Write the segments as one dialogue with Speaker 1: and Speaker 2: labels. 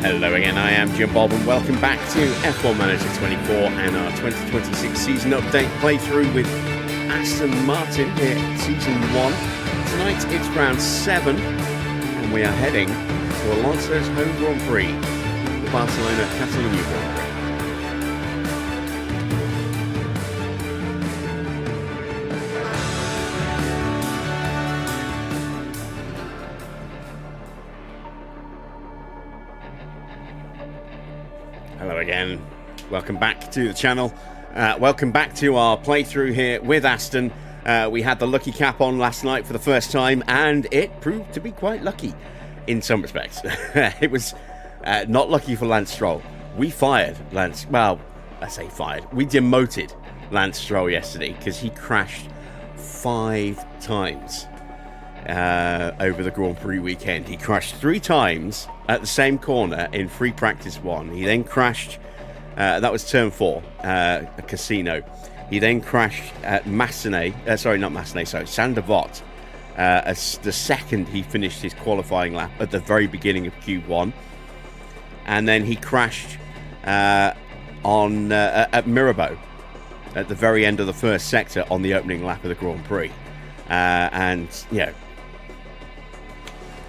Speaker 1: Hello again, I am Jim Bob and welcome back to F1 Manager 24 and our 2026 season update playthrough with Aston Martin here at Season 1. Tonight it's round 7 and we are heading to Alonso's home Grand Prix, the Barcelona Catalonia Grand Prix. Hello again, welcome back to the channel, welcome back to our playthrough here with Aston. We had the lucky cap on last night for the first time and it proved to be quite lucky in some respects. It was not lucky for Lance Stroll. We fired Lance, well, I say fired, we demoted Lance Stroll yesterday because he crashed 5 times over the Grand Prix weekend. He crashed 3 times at the same corner in free practice 1. He then crashed, that was turn 4, a casino. He then crashed at Saint-Devote, as the second he finished his qualifying lap at the very beginning of Q1. And then he crashed at Mirabeau at the very end of the first sector on the opening lap of the Grand Prix. And, you know,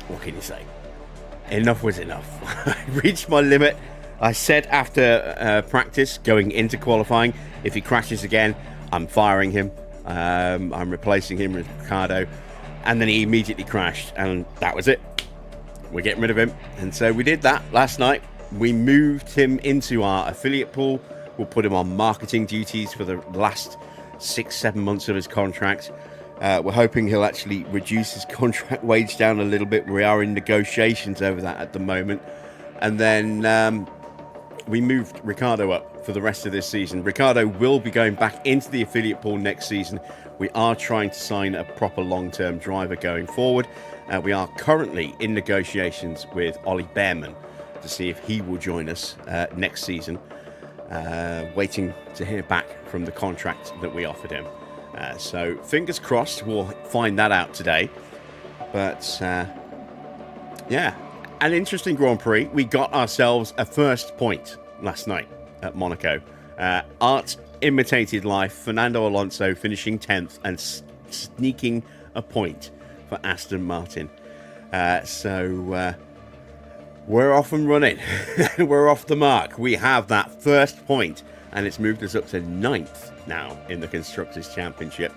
Speaker 1: what can you say? Enough was enough. I reached my limit. I said after practice going into qualifying, if he crashes again, I'm firing him. I'm replacing him with Ricciardo. And then he immediately crashed, and that was it. We're getting rid of him. And so we did that last night. We moved him into our affiliate pool. We'll put him on marketing duties for the last 6-7 months of his contract. We're hoping he'll actually reduce his contract wage down a little bit. We are in negotiations over that at the moment. And then we moved Ricciardo up for the rest of this season. Ricciardo will be going back into the affiliate pool next season. We are trying to sign a proper long-term driver going forward. We are currently in negotiations with Ollie Behrman to see if he will join us next season. Waiting to hear back from the contract that we offered him. So fingers crossed we'll find that out today. But yeah, an interesting Grand Prix. We got ourselves a first point last night at Monaco. Art imitated life. Fernando Alonso finishing 10th and sneaking a point for Aston Martin. So we're off and running. We're off the mark. We have that first point and it's moved us up to 9th now in the Constructors' Championship.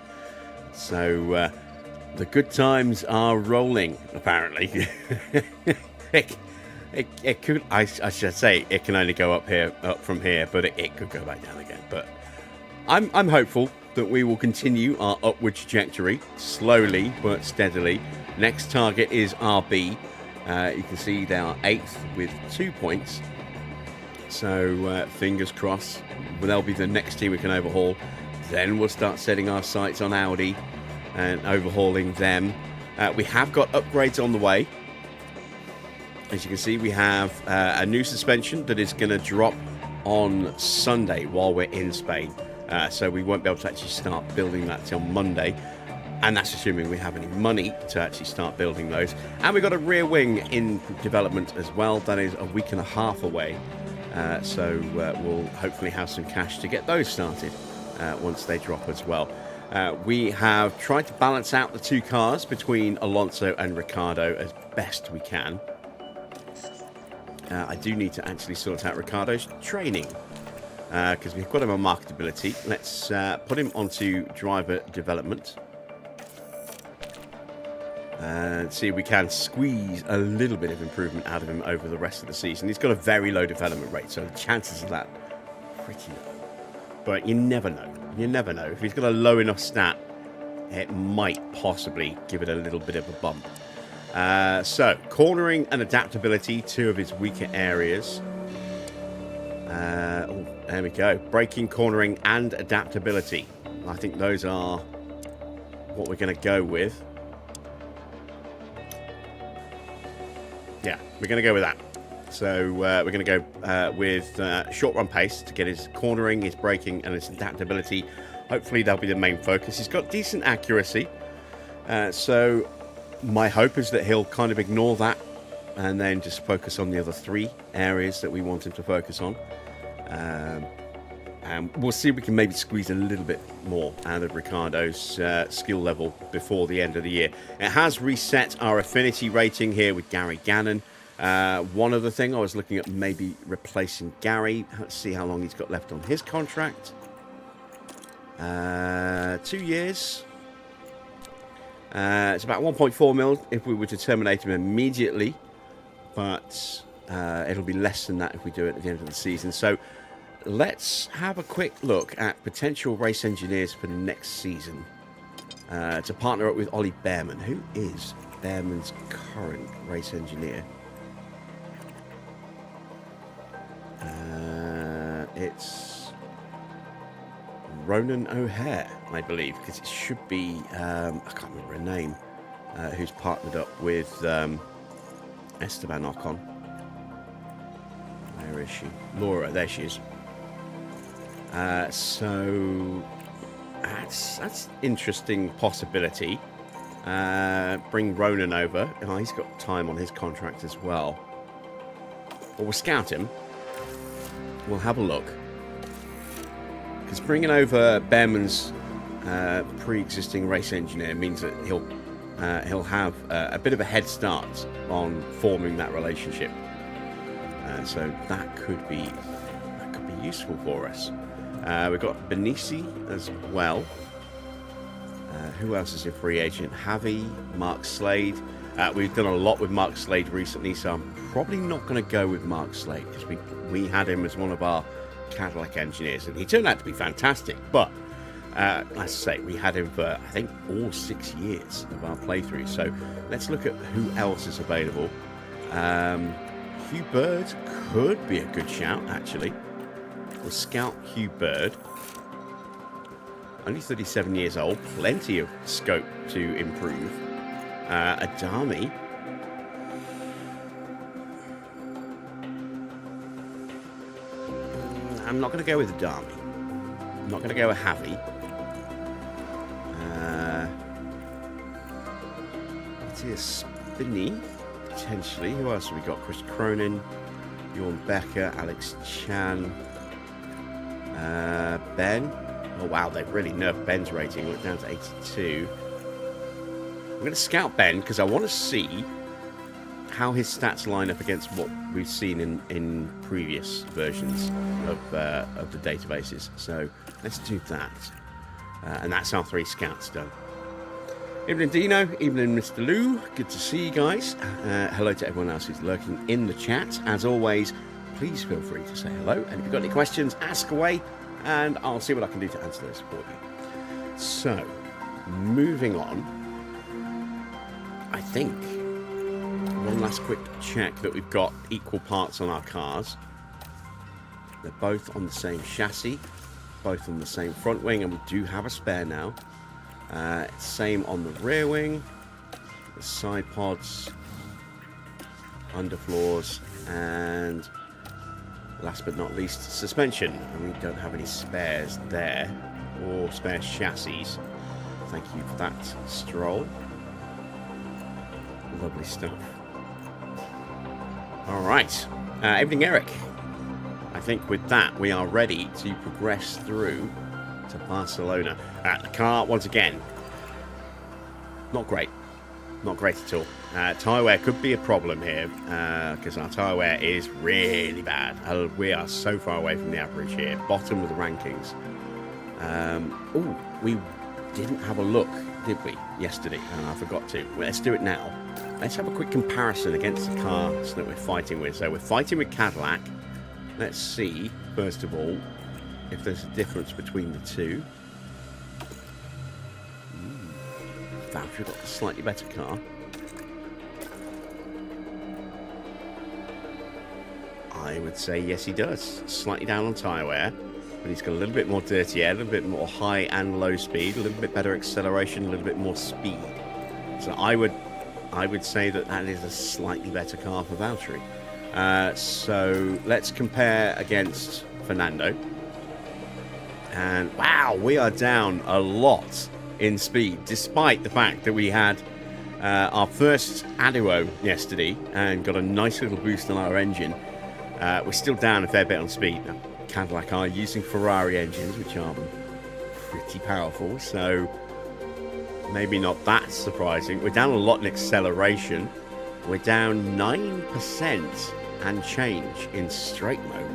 Speaker 1: So the good times are rolling, apparently. It could, I should say, it can only go up from here, but it could go back down again. But I'm hopeful that we will continue our upward trajectory, slowly but steadily. Next target is RB. You can see they are 8th with 2 points. So fingers crossed, they'll be the next team we can overhaul. Then we'll start setting our sights on Audi and overhauling them. We have got upgrades on the way. As you can see, we have a new suspension that is going to drop on Sunday while we're in Spain. So we won't be able to actually start building that till Monday. And that's assuming we have any money to actually start building those. And we've got a rear wing in development as well. That is a week and a half away. So we'll hopefully have some cash to get those started once they drop as well. We have tried to balance out the 2 cars between Alonso and Ricciardo as best we can. I do need to actually sort out Ricciardo's training because we've got him on marketability. Let's put him onto driver development and see if we can squeeze a little bit of improvement out of him over the rest of the season. He's got a very low development rate, so the chances of that are pretty low. But you never know. You never know. If he's got a low enough stat, it might possibly give it a little bit of a bump. So, cornering and adaptability, 2 of his weaker areas. Oh, there we go. Braking, cornering, and adaptability. I think those are what we're going to go with. Yeah, we're going to go with that. So we're going to go with short run pace to get his cornering, his braking, and his adaptability. Hopefully that'll be the main focus. He's got decent accuracy. So my hope is that he'll kind of ignore that and then just focus on the other 3 areas that we want him to focus on. And we'll see if we can maybe squeeze a little bit more out of Ricardo's skill level before the end of the year. It has reset our affinity rating here with Gary Gannon. One other thing, I was looking at maybe replacing Gary. Let's see how long he's got left on his contract. 2 years. It's about 1.4 mil if we were to terminate him immediately. But it'll be less than that if we do it at the end of the season. So let's have a quick look at potential race engineers for next season. To partner up with Ollie Behrman. Who is Behrman's current race engineer? It's Ronan O'Hare, I believe, because it should be, I can't remember her name, who's partnered up with Esteban Ocon. Where is she? Laura, there she is. So that's interesting possibility. Bring Ronan over. Oh, he's got time on his contract as well. Or we'll scout him. We'll have a look. Because bringing over Behrman's pre-existing race engineer means that he'll have a bit of a head start on forming that relationship. So that could be useful for us. We've got Benisi as well. Who else is a free agent? Javi, Mark Slade. We've done a lot with Mark Slade recently, so I'm probably not going to go with Mark Slade because we had him as one of our Cadillac engineers, and he turned out to be fantastic. But as I say, we had him for I think all 6 years of our playthrough. So let's look at who else is available. Hugh Bird could be a good shout, actually. We'll scout Hugh Bird. Only 37 years old, plenty of scope to improve. Adami. I'm not going to go with Adami. I'm not going to go with Javi. Matthias Spinney, potentially. Who else have we got? Chris Cronin, Bjorn Becker, Alex Chan, Ben. Oh wow, they've really nerfed Ben's rating. Look down to 82. I'm going to scout Ben because I want to see how his stats line up against what we've seen in previous versions of the databases. So let's do that. And that's our 3 scouts done. Evening Dino, evening Mr. Lou. Good to see you guys. Hello to everyone else who's lurking in the chat. As always, please feel free to say hello. And if you've got any questions, ask away. And I'll see what I can do to answer those for you. So, moving on. I think one last quick check that we've got equal parts on our cars. They're both on the same chassis, both on the same front wing, and we do have a spare now. Same on the rear wing, the side pods, underfloors, and last but not least, suspension. And we don't have any spares there, or spare chassis. Thank you for that, Stroll. Lovely stuff. All right. Evening, Eric. I think with that, we are ready to progress through to Barcelona. The car, once again, not great. Not great at all. Tyre wear could be a problem here because our tyre wear is really bad. We are so far away from the average here. Bottom of the rankings. Oh, we didn't have a look, did we, yesterday? I forgot to. Well, let's do it now. Let's have a quick comparison against the cars that we're fighting with. So we're fighting with Cadillac. Let's see, first of all, if there's a difference between the two. Valtteri got a slightly better car. I would say yes, he does. Slightly down on tyre wear, but he's got a little bit more dirty air, a little bit more high and low speed, a little bit better acceleration, a little bit more speed. So I would say that is a slightly better car for Valtteri. So let's compare against Fernando. And wow, we are down a lot in speed, despite the fact that we had our first Aduo yesterday and got a nice little boost on our engine. We're still down a fair bit on speed. Now, Cadillac are using Ferrari engines, which are pretty powerful, so maybe not that surprising. We're down a lot in acceleration. We're down 9% and change in straight mode.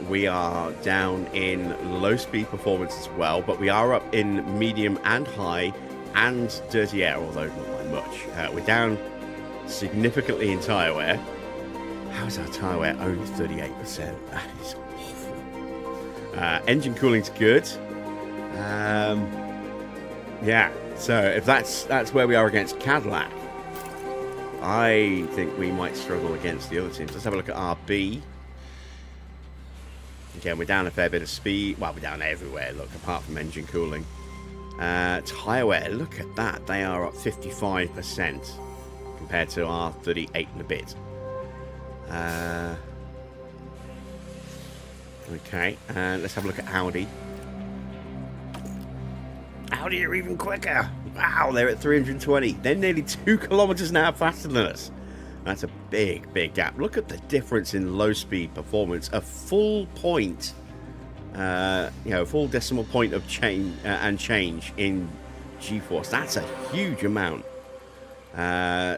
Speaker 1: We are down in low speed performance as well, but we are up in medium and high and dirty air, although not by much. We're down significantly in tyre wear. How's our tyre wear? Only 38%. That is awful. Engine cooling's good. Yeah, so if that's where we are against Cadillac, I think we might struggle against the other teams. Let's have a look at RB. Again, we're down a fair bit of speed. Well, we're down everywhere, look, apart from engine cooling. Tyre wear, look at that. They are up 55% compared to our 38 and a bit. Okay, and let's have a look at Audi. Audi are even quicker. Wow, they're at 320. They're nearly 2 kilometers an hour faster than us. That's a big, big gap. Look at the difference in low speed performance. A full point, full decimal point of change in G-force. That's a huge amount.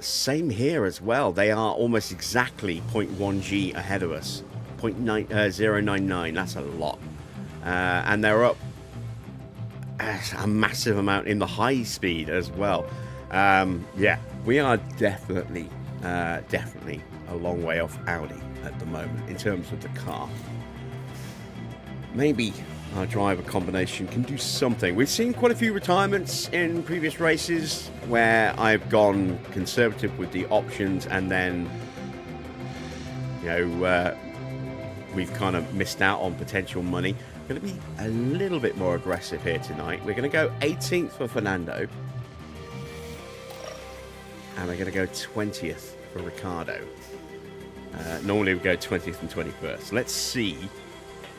Speaker 1: Same here as well. They are almost exactly 0.1 G ahead of us. 0.099. That's a lot. And they're up a massive amount in the high speed as well. Yeah, we are definitely a long way off Audi at the moment in terms of the car. Maybe our driver combination can do something. We've seen quite a few retirements in previous races where I've gone conservative with the options, and then we've kind of missed out on potential money. Going to be a little bit more aggressive here tonight. We're going to go 18th for Fernando, and we're going to go 20th for Ricardo. Normally we go 20th and 21st. Let's see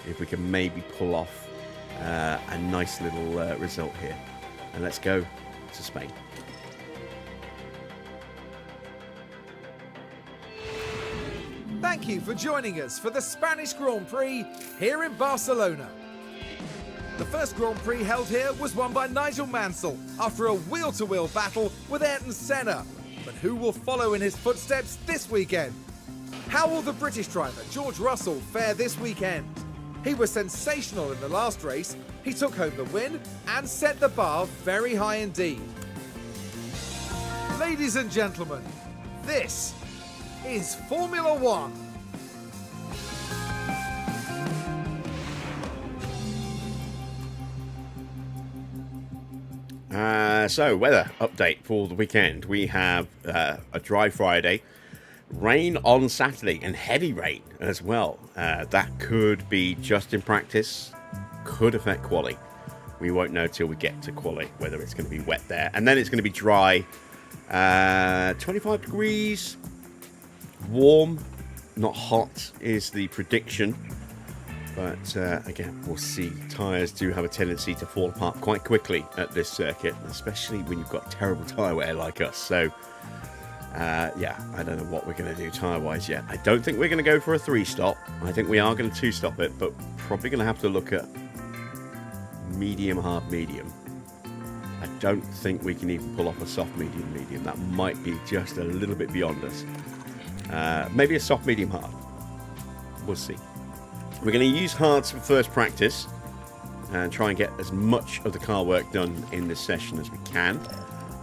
Speaker 1: if we can maybe pull off a nice little result here. And let's go to Spain.
Speaker 2: Thank you for joining us for the Spanish Grand Prix here in Barcelona. The first Grand Prix held here was won by Nigel Mansell after a wheel-to-wheel battle with Ayrton Senna. But who will follow in his footsteps this weekend? How will the British driver George Russell fare this weekend? He was sensational in the last race. He took home the win and set the bar very high indeed. Ladies and gentlemen, this is Formula One.
Speaker 1: So, weather update for the weekend. We have a dry Friday, rain on Saturday, and heavy rain as well. That could be just in practice, could affect quali. We won't know till we get to quali whether it's going to be wet there. And then it's going to be dry, 25 degrees, warm, not hot is the prediction. But again, we'll see. Tyres do have a tendency to fall apart quite quickly at this circuit, especially when you've got terrible tyre wear like us. So, yeah, I don't know what we're going to do tyre-wise yet. I don't think we're going to go for a 3-stop. I think we are going to 2-stop it, but probably going to have to look at medium, hard, medium. I don't think we can even pull off a soft medium, medium. That might be just a little bit beyond us. Maybe a soft, medium, hard. We'll see. We're going to use hards for first practice and try and get as much of the car work done in this session as we can.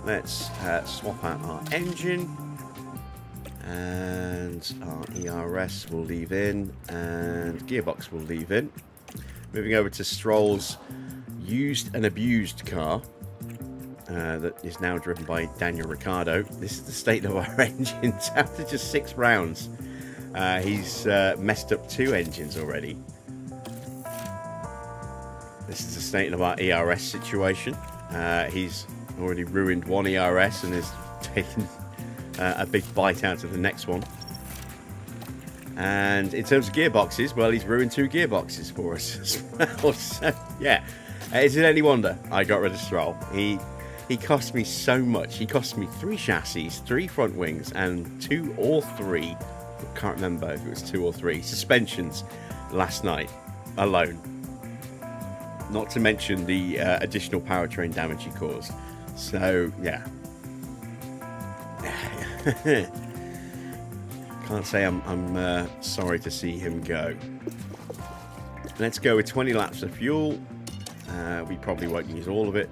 Speaker 1: Let's swap out our engine, and our ERS will leave in, and gearbox will leave in. Moving over to Stroll's used and abused car that is now driven by Daniel Ricciardo. This is the state of our engines after just 6 rounds. He's messed up 2 engines already. This is the state of our ERS situation. He's already ruined 1 ERS and has taken a big bite out of the next one. And in terms of gearboxes, well, he's ruined 2 gearboxes for us as well. So, yeah, is it any wonder I got rid of Stroll? He cost me so much. He cost me 3 chassis, 3 front wings, and 2 or 3, I can't remember if it was 2 or 3, suspensions last night alone. Not to mention the additional powertrain damage he caused. So, yeah. Can't say I'm sorry to see him go. Let's go with 20 laps of fuel. We probably won't use all of it.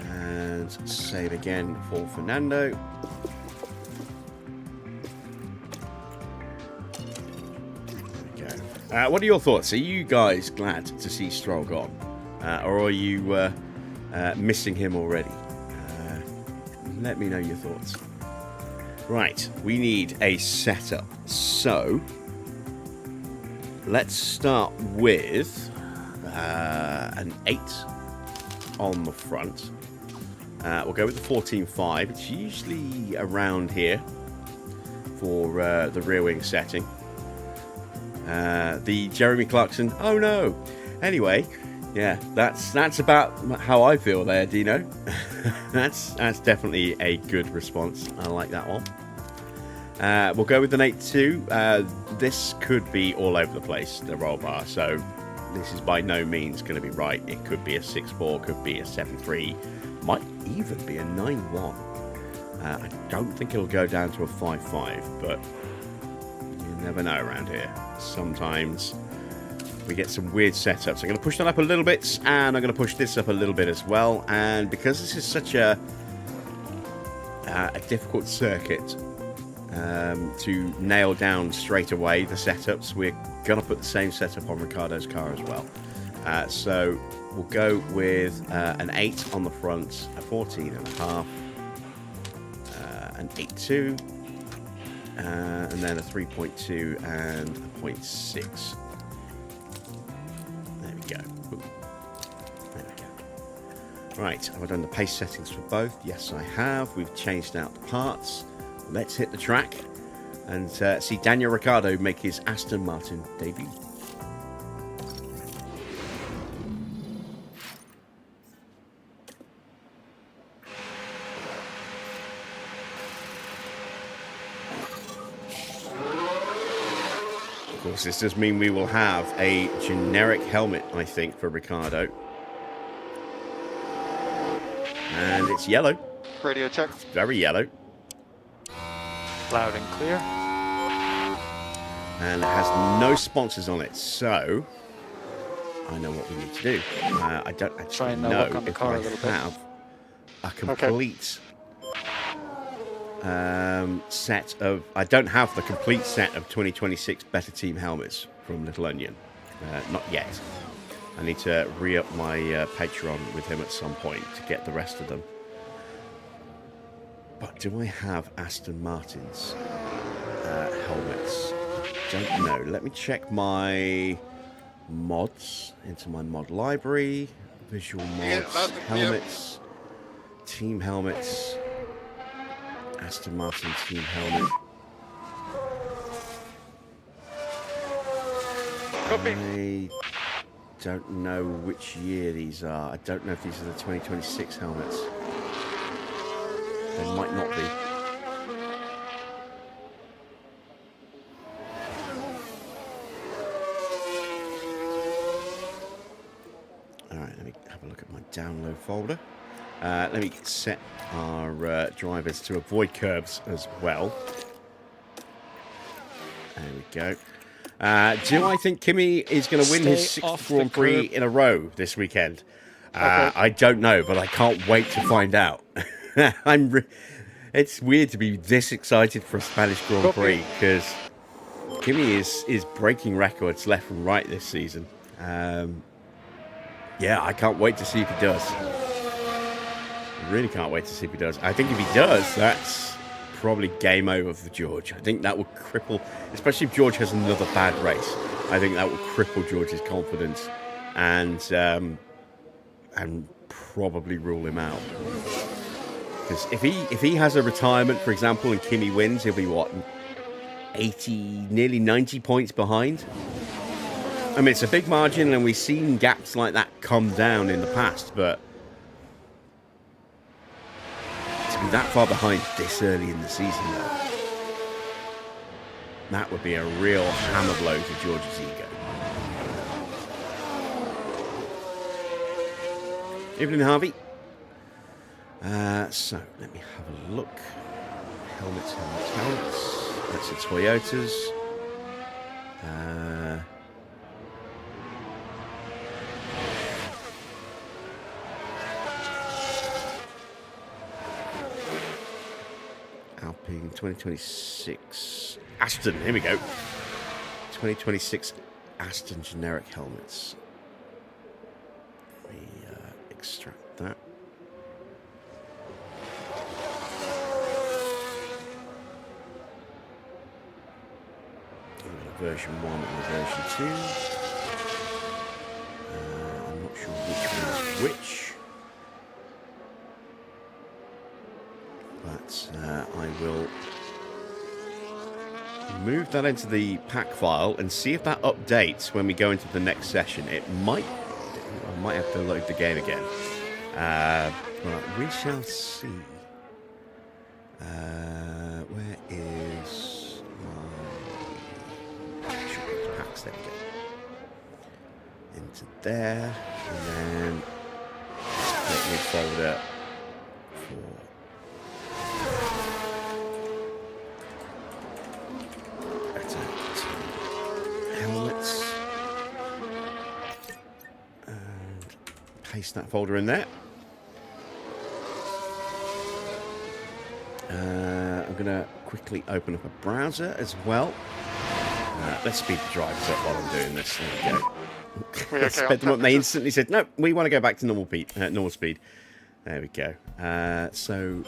Speaker 1: And save again for Fernando. There we go. What are your thoughts? Are you guys glad to see Stroll gone? Or are you missing him already? Let me know your thoughts. Right, we need a setup. So, let's start with an 8 on the front. We'll go with the 14.5. It's usually around here for the rear wing setting. The Jeremy Clarkson. Oh no! Anyway, yeah, that's about how I feel there, Dino. that's definitely a good response. I like that one. We'll go with an 8.2. This could be all over the place, the roll bar. So this is by no means going to be right. It could be a 6.4, could be a 7.3, might even be a 9.1. I don't think it'll go down to a 5.5, but you never know around here. Sometimes we get some weird setups. I'm going to push that up a little bit, and I'm going to push this up a little bit as well. And because this is such a difficult circuit to nail down straight away, the setups, we're going to put the same setup on Ricciardo's car as well. So we'll go with an 8 on the front, a 14.5, an 8.2, and then a 3.2 and a 0.6. There we go. Ooh. There we go. Right, have I done the pace settings for both? Yes, I have. We've changed out the parts. Let's hit the track and see Daniel Ricciardo make his Aston Martin debut. Of course, this does mean we will have a generic helmet, I think, for Ricciardo. And it's yellow.
Speaker 3: Radio check.
Speaker 1: It's very yellow.
Speaker 3: Loud and clear.
Speaker 1: And it has no sponsors on it, so I know what we need to do. I don't actually know if I have a complete set of... I don't have the complete set of 2026 Better Team helmets from Little Onion. Not yet. I need to re-up my Patreon with him at some point to get the rest of them. But do I have Aston Martin's helmets? Don't know. Let me check my mods into my mod library. Visual mods, helmets, team helmets, Aston Martin team helmet. I don't know which year these are. I don't know if these are the 2026 helmets. They might not be. Alright, let me have a look at my download folder. Let me set our drivers to avoid curbs as well. There we go. Do I think Kimi is going to win his 6th Grand Prix in a row this weekend? Okay. I don't know, but I can't wait to find out. It's weird to be this excited for a Spanish Grand Prix because Kimi is breaking records left and right this season. Yeah, I can't wait to see if he does. I really can't wait to see if he does. I think if he does, that's probably game over for George. I think that will cripple, especially if George has another bad race. I think that will cripple George's confidence and probably rule him out. Because if he has a retirement, for example, and Kimi wins, he'll be what, 80, nearly 90 points behind. I mean, it's a big margin, and we've seen gaps like that come down in the past, but To be that far behind this early in the season, though, that would be a real hammer blow to George's ego. Evening, Harvey. So, let me have a look. Helmets. That's the Toyotas. Alpine 2026 Aston. Here we go. 2026 Aston generic helmets. Let me extract that. Version 1 and version 2. I'm not sure which one is which. But I will move that into the pack file and see if that updates when we go into the next session. It might do. I might have to load the game again. But we shall see. Where is my packs? There we go. Into there. And then let me folder for helmets. And paste that folder in there. I'm going to quickly open up a browser as well. Let's speed the drivers up while I'm doing this. There we go.
Speaker 3: Okay,
Speaker 1: Sped them up. They instantly said, no, we want to go back to normal speed. There we go. So...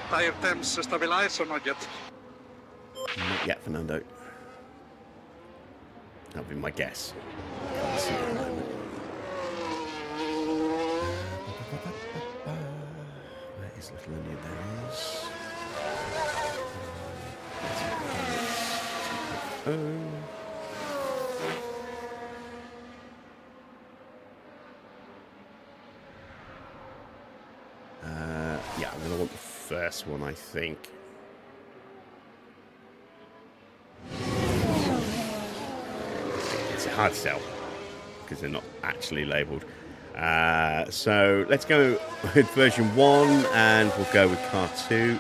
Speaker 3: Tire temps stabilized or not yet?
Speaker 1: Not yet, Fernando. That would be my guess. Can't see it at the moment. Where is Little Indian? There is. Yeah, I'm going to want the first one, I think. It's hard to tell because they're not actually labelled. So let's go with version 1 and we'll go with car 2.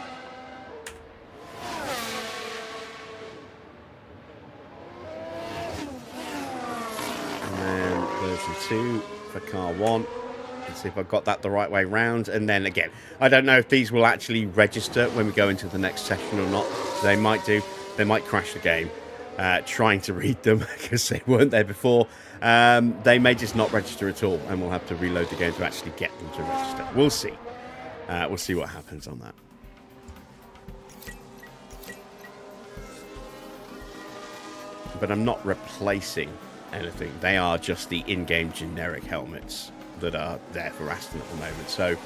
Speaker 1: And then version 2 for car 1. Let's see if I've got that the right way round. And then again, I don't know if these will actually register when we go into the next session or not. They might do. They might crash the game trying to read them because they weren't there before. They may just not register at all, and we'll have to reload the game to actually get them to register. We'll see. We'll see what happens on that. But I'm not replacing anything. They are just the in-game generic helmets that are there for Aston at the moment. So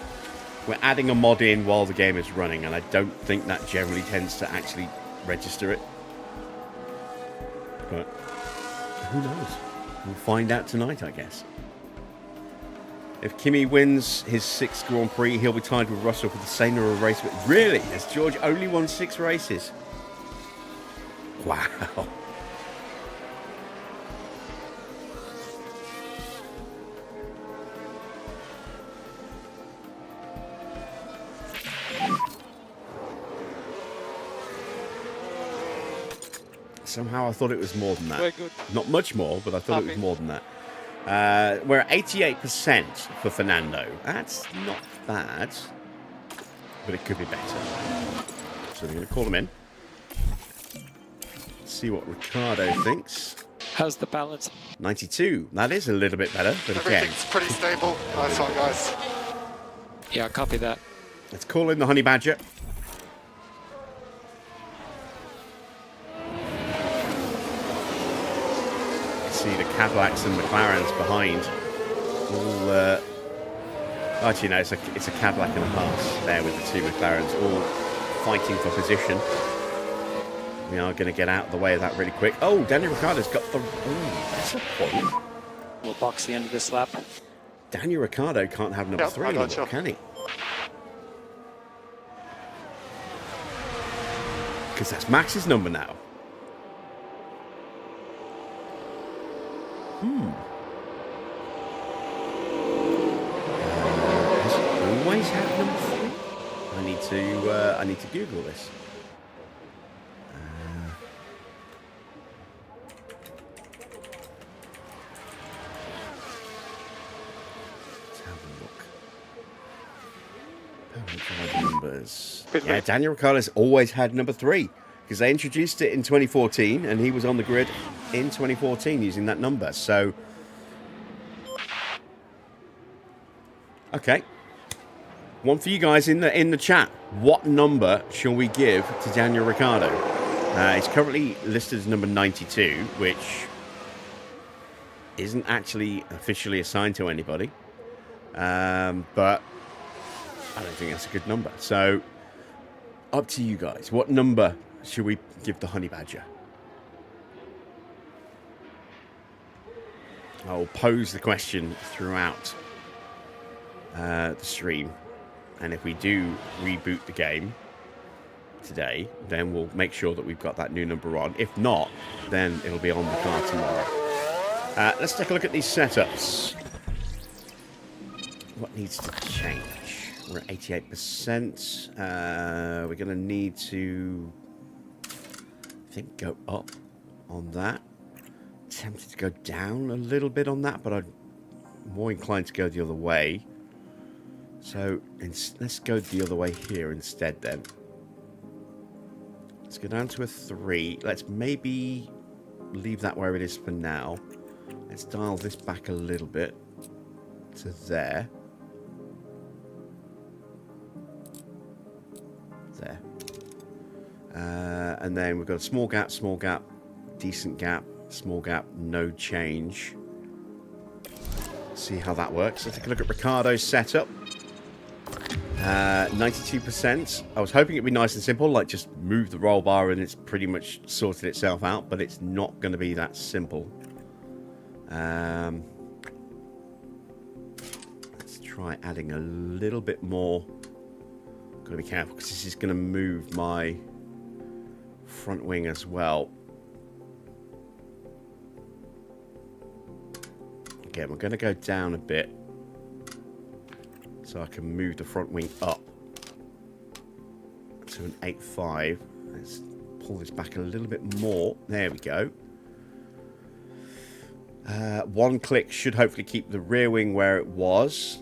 Speaker 1: we're adding a mod in while the game is running, and I don't think that generally tends to actually register it. But who knows? We'll find out tonight, I guess. If Kimi wins his 6th Grand Prix, he'll be tied with Russell for the same number of races. But really? Has George only won 6 races? Wow. Somehow I thought it was more than that.
Speaker 3: Very good.
Speaker 1: Not much more, but I thought it was more than that. We're at 88% for Fernando. That's not bad, but it could be better. So we're going to call him in. See what Ricardo thinks.
Speaker 4: How's the balance?
Speaker 1: 92. That is a little bit better, but again.
Speaker 3: Everything's pretty stable. Nice one, guys.
Speaker 4: Yeah, copy that.
Speaker 1: Let's call in the Honey Badger. See the Cadillacs and McLarens behind. All, actually, no, it's a Cadillac and a Haas there with the 2 McLarens all fighting for position. We are going to get out of the way of that really quick. Oh, Daniel Ricciardo's got the... Oh, that's a point.
Speaker 4: We'll box the end of this lap.
Speaker 1: Daniel Ricciardo can't have number 3
Speaker 3: I got
Speaker 1: anymore,
Speaker 3: you.
Speaker 1: can he? because that's Max's number now. Has he always had number 3? I need to Google this. Let's have a look. Numbers. Yeah, Daniel Ricciardo's always had number 3 because they introduced it in 2014 and he was on the grid in 2014 using that number. So, okay, one for you guys in the chat. What number shall we give to Daniel Ricciardo? It's currently listed as number 92, which isn't actually officially assigned to anybody, but I don't think that's a good number. So, up to you guys. What number should we give the Honey Badger? I'll pose the question throughout the stream. And if we do reboot the game today, then we'll make sure that we've got that new number on. If not, then it'll be on the car tomorrow. Let's take a look at these setups. What needs to change? We're at 88%. We're going to need to, I think, go up on that. Tempted to go down a little bit on that, but I'm more inclined to go the other way. So let's go the other way here instead then. Let's go down to a 3. Let's maybe leave that where it is for now. Let's dial this back a little bit to there. There. And then we've got a small gap, decent gap, small gap, no change. See how that works. Let's take a look at Ricciardo's setup. 92%. I was hoping it'd be nice and simple, like just move the roll bar and it's pretty much sorted itself out, but it's not going to be that simple. Let's try adding a little bit more. Got to be careful because this is going to move my front wing as well. Again, we're going to go down a bit so I can move the front wing up to an 8.5. Let's pull this back a little bit more. There we go. One click should hopefully keep the rear wing where it was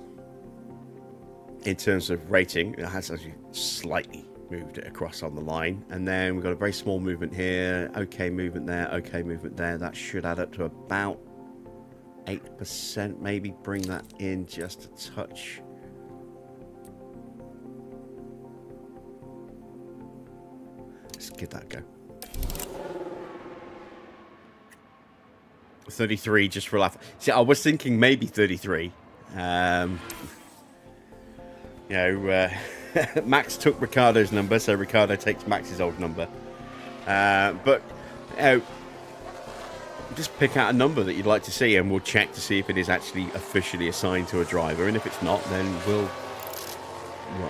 Speaker 1: in terms of rating. It has actually slightly moved it across on the line. And then we've got a very small movement here. Okay movement there. Okay movement there. That should add up to about 8%. Maybe bring that in just a touch. Let's give that a go. 33 just for a laugh. See, I was thinking maybe 33. Max took Ricciardo's number, so Ricciardo takes Max's old number. But just pick out a number that you'd like to see, and we'll check to see if it is actually officially assigned to a driver. And if it's not, then we'll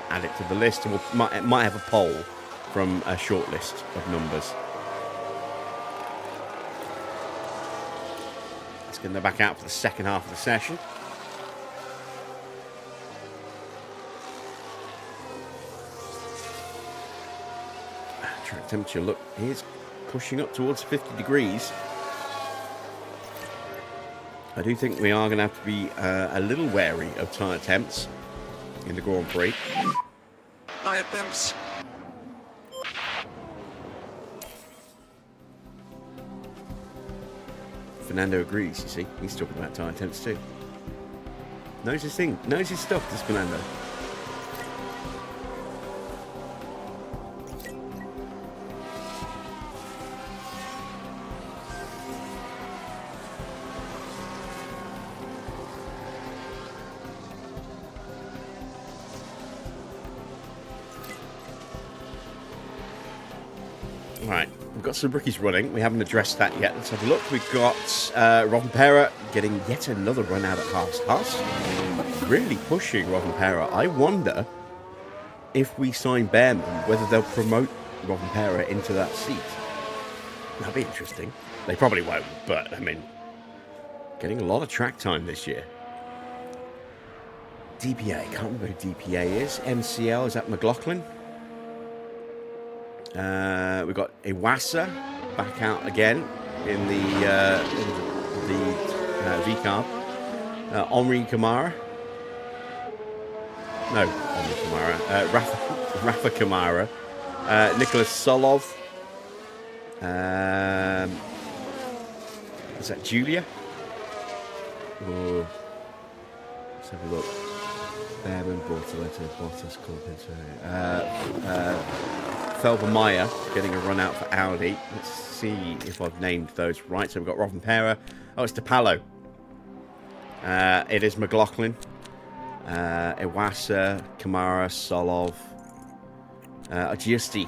Speaker 1: add it to the list, and we might have a poll from a short list of numbers. Let's get them back out for the second half of the session. Track temperature, look, is pushing up towards 50 degrees. I do think we are going to have to be a little wary of tyre temps in the Grand Prix.
Speaker 3: Tire temps.
Speaker 1: Fernando agrees, you see. He's talking about tyre temps too. Knows his thing. Knows his stuff, this Fernando. Right, we've got some rookies running. We haven't addressed that yet. Let's have a look. We've got Rovanpera getting yet another run out at Haas. Haas really pushing Rovanpera. I wonder if we sign Behrman, whether they'll promote Rovanpera into that seat. That'd be interesting. They probably won't, but I mean, getting a lot of track time this year. DPA, can't remember who DPA is. MCL, is that McLaughlin? We've got Iwasa back out again in the V-Carb. Henri Kamara. No, Henri Kamara. Rafa Kamara. Nicholas Solov. Is that Julia? Oh, let's have a look. Behrman, Bortoletto, Bottas, Colpinto. Felbermeyer getting a run out for Audi. Let's see if I've named those right. So we've got Rovanpera. Oh, it's DePalo. It is McLaughlin. Iwasa, Kamara, Solov. Giusti.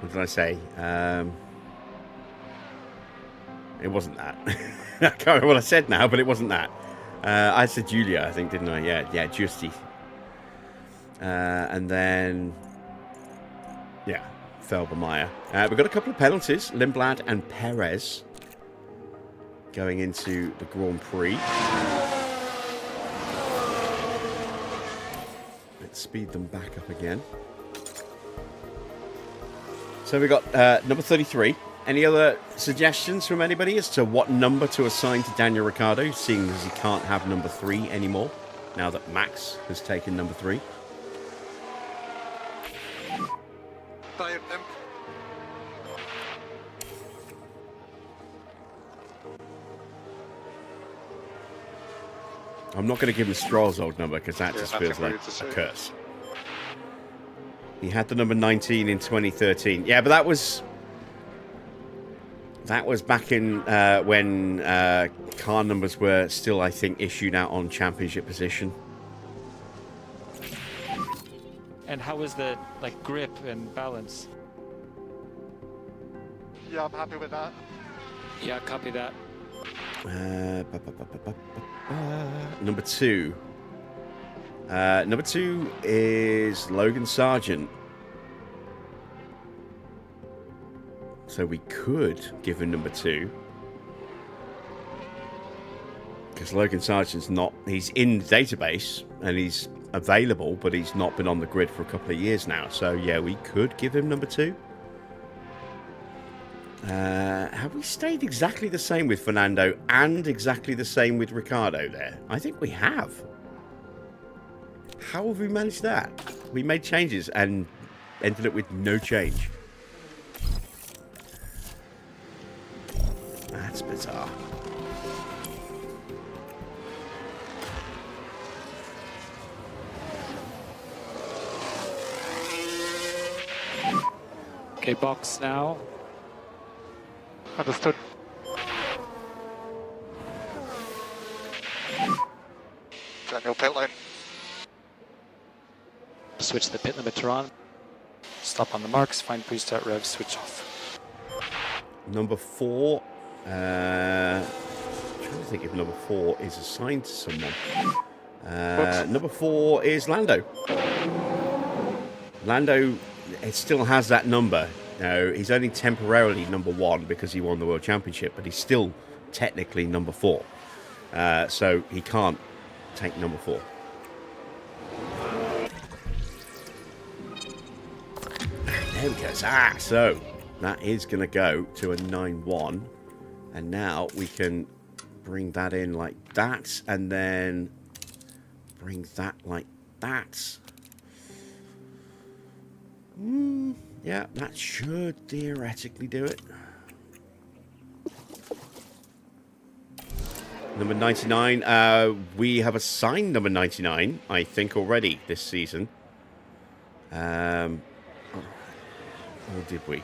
Speaker 1: What did I say? It wasn't that. I can't remember what I said now, but it wasn't that. I said Julia, I think, didn't I? Yeah, Giusti. And then, yeah, Felbermeyer. We've got a couple of penalties. Lindblad and Perez going into the Grand Prix. Let's speed them back up again. So we've got number 33. Any other suggestions from anybody as to what number to assign to Daniel Ricciardo, seeing as he can't have number 3 anymore, now that Max has taken number 3?
Speaker 3: Tire temp.
Speaker 1: I'm not going to give him Stroll's old number because that just feels like
Speaker 3: for you
Speaker 1: a
Speaker 3: to
Speaker 1: curse. He had the number 19 in 2013. Yeah, but that was back in when car numbers were still, I think, issued out on championship position.
Speaker 4: And how was the grip and balance?
Speaker 3: Yeah, I'm happy with that.
Speaker 4: Yeah, copy that.
Speaker 1: Number 2. Number 2 is Logan Sargent. So we could give him number 2. Because Logan Sargent's not... He's in the database and he's available, but he's not been on the grid for a couple of years now. So, yeah, we could give him number 2. Have we stayed exactly the same with Fernando and exactly the same with Ricciardo there? I think we have. How have we managed that? We made changes and ended up with no change. That's bizarre.
Speaker 4: Okay, box now.
Speaker 3: Understood. Daniel pit lane.
Speaker 4: Switch the pit limiter on. Stop on the marks, find pre-start rev, switch off.
Speaker 1: Number 4. I'm trying to think if number 4 is assigned to someone. Number 4 is Lando. Lando, it still has that number. No, he's only temporarily number 1 because he won the World Championship, but he's still technically number 4. So he can't take number 4. There we go. So that is going to go to a 9-1. And now we can bring that in like that, and then bring that like that. Yeah, that should theoretically do it. Number 99. We have assigned number 99, I think, already this season. Or did we?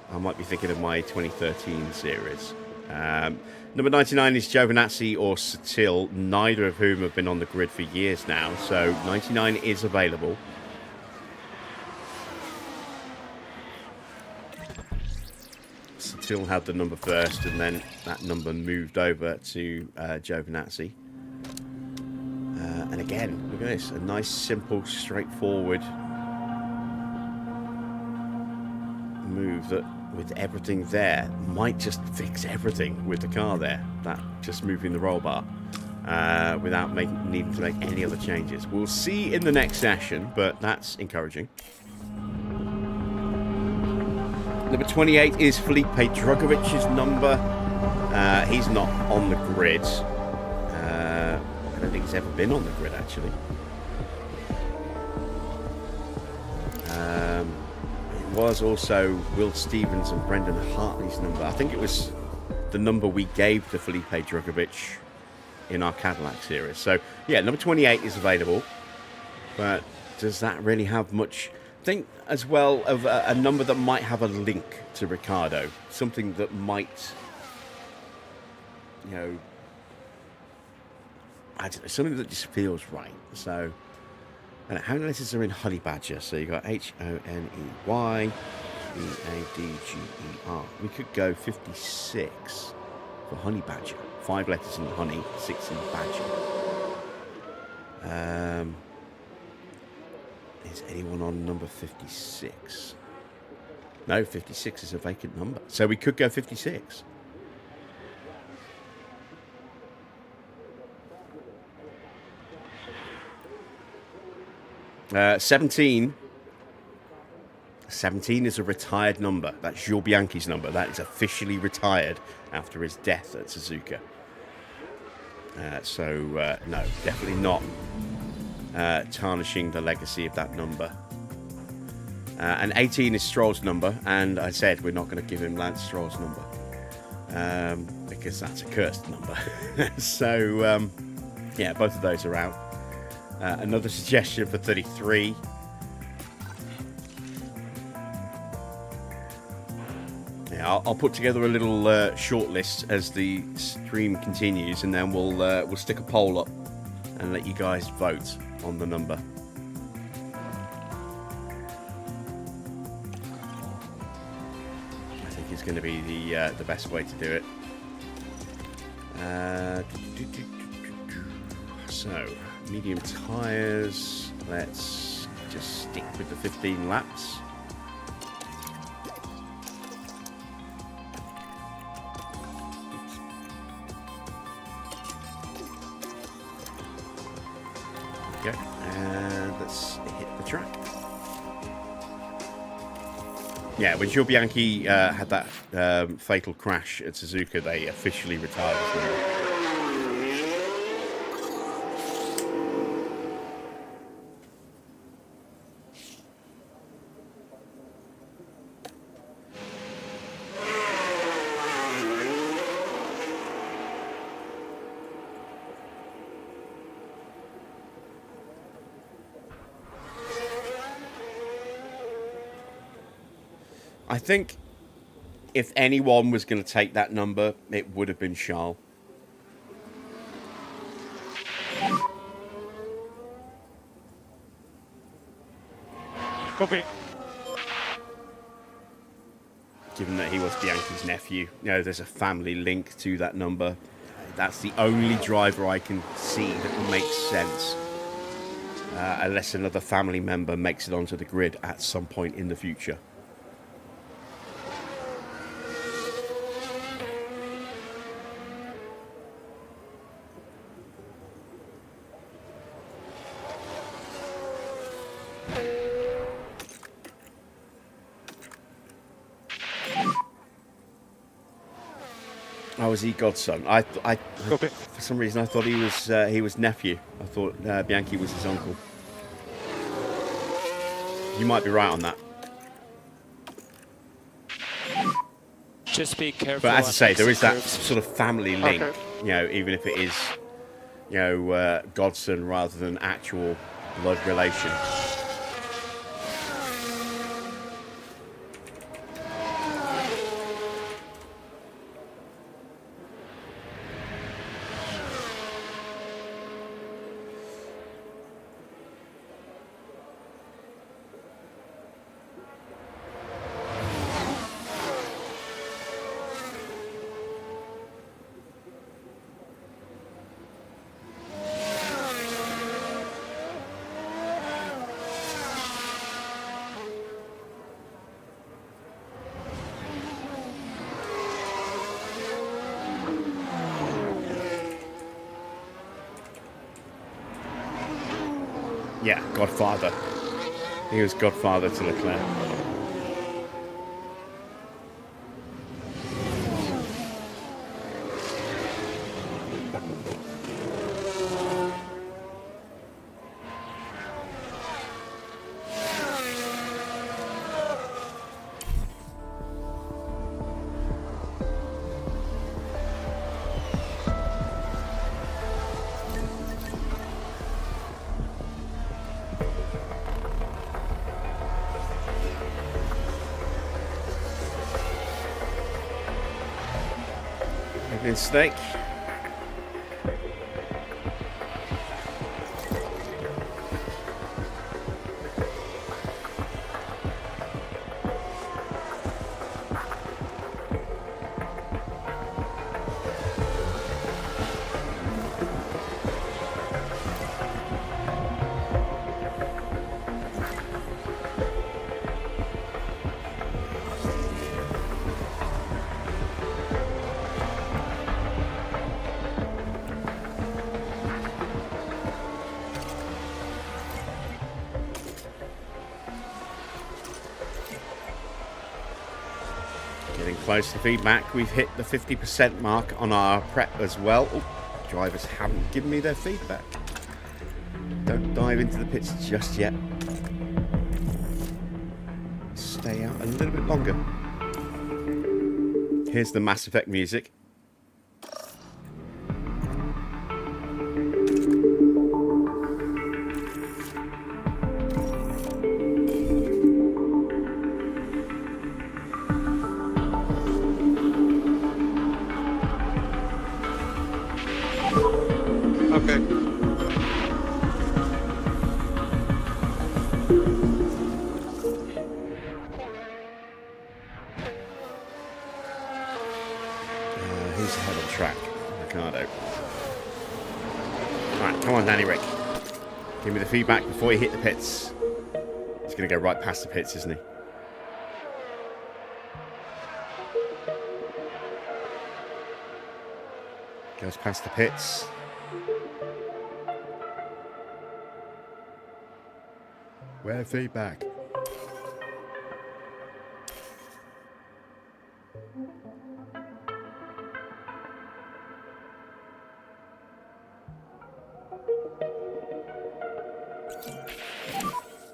Speaker 1: I might be thinking of my 2013 series. Number 99 is Giovinazzi or Sutil, neither of whom have been on the grid for years now. So 99 is available. Sutil had the number first, and then that number moved over to Giovinazzi. And again, look at this. A nice, simple, straightforward move that, with everything there, might just fix everything with the car there. That just moving the roll bar without needing to make any other changes. We'll see in the next session, but that's encouraging. Number 28 is Felipe Drugovic's number. He's not on the grid. I don't think he's ever been on the grid, actually. It was also Will Stevens and Brendan Hartley's number. I think it was the number we gave to Felipe Drugovic in our Cadillac series. So, yeah, number 28 is available. But does that really have much? Think as well of a number that might have a link to Ricciardo. Something that might, you know, I don't know, something that just feels right. So, and how many letters are in Honey Badger? So you got Honey Badger. We could go 56 for Honey Badger. 5 letters in Honey, 6 in Badger. Is anyone on number 56? No, 56 is a vacant number. So we could go 56. 17. 17 is a retired number. That's Jules Bianchi's number. That is officially retired after his death at Suzuka. No, definitely not tarnishing the legacy of that number. And 18 is Stroll's number, and I said we're not going to give him Lance Stroll's number because that's a cursed number. So, yeah, both of those are out. Another suggestion for 33. Yeah, I'll put together a little short list as the stream continues, and then we'll stick a poll up and let you guys vote on the number. I think it's going to be the best way to do it. So, medium tyres. Let's just stick with the 15 laps. Okay, and let's hit the track. Yeah, when Jules Bianchi had that fatal crash at Suzuka, they officially retired his number. I think if anyone was going to take that number, it would have been Charles.
Speaker 4: Copy.
Speaker 1: Given that he was Bianchi's nephew, you know, there's a family link to that number. That's the only driver I can see that makes sense. Unless another family member makes it onto the grid at some point in the future. Oh, was he godson? For some reason, I thought he was nephew. I thought Bianchi was his uncle. You might be right on that.
Speaker 4: Just be careful.
Speaker 1: But as I say, there is that sort of family link. Okay. You know, even if it is, you know, godson rather than actual blood relation. Yeah, Godfather. He was Godfather to Leclerc. Snake. Close to feedback. We've hit the 50% mark on our prep as well. Oh, drivers haven't given me their feedback. Don't dive into the pits just yet. Stay out a little bit longer. Here's the Mass Effect music. Feedback before you hit the pits. He's going to go right past the pits, isn't he? Goes past the pits. Where feedback?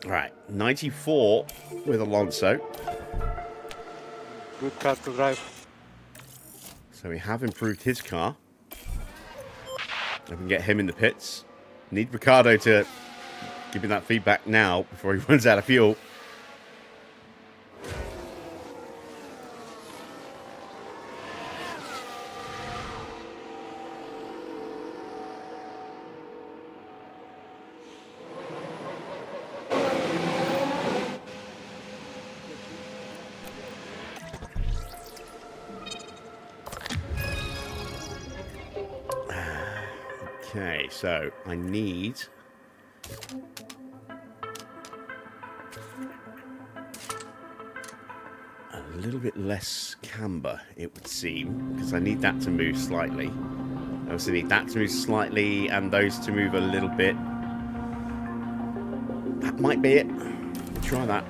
Speaker 1: Right, 94 with Alonso.
Speaker 4: Good car to drive.
Speaker 1: So we have improved his car. I can get him in the pits. Need Ricciardo to give me that feedback now before he runs out of fuel. Okay, so I need a little bit less camber, it would seem, because I need that to move slightly. I also need that to move slightly and those to move a little bit. That might be it. We'll try that.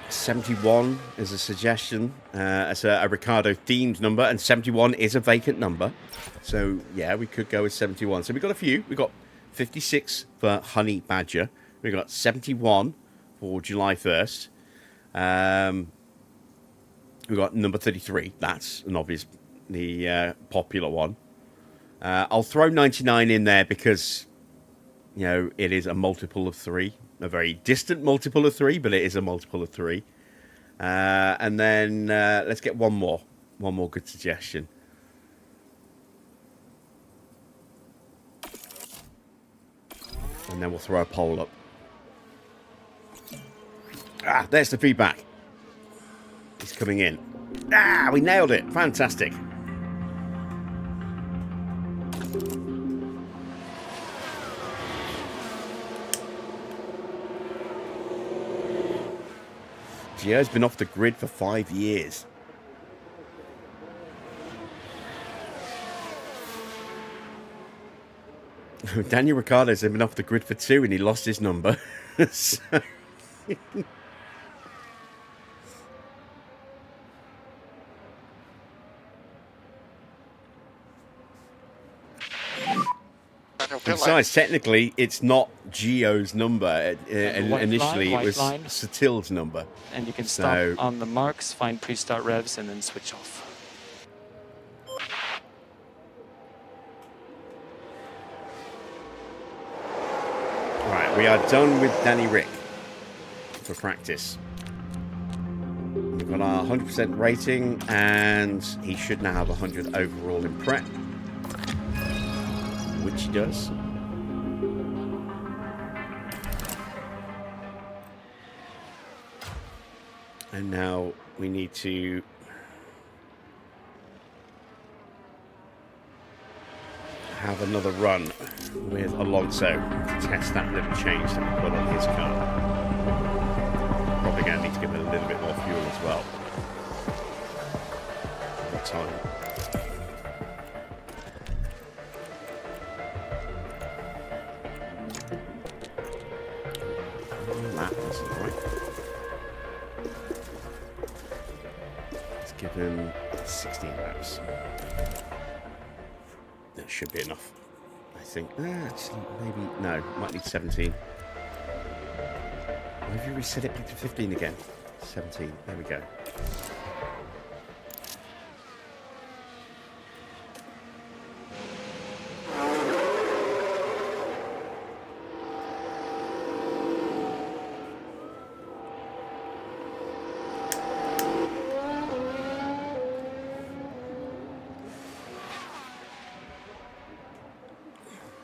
Speaker 1: 71 is a suggestion. It's a Ricciardo themed number, and 71 is a vacant number. So yeah, we could go with 71. So we've got a few. We've got 56 for Honey Badger. We've got 71 for July 1st. We've got number 33. That's an obvious, the popular one. I'll throw 99 in there because, you know, it is a multiple of 3. A very distant multiple of 3, but it is a multiple of 3. And then let's get one more good suggestion. And then we'll throw a poll up. Ah, there's the feedback. It's coming in. Ah, we nailed it. Fantastic. Gio's been off the grid for 5 years. Daniel Ricciardo's been off the grid for 2 and he lost his number. So-
Speaker 3: Daniel, pit lane.
Speaker 1: Besides, technically, it's not Gio's number.
Speaker 4: And white
Speaker 1: Initially,
Speaker 4: line,
Speaker 1: it was
Speaker 4: white line.
Speaker 1: Satil's number.
Speaker 4: And you can
Speaker 1: So-
Speaker 4: stop on the marks, find pre-start revs, and then switch off.
Speaker 1: Right, we are done with Danny Rick for practice. We've got our 100% rating, and he should now have 100 overall in prep, which he does. And now we need to have another run with Alonso to test that little change that we put on his car. Probably going to need to give it a little bit more fuel as well. More time. Lap, that's all right. Let's give him 16 laps. That should be enough, I think. Actually, maybe no. Might need 17. Have you reset it back to 15 again? 17. There we go.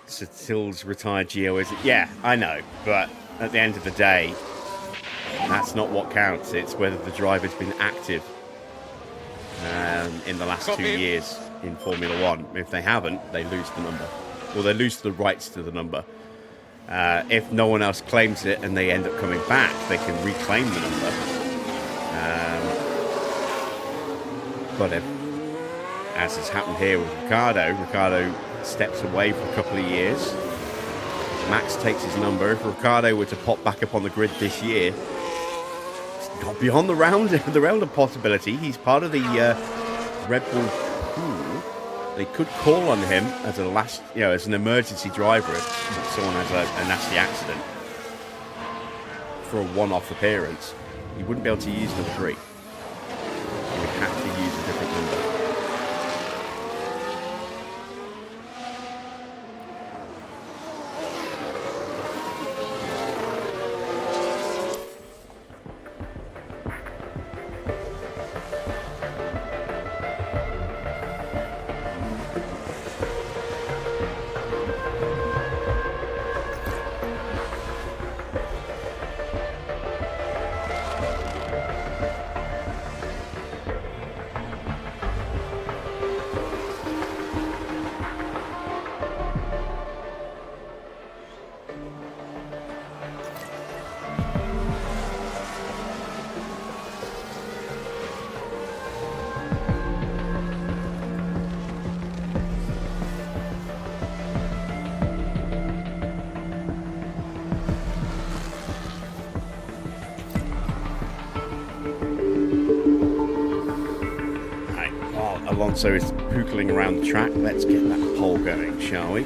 Speaker 1: Satil's retired Gio, is it? Yeah, I know, but at the end of the day, that's not what counts. It's whether the driver's been active in the last 2 years in Formula One. If they haven't, they lose the number, or they lose the rights to the number. If no one else claims it and they end up coming back, they can reclaim the number. But if, as has happened here with Ricardo steps away for a couple of years. Max takes his number. If Ricardo were to pop back up on the grid this year, it's not beyond the round of possibility. He's part of the Red Bull pool. They could call on him as a last, as an emergency driver if someone has a nasty accident for a one-off appearance. He wouldn't be able to use number 3. He would have to use a different number. Alonso is pookling around the track. Let's get that pole going, shall we?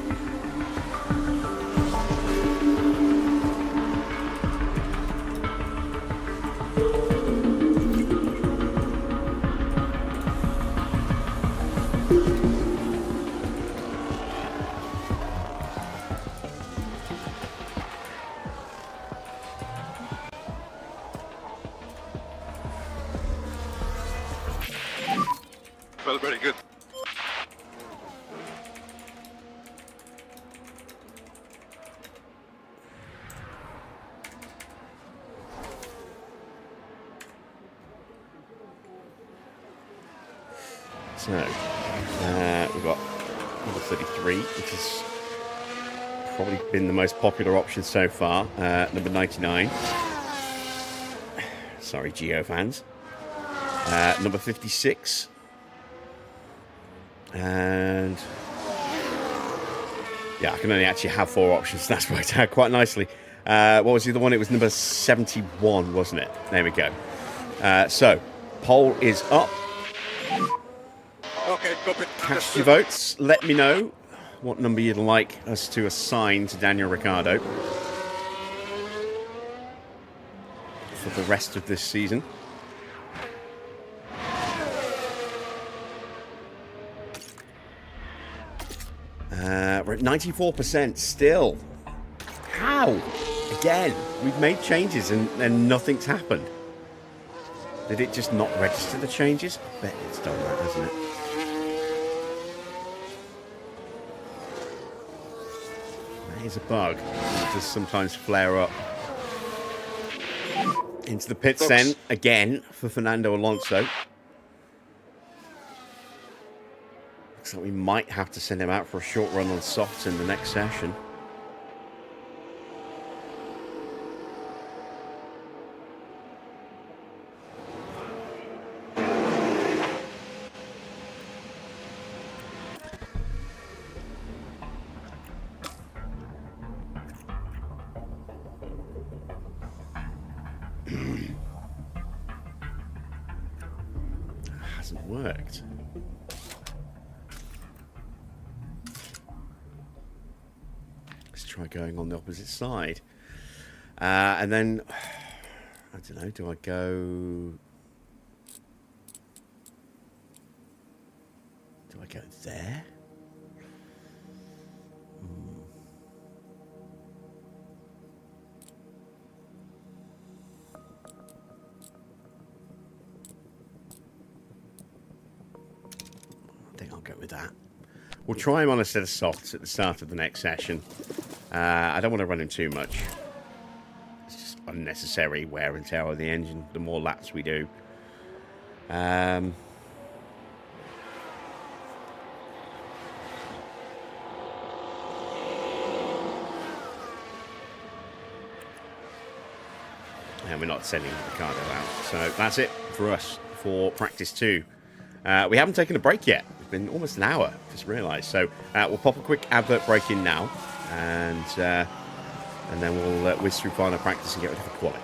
Speaker 3: Felt very good.
Speaker 1: So, we've got number 33, which has probably been the most popular option so far. Number 99. Sorry, Gio fans. Number 56. Yeah, I can only actually have 4 options. That's worked out quite nicely. What was the other one? It was number 71, wasn't it? There we go. So, poll is up.
Speaker 3: Okay, copy.
Speaker 1: Cast your votes. Let me know what number you'd like us to assign to Daniel Ricciardo for the rest of this season. We're at 94% still. How? Again, we've made changes and nothing's happened. Did it just not register the changes? I bet it's done that, hasn't it? That is a bug. It does sometimes flare up. Into the pits then, again, for Fernando Alonso. Looks like we might have to send him out for a short run on softs in the next session. Hasn't worked. Let's try going on the opposite side. And then, I don't know, do I go there? I think I'll go with that. We'll try him on a set of softs at the start of the next session. I don't want to run him too much. It's just unnecessary wear and tear on the engine, the more laps we do. And we're not sending Ricciardo out. So that's it for us for practice 2. We haven't taken a break yet. It's been almost an hour, just realised. So we'll pop a quick advert break in now. And then we'll whiz through final practice and get ready for quali.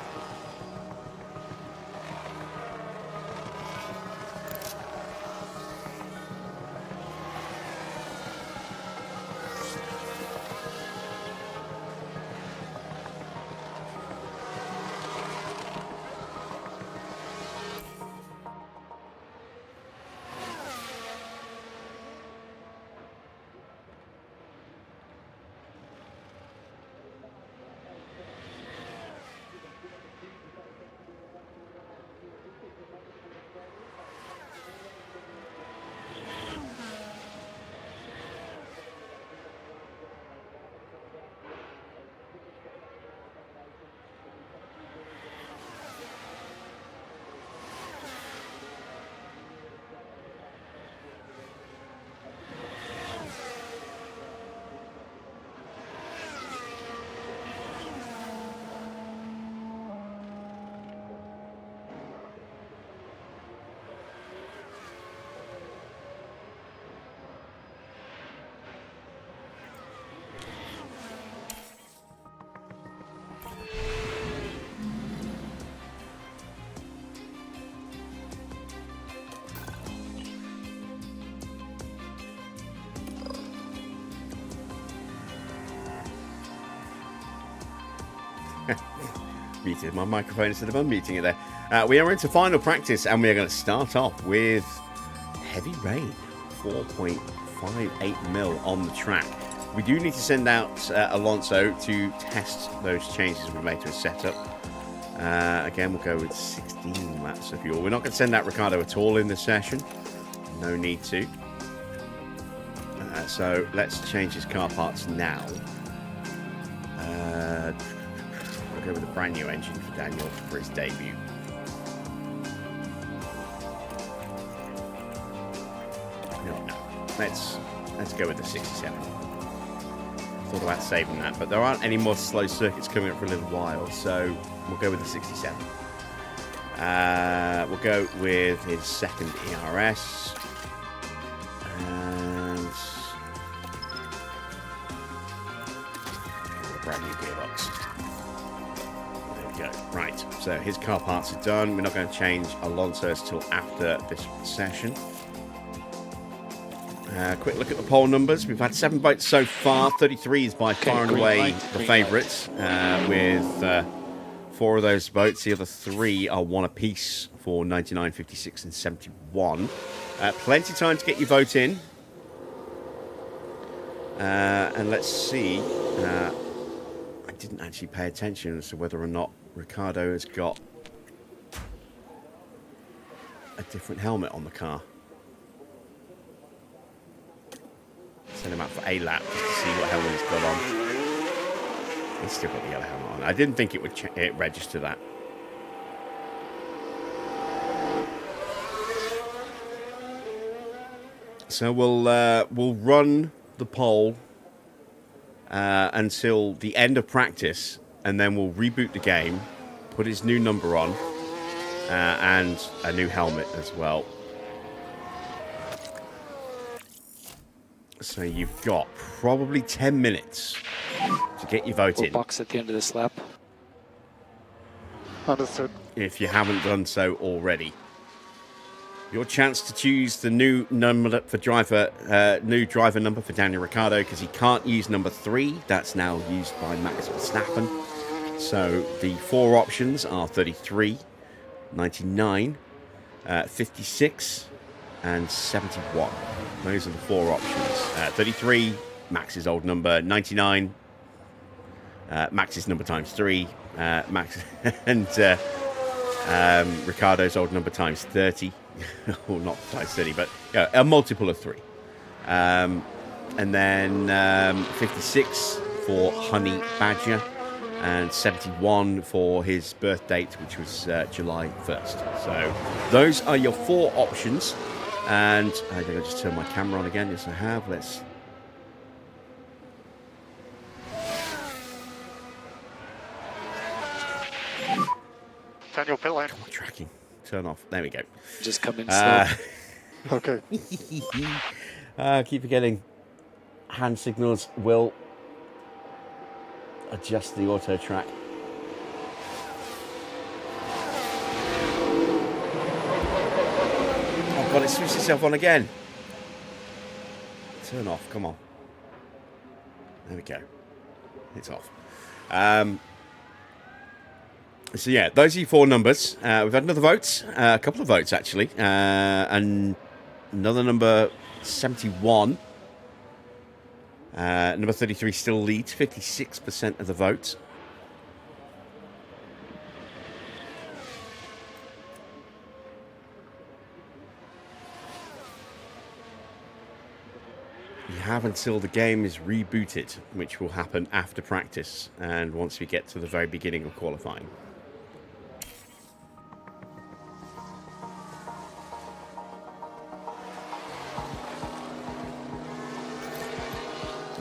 Speaker 1: Muted my microphone instead of unmuting it there. We are into final practice and we are going to start off with heavy rain, 4.58 mil on the track. We do need to send out Alonso to test those changes we made to his setup. Again, we'll go with 16 laps of fuel. We're not going to send out Ricciardo at all in this session. No need to. So let's change his car parts now. We'll go with a brand new engine for Daniel for his debut. No. Let's go with the 67. Thought about saving that, but there aren't any more slow circuits coming up for a little while, so we'll go with the 67. We'll go with his second ERS. And brand new gearbox. There we go. Right, so his car parts are done. We're not going to change Alonso's till after this session. Quick look at the pole numbers. We've had 7 votes so far. 33 is by far and away the favourites, with 4 of those votes. The other 3 are 1 apiece for 99, 56 and 71. Plenty of time to get your vote in. And let's see. I didn't actually pay attention as to whether or not Ricardo has got a different helmet on the car. Send him out for a lap just to see what helmet he's got on. He's still got the yellow helmet on. I didn't think it would register that. So we'll run the poll until the end of practice, and then we'll reboot the game, put his new number on, and a new helmet as well. So you've got probably 10 minutes to get your vote in.
Speaker 4: Box at the end of this lap.
Speaker 3: Understood.
Speaker 1: If you haven't done so already. Your chance to choose the new number for driver, new driver number for Daniel Ricciardo, because he can't use number 3. That's now used by Max Verstappen. So the 4 options are 33, 99, 56, and 71. Those are the 4 options. 33, Max's old number. 99, Max's number times 3. Max and Ricardo's old number times 30. Well, not times 30, but a multiple of 3. And then 56 for Honey Badger, and 71 for his birth date, which was July 1st. So those are your 4 options. And I'm going to just turn my camera on again. Yes, I have. Let's.
Speaker 3: Daniel pit lane.
Speaker 1: Come on, tracking. Turn off. There we go.
Speaker 4: Just come in slow.
Speaker 3: Okay.
Speaker 1: Keep forgetting. Hand signals will adjust the auto track. Oh god, it switched itself on again. Turn off, come on. There we go. It's off. So yeah, those are your 4 numbers. We've had another vote, a couple of votes actually, and another number 71. Number 33 still leads, 56% of the vote. You have until the game is rebooted, which will happen after practice and once we get to the very beginning of qualifying.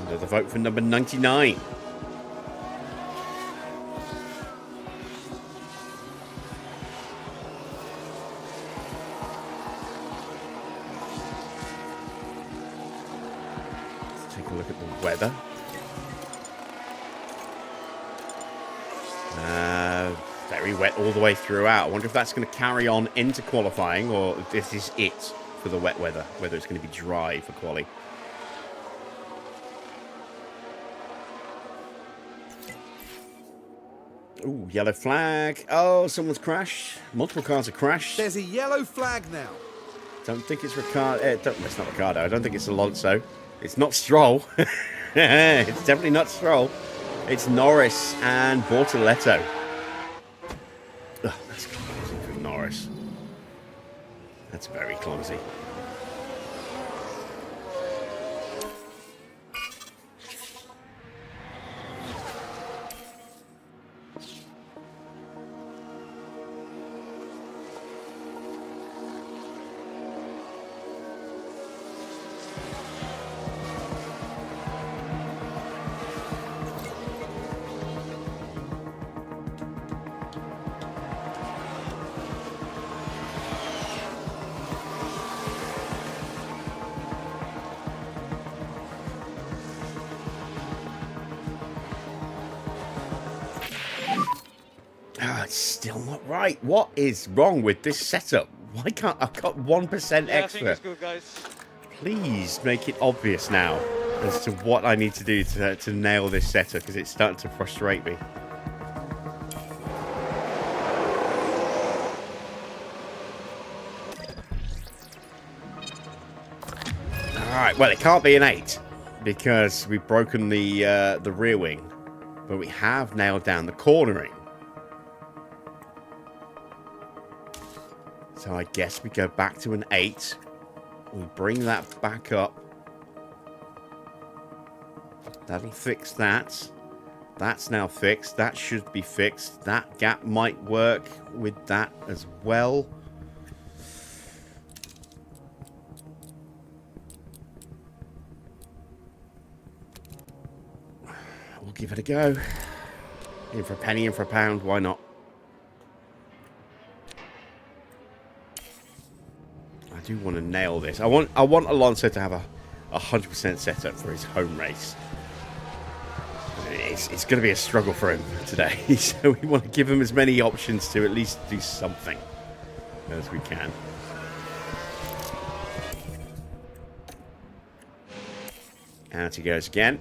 Speaker 1: Another vote for number 99. Let's take a look at the weather. Very wet all the way throughout. I wonder if that's going to carry on into qualifying, or if this is it for the wet weather, whether it's going to be dry for quali. Ooh, yellow flag. Oh, someone's crashed. Multiple cars have crashed.
Speaker 2: There's a yellow flag now.
Speaker 1: Don't think it's Ricardo. It's not Ricardo. I don't think it's Alonso. It's not Stroll. It's definitely not Stroll. It's Norris and Bortoletto. Ugh, that's clumsy for Norris. That's very clumsy. it's still not right. What is wrong with this setup? Why can't I got 1% extra?
Speaker 5: Good, guys.
Speaker 1: Please make it obvious now as to what I need to do to nail this setup, because it's starting to frustrate me. Alright, well, it can't be an 8 because we've broken the rear wing, but we have nailed down the cornering. So I guess we go back to an 8. We bring that back up. That'll fix that. That's now fixed. That should be fixed. That gap might work with that as well. We'll give it a go. In for a penny, in for a pound. Why not? I do want to nail this. I want Alonso to have a 100% setup for his home race. It's going to be a struggle for him today, so we want to give him as many options to at least do something as we can. Out he goes again.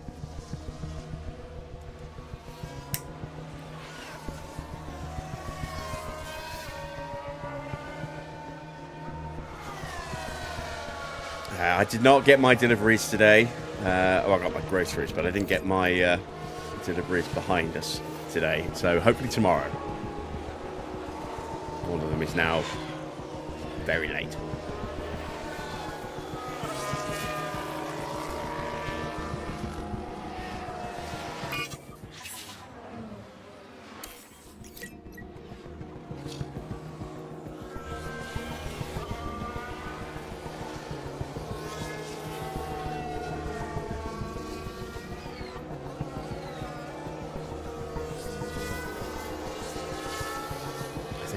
Speaker 1: I did not get my deliveries today. I got my groceries, but I didn't get my deliveries behind us today. So hopefully tomorrow. One of them is now very late.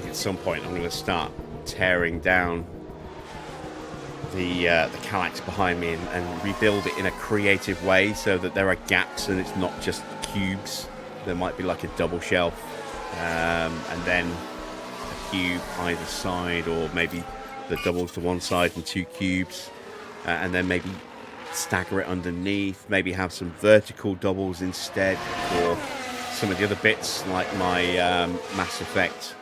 Speaker 1: At some point I'm going to start tearing down the calyx behind me and rebuild it in a creative way so that there are gaps and it's not just cubes. There might be like a double shelf and then a cube either side, or maybe the doubles to one side and 2 cubes, and then maybe stagger it underneath, maybe have some vertical doubles instead for some of the other bits like my Mass Effect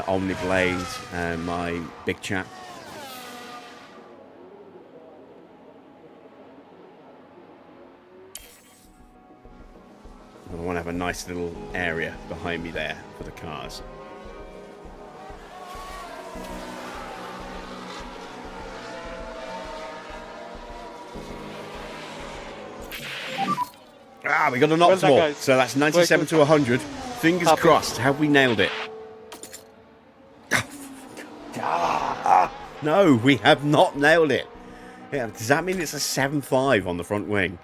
Speaker 1: Omniblade and my big chap. I want to have a nice little area behind me there for the cars. Ah, we got an optimal. So that's 97 to 100. Fingers crossed. Have we nailed it? No, we have not nailed it. Yeah, does that mean it's a 7.5 on the front wing?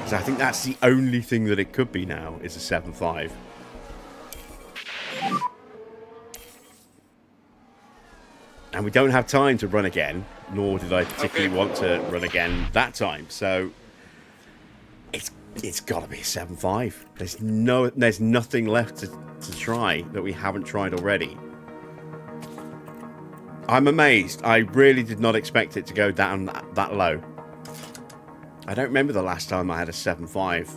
Speaker 1: So I think that's the only thing that it could be now, is a 7.5. And we don't have time to run again, nor did I particularly want to run again that time. So it's got to be a 7.5. There's nothing left to try that we haven't tried already. I'm amazed. I really did not expect it to go down that low. I don't remember the last time I had a 7.5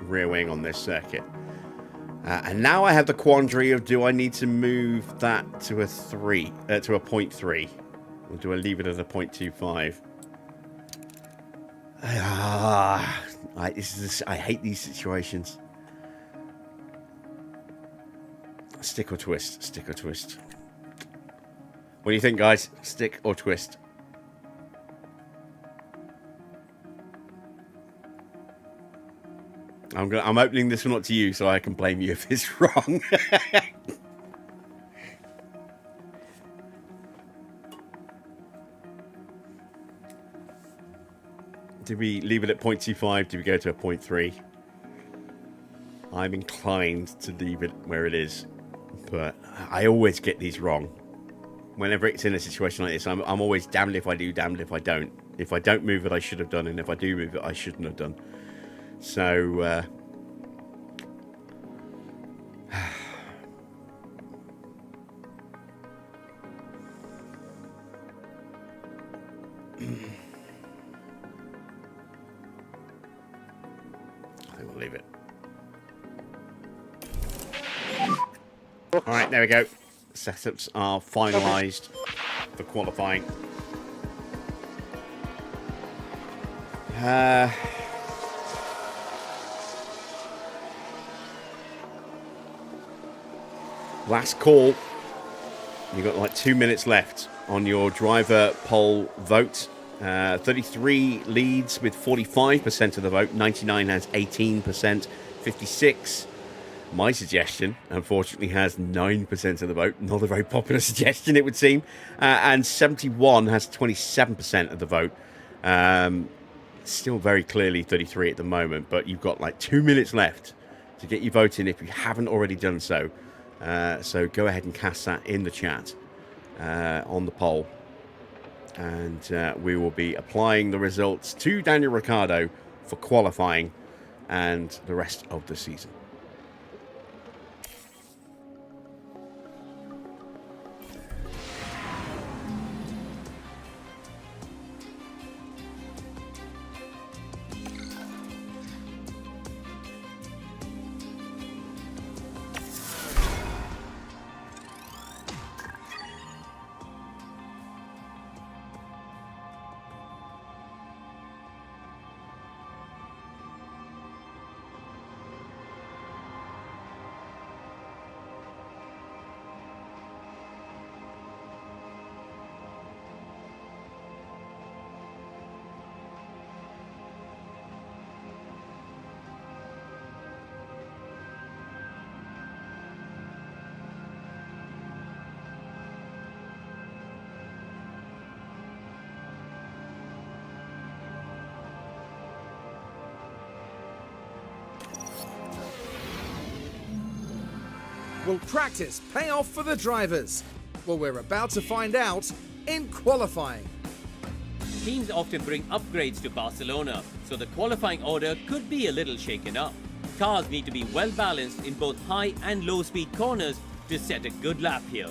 Speaker 1: rear wing on this circuit. And now I have the quandary of, do I need to move that to a 0.3? Or do I leave it at a 0.25? I hate these situations. Stick or twist? Stick or twist? What do you think, guys? Stick or twist? I'm opening this one up to you so I can blame you if it's wrong. Did we leave it at 0.25? Did we go to a 0.3? I'm inclined to leave it where it is, but I always get these wrong. Whenever it's in a situation like this, I'm always damned if I do, damned if I don't. If I don't move it, I should have done, and if I do move it, I shouldn't have done. So, I think we'll leave it. All right, there we go. Setups are finalised for qualifying. Last call. You've got like 2 minutes left on your driver poll vote. 33 leads with 45% of the vote. 99 has 18%. 56. My suggestion, unfortunately, has 9% of the vote. Not a very popular suggestion, it would seem. And 71 has 27% of the vote. Still very clearly 33 at the moment, but you've got like 2 minutes left to get your vote in if you haven't already done so. So go ahead and cast that in the chat on the poll. And we will be applying the results to Daniel Ricciardo for qualifying and the rest of the season.
Speaker 2: Will practice pay off for the drivers? Well, we're about to find out in qualifying.
Speaker 5: Teams often bring upgrades to Barcelona, so the qualifying order could be a little shaken up. Cars need to be well balanced in both high and low speed corners to set a good lap here.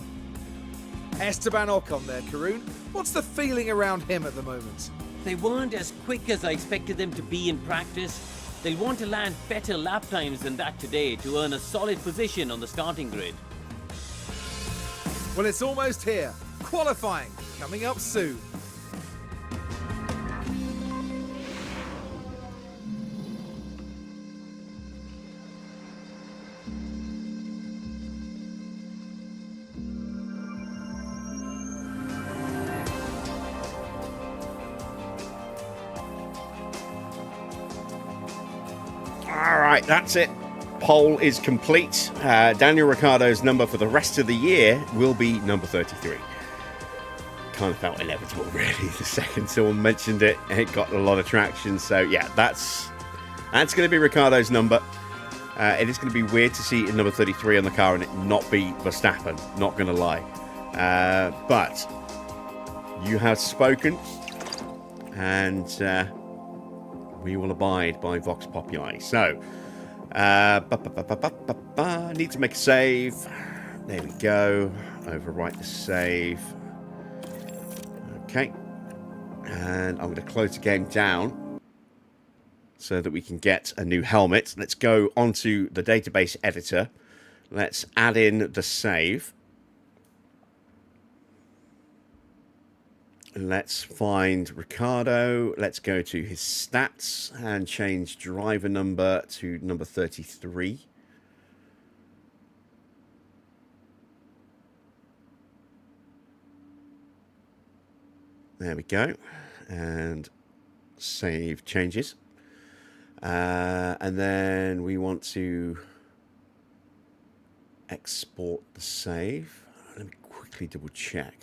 Speaker 2: Esteban Ocon there, Karun. What's the feeling around him at the moment?
Speaker 5: They weren't as quick as I expected them to be in practice. They'll want to land better lap times than that today to earn a solid position on the starting grid.
Speaker 2: Well, it's almost here. Qualifying coming up soon.
Speaker 1: All right, that's it. Poll is complete. Daniel Ricciardo's number for the rest of the year will be number 33. Kind of felt inevitable, really. The second someone mentioned it, it got a lot of traction. So, yeah, that's going to be Ricciardo's number. It is going to be weird to see number 33 on the car and it not be Verstappen. Not going to lie. But you have spoken, and we will abide by Vox Populi. So, need to make a save. There we go. Overwrite the save. Okay. And I'm going to close the game down so that we can get a new helmet. Let's go onto the database editor. Let's add in the save. Let's find Ricciardo. Let's go to his stats and change driver number to number 33. There we go. And save changes. And then we want to export the save. Let me quickly double check.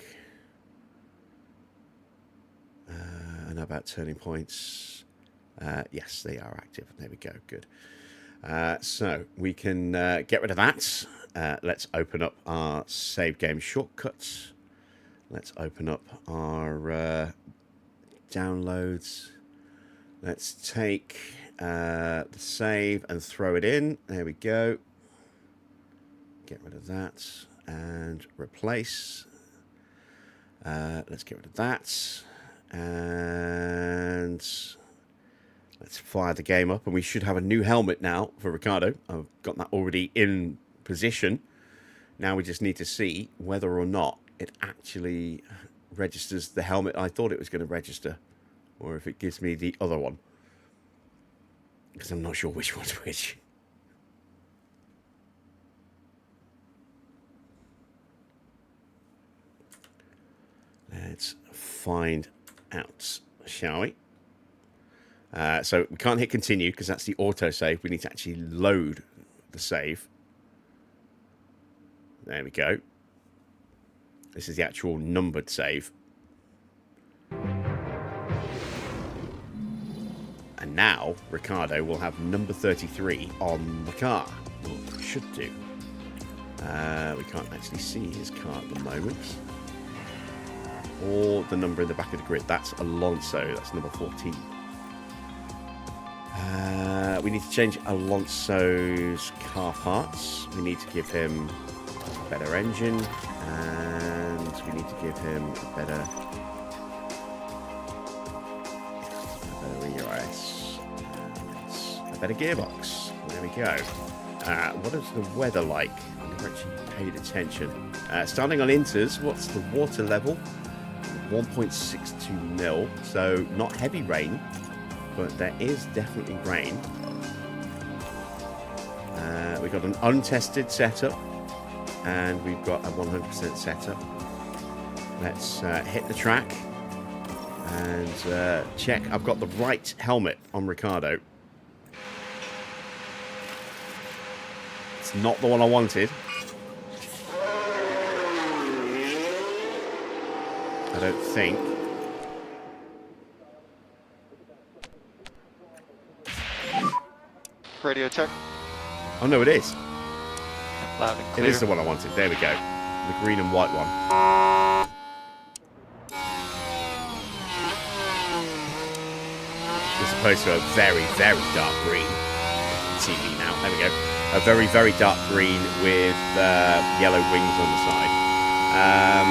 Speaker 1: I know about turning points. Yes, they are active. There we go. Good. So we can get rid of that. Let's open up our save game shortcuts. Let's open up our downloads. Let's take the save and throw it in. There we go. Get rid of that and replace. Let's get rid of that. And let's fire the game up. And we should have a new helmet now for Ricardo. I've got that already in position. Now we just need to see whether or not it actually registers the helmet I thought it was going to register. Or if it gives me the other one. Because I'm not sure which one's which. Let's find out, shall we? So we can't hit continue because that's the autosave. We need to actually load the save. There we go. This is the actual numbered save. And now Ricardo will have number 33 on the car. Or should do. We can't actually see his car at the moment. Or the number in the back of the grid. That's Alonso. That's number 14. We need to change Alonso's car parts. We need to give him a better engine. And we need to give him a better rear ice. And a better gearbox. There we go. What is the weather like? I've never actually paid attention. Starting on inters, what's the water level? 1.62 mil, so not heavy rain, but there is definitely rain. We've got an untested setup, and we've got a 100% setup. Let's hit the track and check. I've got the right helmet on Ricardo. It's not the one I wanted. I don't think.
Speaker 3: Radio check.
Speaker 1: Oh no, it is.
Speaker 4: Loud and
Speaker 1: It
Speaker 4: clear.
Speaker 1: is the one I wanted. There we go. The green and white one. As opposed to a very, very dark green. See me now. There we go. A very, very dark green with yellow wings on the side. I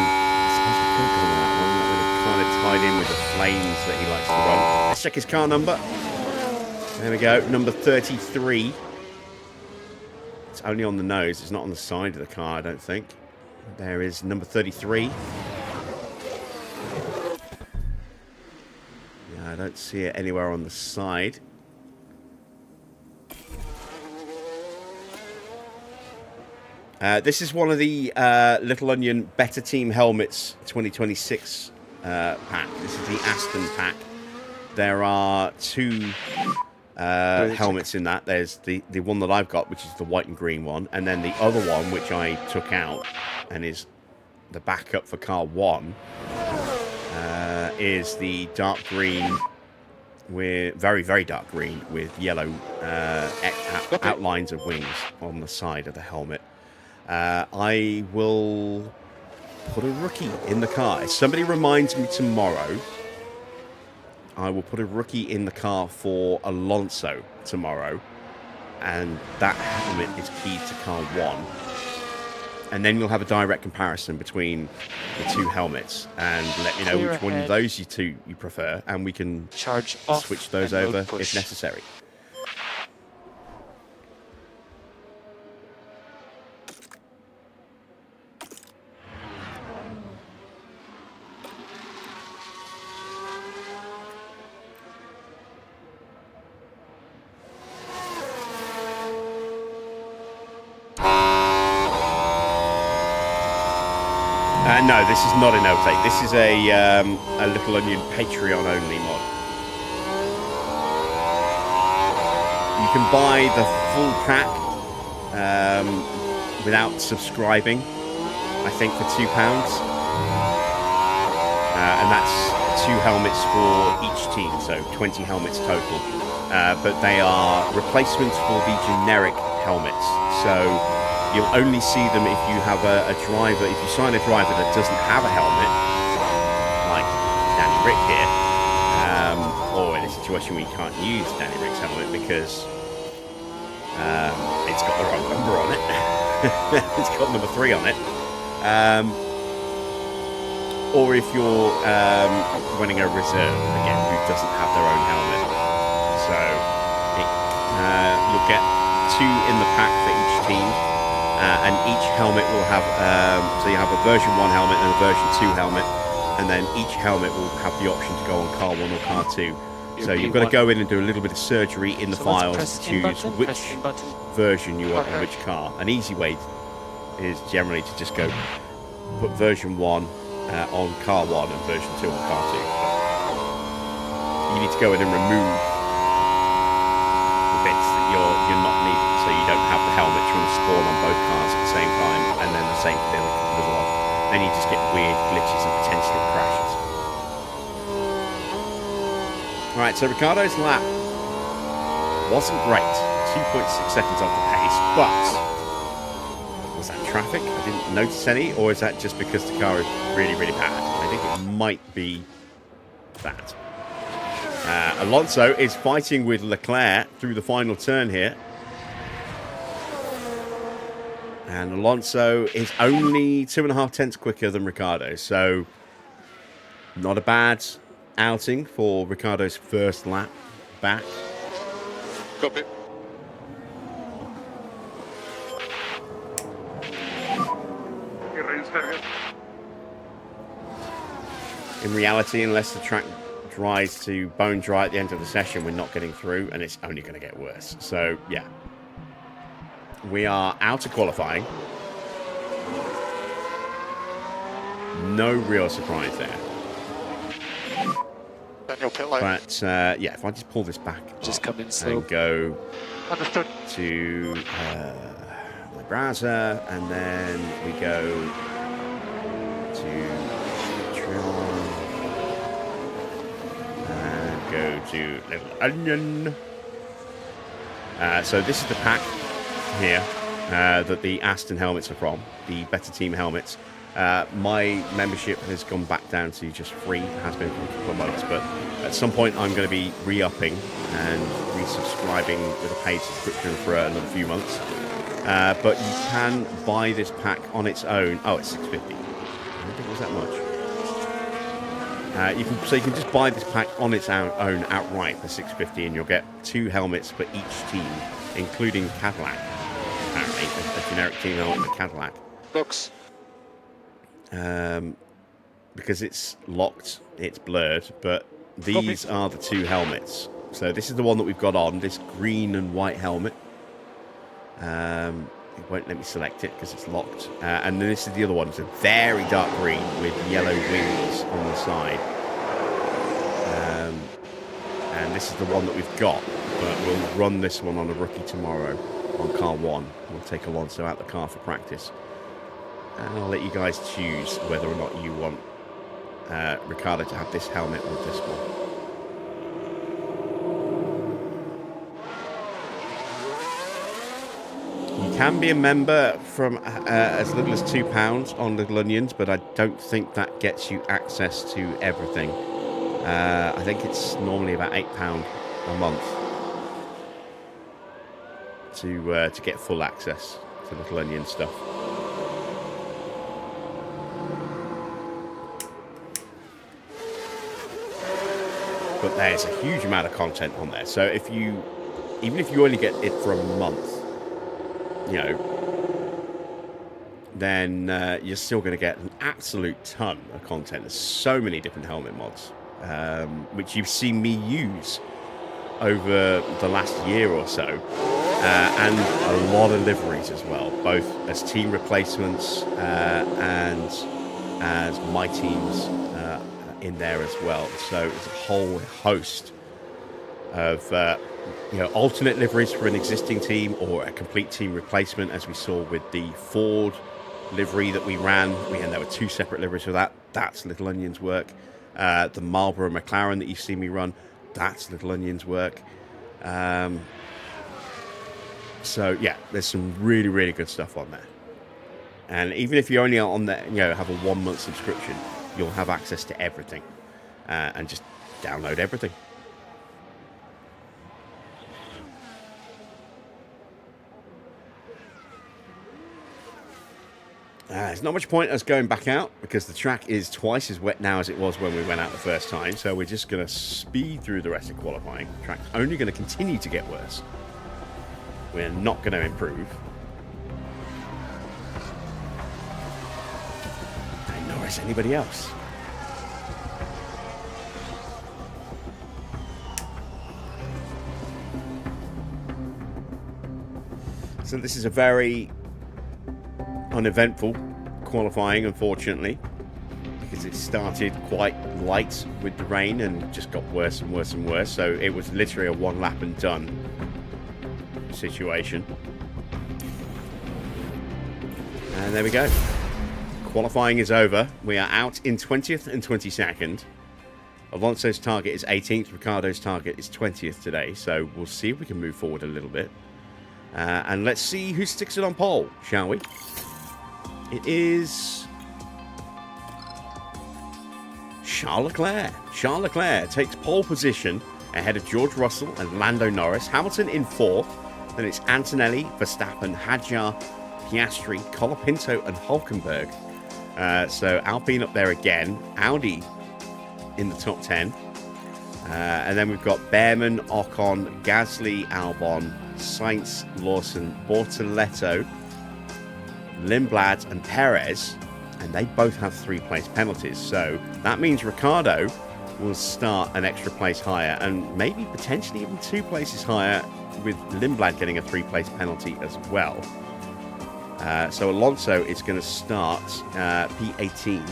Speaker 1: suppose we could have gone with that one. That would have kind of tied in with the flames that he likes to run. Let's check his car number. There we go. Number 33. It's only on the nose. It's not on the side of the car, I don't think. There is number 33. Yeah, I don't see it anywhere on the side. This is one of the Little Onion Better Team Helmets 2026 pack. This is the Aston pack. There are two helmets in that. There's the one that I've got, which is the white and green one, and then the other one, which I took out and is the backup for car 1, is the dark green with very, very dark green with yellow outlines of wings on the side of the helmet. I will put a rookie in the car. If somebody reminds me tomorrow, I will put a rookie in the car for Alonso tomorrow. And that helmet is keyed to car 1. And then you'll have a direct comparison between the two helmets. And let me know
Speaker 4: Clear
Speaker 1: which one of
Speaker 4: ahead.
Speaker 1: those you prefer. And we can
Speaker 4: Charge off.
Speaker 1: switch those
Speaker 4: and
Speaker 1: over
Speaker 4: load push.
Speaker 1: if necessary. No, this is not an outtake. This is a Little Onion Patreon only mod. You can buy the full pack without subscribing, I think, for £2. And that's 2 helmets for each team, so 20 helmets total. But they are replacements for the generic helmets. So you'll only see them if you have a driver, if you sign a driver that doesn't have a helmet, like Danny Rick here, or in this situation where you can't use Danny Rick's helmet because it's got the wrong number on it. It's got number 3 on it. Or if you're running a reserve, again, who doesn't have their own helmet. So you'll get 2 in the pack for each team. And each helmet will have, so you have a version 1 helmet and a version 2 helmet. And then each helmet will have the option to go on car 1 or car 2. So you've got to go in and do a little bit of surgery in the files to choose which version you want on which car. An easy way is generally to just go put version 1 on car 1 and version 2 on car 2. But you need to go in and remove the bits that you're not needing, so you don't have the helmet trying to spawn on both cars at the same time, and then the same for the other one. Then you just get weird glitches and potentially crashes. Alright, so Ricciardo's lap wasn't great. 2.6 seconds off the pace, but was that traffic? I didn't notice any, or is that just because the car is really, really bad? I think it might be that. Alonso is fighting with Leclerc through the final turn here. And Alonso is only 2.5 tenths quicker than Ricciardo, so not a bad outing for Ricciardo's first lap back.
Speaker 3: Copy.
Speaker 1: In reality, unless the track dries to bone dry at the end of the session, we're not getting through, and it's only going to get worse. So, yeah. We are out of qualifying. No real surprise there.
Speaker 3: Daniel pit lane.
Speaker 1: But, yeah, if I just pull this back
Speaker 4: Just
Speaker 1: up
Speaker 4: come in slow.
Speaker 1: and go
Speaker 3: Understood.
Speaker 1: to my browser, and then we go to Patreon and go to Little Onion. So this is the pack here that the Aston helmets are from, the Better Team helmets. My membership has gone back down to just free. It has been for a couple of months, but at some point I'm going to be re-upping and resubscribing with a paid subscription for another few months. But you can buy this pack on its own. Oh, it's $6.50. I don't think it was that much. So you can just buy this pack on its own outright for $6.50, and you'll get 2 helmets for each team, including Cadillac. Apparently, a generic team helmet for Cadillac.
Speaker 3: Looks.
Speaker 1: Because it's locked, it's blurred, but these are the 2 helmets. So this is the one that we've got on, this green and white helmet. It won't let me select it because it's locked. And then this is the other one. It's a very dark green with yellow wings on the side. And this is the one that we've got. But we'll run this one on a rookie tomorrow on car 1. We'll take Alonso out the car for practice. And I'll let you guys choose whether or not you want Ricciardo to have this helmet or this one. You can be a member from as little as £2 on Little Onions, but I don't think that gets you access to everything. I think it's normally about £8 a month to get full access to Little Onion stuff. But there's a huge amount of content on there. So even if you only get it for a month, then you're still going to get an absolute ton of content. There's so many different helmet mods, which you've seen me use over the last year or so, and a lot of liveries as well, both as team replacements and as my teams in there as well. So it's a whole host of alternate liveries for an existing team or a complete team replacement, as we saw with the Ford livery that we ran. And there were 2 separate liveries for that. That's Little Onion's work. The Marlboro McLaren that you see me run, that's Little Onion's work. So yeah, there's some really, really good stuff on there. And even if you only are on there, have a 1-month subscription, you'll have access to everything and just download everything. There's not much point us going back out because the track is twice as wet now as it was when we went out the first time. So we're just going to speed through the rest of qualifying. The track's only going to continue to get worse. We're not going to improve. And nor is anybody else. So this is a very uneventful qualifying, unfortunately, because it started quite light with the rain and just got worse and worse and worse. So it was literally a one lap and done situation. And there we go. Qualifying is over. We are out in 20th and 22nd. Alonso's target is 18th. Ricciardo's target is 20th today. So we'll see if we can move forward a little bit. And let's see who sticks it on pole, shall we? It is Charles Leclerc. Charles Leclerc takes pole position ahead of George Russell and Lando Norris. Hamilton in 4th. Then it's Antonelli, Verstappen, Hadjar, Piastri, Colapinto and Hulkenberg. So Alpine up there again. Audi in the top 10. And then we've got Behrman, Ocon, Gasly, Albon, Sainz, Lawson, Bortoletto, Lindblad and Perez, and they both have 3-place penalties. So that means Ricciardo will start an extra place higher and maybe potentially even 2 places higher, with Lindblad getting a 3-place penalty as well. So Alonso is going to start P18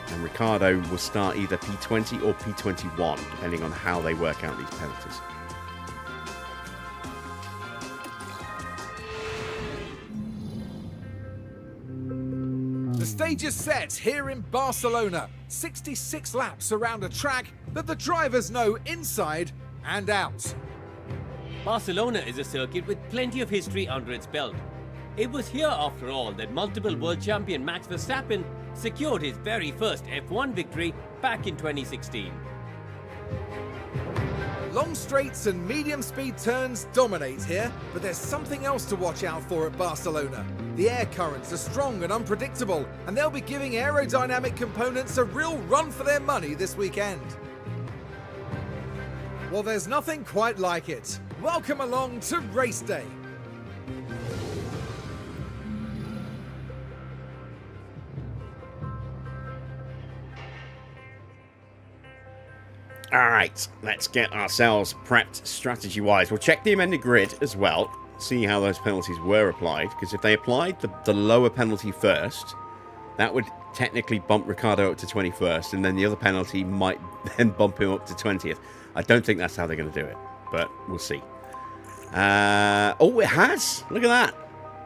Speaker 1: and Ricciardo will start either P20 or P21 depending on how they work out these penalties.
Speaker 2: The stage is set here in Barcelona. 66 laps around a track that the drivers know inside and out.
Speaker 5: Barcelona is a circuit with plenty of history under its belt. It was here, after all, that multiple world champion Max Verstappen secured his very first F1 victory back in 2016.
Speaker 2: Long straights and medium speed turns dominate here, but there's something else to watch out for at Barcelona. The air currents are strong and unpredictable, and they'll be giving aerodynamic components a real run for their money this weekend. Well, there's nothing quite like it. Welcome along to race day.
Speaker 1: All right, let's get ourselves prepped strategy-wise. We'll check the amended grid as well, see how those penalties were applied, because if they applied the lower penalty first, that would technically bump Ricciardo up to 21st, and then the other penalty might then bump him up to 20th. I don't think that's how they're going to do it, but we'll see. Oh, it has. Look at that.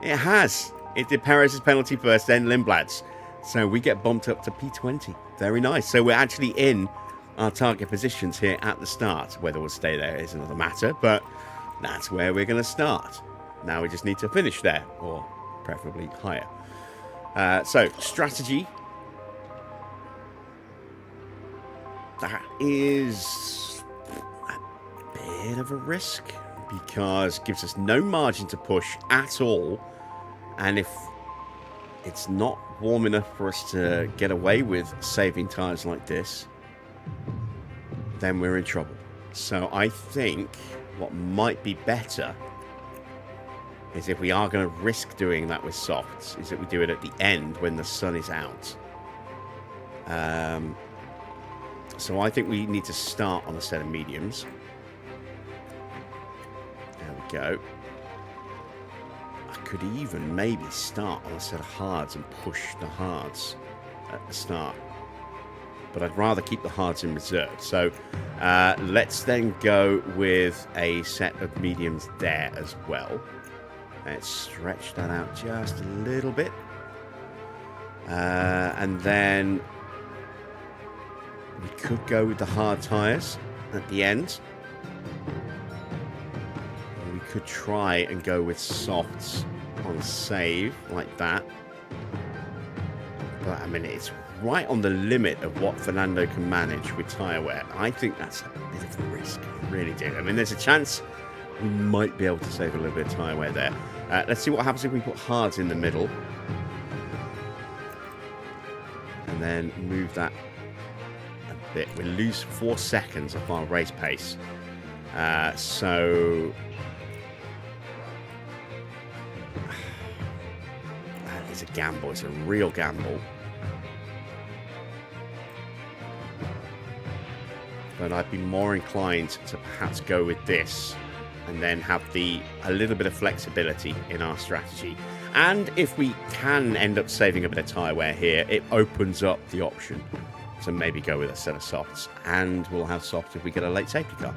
Speaker 1: It has. It did Perez's penalty first, then Lindblad's. So we get bumped up to P20. Very nice. So we're actually in our target positions here at the start. Whether we'll stay there is another matter, but that's where we're going to start. Now we just need to finish there, or preferably higher. So, strategy. That is a bit of a risk, because it gives us no margin to push at all. And if it's not warm enough for us to get away with saving tyres like this, then we're in trouble. So I think what might be better is, if we are going to risk doing that with softs, is that we do it at the end when the sun is out. So I think we need to start on a set of mediums. There we go. I could even maybe start on a set of hards and push the hards at the start. But I'd rather keep the hards in reserve. So let's then go with a set of mediums there as well. Let's stretch that out just a little bit. And then we could go with the hard tyres at the end. We could try and go with softs on save like that. But I mean, it's right on the limit of what Fernando can manage with tyre wear. I think that's a bit of a risk. I really do. I mean, there's a chance we might be able to save a little bit of tyre wear there. Let's see what happens if we put hards in the middle. and then move that a bit. We lose 4 seconds of our race pace. So that is a gamble. It's a real gamble. But I'd be more inclined to perhaps go with this and then have a little bit of flexibility in our strategy. And if we can end up saving a bit of tyre wear here, it opens up the option to maybe go with a set of softs. And we'll have softs if we get a late safety car.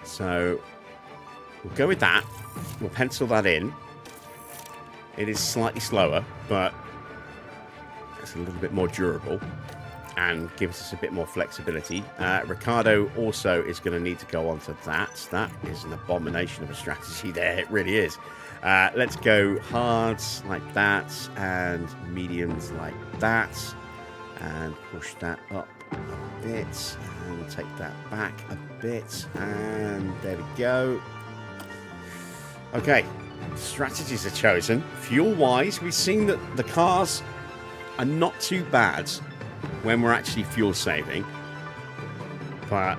Speaker 1: So we'll go with that. We'll pencil that in. It is slightly slower, but it's a little bit more durable and gives us a bit more flexibility. Ricardo also is going to need to go on to that. That is an abomination of a strategy there. It really is. Let's go hards like that and mediums like that. And push that up a bit. And take that back a bit. And there we go. Okay. Strategies are chosen. Fuel-wise, we've seen that the cars are not too bad when we're actually fuel saving, but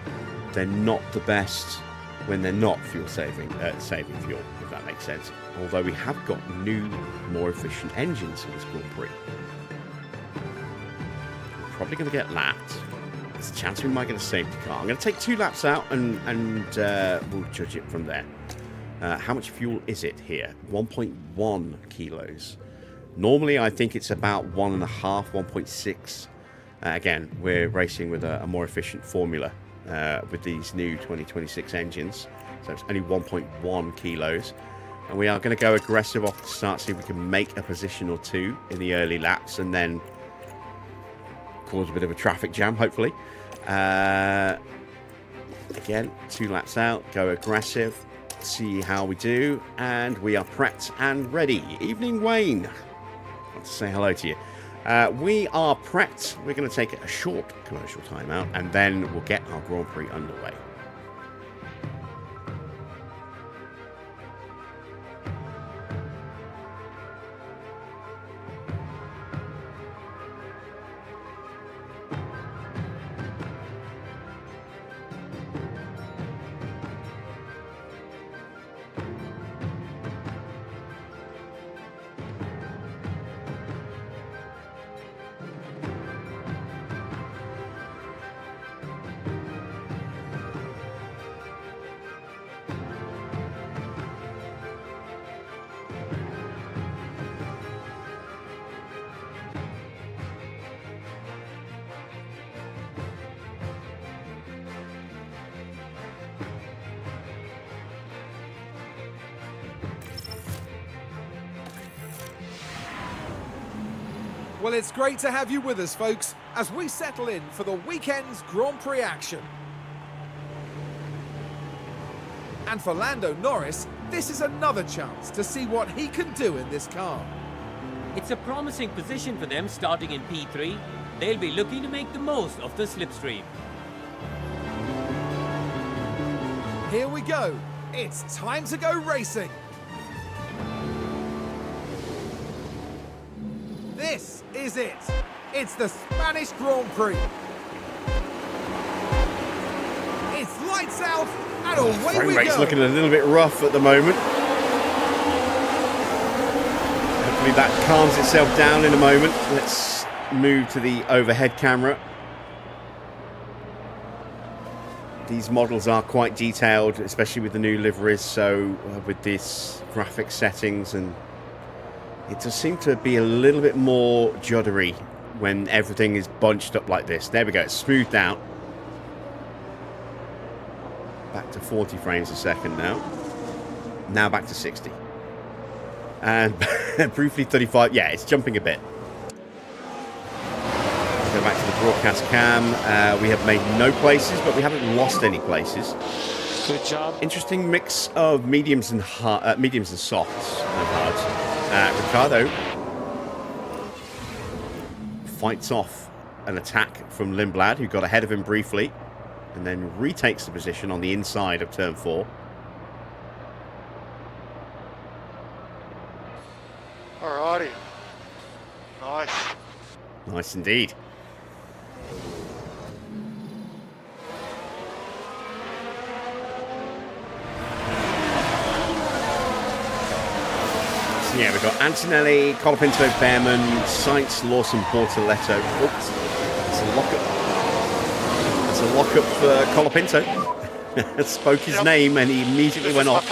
Speaker 1: they're not the best when they're not fuel saving fuel, if that makes sense. Although we have got new, more efficient engines in this Grand Prix. We're probably going to get lapped. There's a chance we might get a safety car. I'm going to take 2 laps out and we'll judge it from there. How much fuel is it here? 1.1 kilos. Normally, I think it's about 1.5, 1.6. Again, we're racing with a more efficient formula with these new 2026 engines. So it's only 1.1 kilos. And we are going to go aggressive off the start, see if we can make a position or 2 in the early laps and then cause a bit of a traffic jam, hopefully. Again, 2 laps out, go aggressive, see how we do. And we are prepped and ready. Evening, Wayne. I want to say hello to you. We are prepped. We're going to take a short commercial timeout and then we'll get our Grand Prix underway.
Speaker 2: Well, it's great to have you with us, folks, as we settle in for the weekend's Grand Prix action. And for Lando Norris, this is another chance to see what he can do in this car.
Speaker 5: It's a promising position for them starting in P3. They'll be looking to make the most of the slipstream.
Speaker 2: Here we go. It's time to go racing. This is it. It's the Spanish Grand Prix. It's lights out and away
Speaker 1: Frame
Speaker 2: we
Speaker 1: rate's
Speaker 2: go.
Speaker 1: looking a little bit rough at the moment. Hopefully that calms itself down in a moment. Let's move to the overhead camera. These models are quite detailed, especially with the new liveries, so with this graphic settings, and it does seem to be a little bit more juddery when everything is bunched up like this. There we go, it's smoothed out. Back to 40 frames a second now. Now back to 60. And briefly 35, yeah, it's jumping a bit. Go back to the broadcast cam. We have made no places, but we haven't lost any places.
Speaker 4: Good job.
Speaker 1: Interesting mix of mediums and softs, no hards. Ricardo fights off an attack from Lindblad, who got ahead of him briefly, and then retakes the position on the inside of turn 4.
Speaker 3: Alrighty. Nice.
Speaker 1: Nice indeed. So yeah, we've got Antonelli, Colapinto, Behrman, Sainz, Lawson, Bortoletto. Oops, it's a lockup. It's a lockup for Colapinto. Spoke his name and he immediately went off.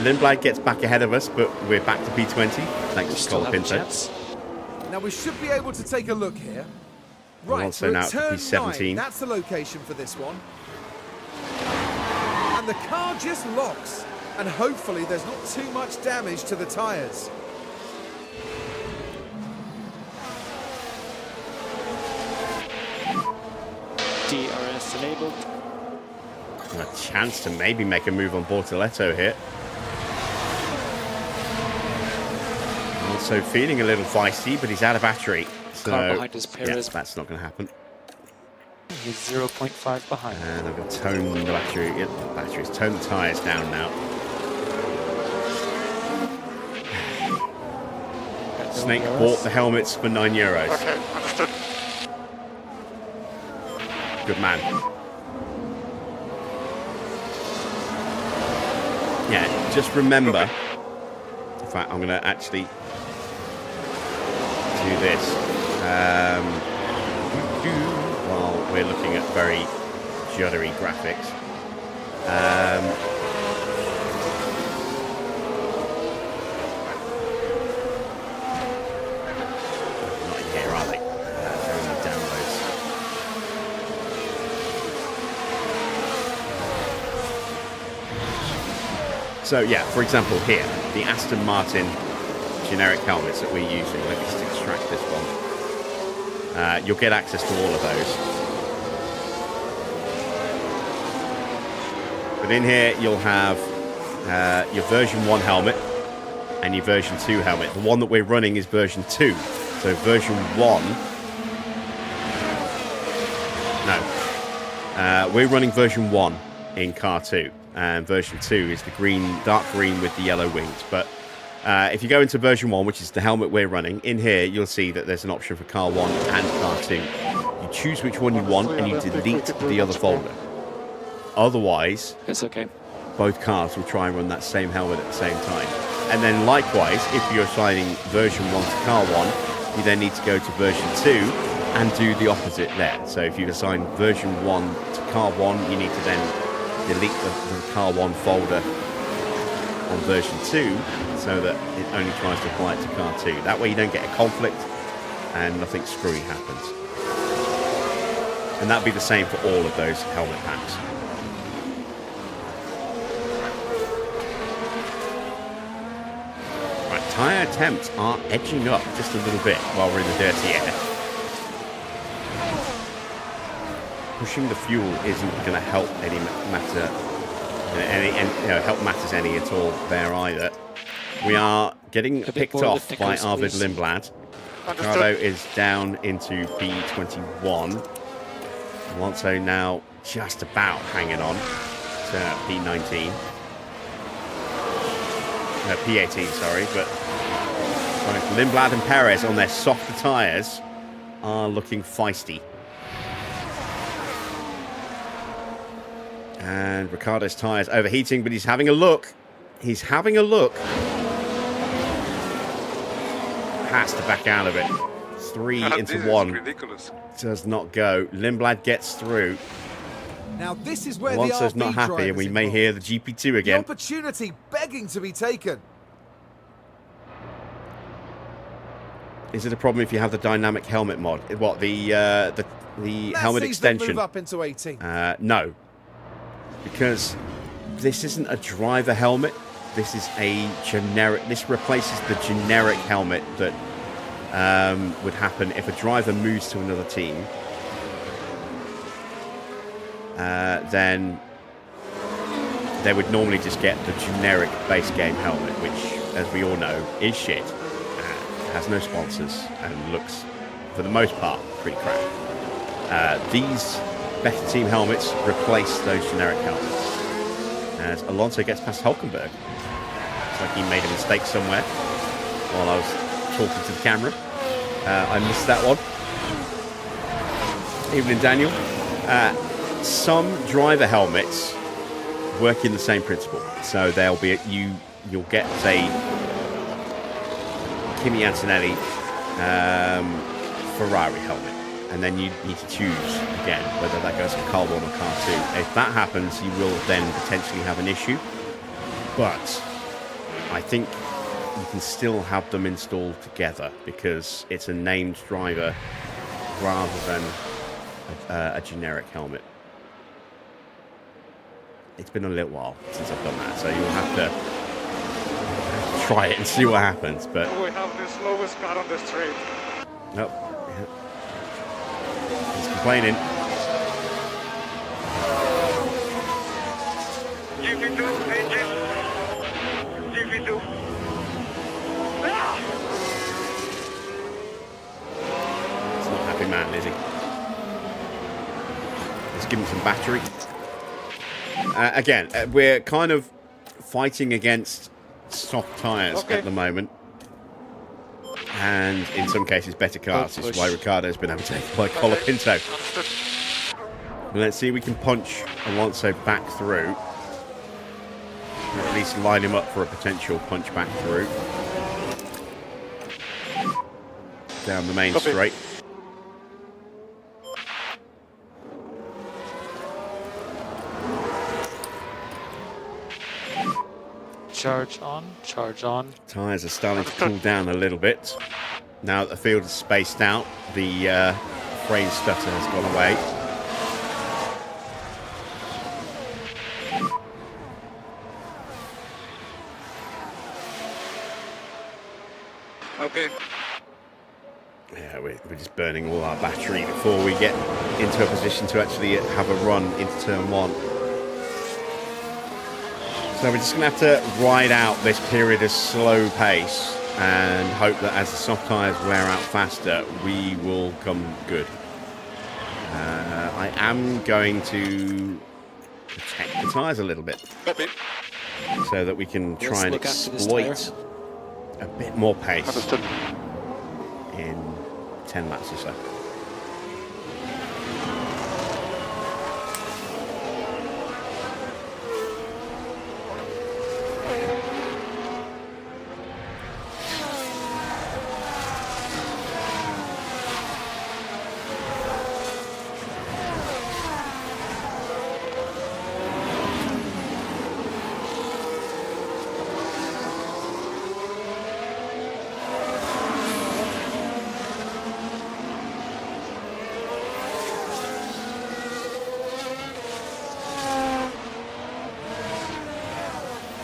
Speaker 1: Lindblad gets back ahead of us, but we're back to P20 thanks to Colapinto.
Speaker 2: Now we should be able to take a look here. Right,
Speaker 1: also
Speaker 2: so
Speaker 1: now
Speaker 2: at
Speaker 1: at
Speaker 2: turn
Speaker 1: P17.
Speaker 2: 9, that's the location for this one. And the car just locks. And hopefully there's not too much damage to the tyres.
Speaker 4: DRS enabled.
Speaker 1: A chance to maybe make a move on Bortoletto here. Also feeling a little feisty, but he's out of battery. So
Speaker 4: Car behind is
Speaker 1: yeah,
Speaker 4: Perez.
Speaker 1: that's not going to happen.
Speaker 4: He's 0.5 behind.
Speaker 1: And I've got to tone the battery. Yeah, the batteries. Tone the tyres down now. Snake bought the helmets for €9.
Speaker 3: Okay, understood.
Speaker 1: Good man. Yeah, just remember. In fact, I'm going to actually do this. While we're looking at very juddery graphics. Not in here, are they? They're in the downloads. So yeah, for example here, the Aston Martin generic helmets that we're using. Let me just extract this one. You'll get access to all of those. But in here, you'll have your version 1 helmet and your version 2 helmet. The one that we're running is version 2. So version 1... No. We're running version 1 in car 2. And version 2 is the green, dark green with the yellow wings. But if you go into version 1, which is the helmet we're running, in here you'll see that there's an option for car 1 and car 2. You choose which one you want and you delete the other folder. Otherwise,
Speaker 4: It's okay.
Speaker 1: both cars will try and run that same helmet at the same time. And then likewise, if you're assigning version 1 to car 1, you then need to go to version 2 and do the opposite there. So if you assign version 1 to car 1, you need to then delete the car 1 folder on version 2 so that it only tries to apply it to car 2. That way you don't get a conflict and nothing screwy happens. And that'd be the same for all of those helmet packs. Right, tyre temps are edging up just a little bit while we're in the dirty air. Pushing the fuel isn't going to help any matter, help matters any at all there either. We are getting picked off by Arvid Lindblad. Ricardo is down into P21. Alonso now just about hanging on to P19. No, P18, sorry, but both Lindblad and Perez on their softer tyres are looking feisty. And Ricardo's tyres overheating, but he's having a look. He's having a look. Has to back out of it. 3 into 1.
Speaker 3: Ridiculous.
Speaker 1: Does not go. Lindblad gets through.
Speaker 2: Now this is where
Speaker 1: Alonso's
Speaker 2: the RB
Speaker 1: not happy, and we may hear the GP2
Speaker 2: The
Speaker 1: again.
Speaker 2: opportunity begging to be taken.
Speaker 1: Is it a problem if you have the dynamic helmet mod? What, the
Speaker 2: That
Speaker 1: helmet
Speaker 2: sees them
Speaker 1: extension?
Speaker 2: move up into 18.
Speaker 1: No, because this isn't a driver helmet. This is a generic. This replaces the generic helmet that would happen if a driver moves to another team. Then they would normally just get the generic base game helmet, which, as we all know, is shit. Has no sponsors and looks, for the most part, pretty crap. These better team helmets replace those generic helmets. As Alonso gets past Hulkenberg. It's like he made a mistake somewhere while I was talking to the camera. I missed that one. Evening, Daniel. Some driver helmets work in the same principle. So they'll be you'll get a Kimi Antonelli Ferrari helmet. And then you need to choose again whether that goes for car 1 or car 2. If that happens, you will then potentially have an issue. But I think you can still have them installed together because it's a named driver rather than a generic helmet. It's been a little while since I've done that, so you'll have to try it and see what happens. But
Speaker 3: We have the slowest car on the street.
Speaker 1: nope. He's complaining.
Speaker 3: GP2 engine. GP2.
Speaker 1: He's not a happy man, is he? Let's give him some battery. Again, we're kind of fighting against soft tyres at the moment. And in some cases, better cars. This is why Ricciardo's been overtaken by Colapinto. Let's see if we can punch Alonso back through. Or at least line him up for a potential punch back through. Down the main straight.
Speaker 4: Charge on, charge on.
Speaker 1: Tyres are starting to cool down a little bit. Now that the field is spaced out, the frame stutter has gone away.
Speaker 3: Okay.
Speaker 1: Yeah, we're just burning all our battery before we get into a position to actually have a run into turn 1. So we're just going to have to ride out this period of slow pace and hope that as the soft tyres wear out faster, we will come good. I am going to protect the tyres a little bit
Speaker 3: Copy.
Speaker 1: so that we can try and
Speaker 4: look after this
Speaker 1: exploit a bit more pace
Speaker 3: Understood.
Speaker 1: in 10 laps or so.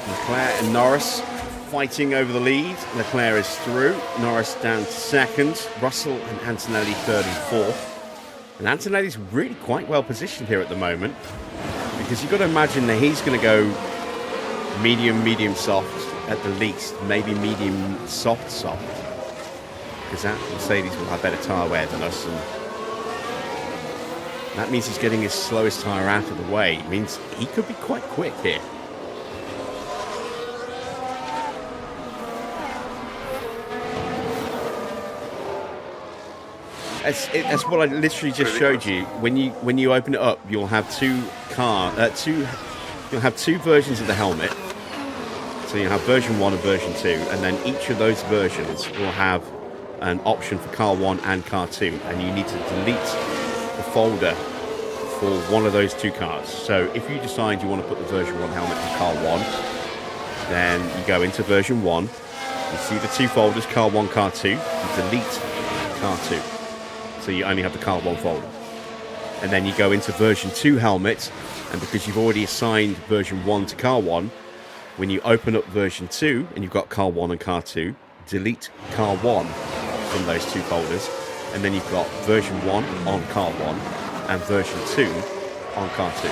Speaker 1: Leclerc and Norris fighting over the lead. Leclerc is through. Norris down to second. Russell and Antonelli third and fourth. And Antonelli's really quite well positioned here at the moment because you've got to imagine that he's going to go medium soft at the least, maybe medium soft because that Mercedes will have better tyre wear than us, and that means he's getting his slowest tyre out of the way. It means he could be quite quick here. That's what I literally just showed you. When you open it up, you'll have two versions of the helmet. So you have version 1 and version 2, and then each of those versions will have an option for car 1 and car 2, and you need to delete the folder for one of those two cars. So if you decide you want to put the version 1 helmet on car 1, then you go into version 1, you see the two folders, car 1, car 2, you delete car 2. So you only have the car 1 folder. And then you go into version 2 helmet, and because you've already assigned version 1 to car 1, when you open up version 2 and you've got car 1 and car 2, delete car 1 from those two folders, and then you've got version 1 on car 1 and version 2 on car 2.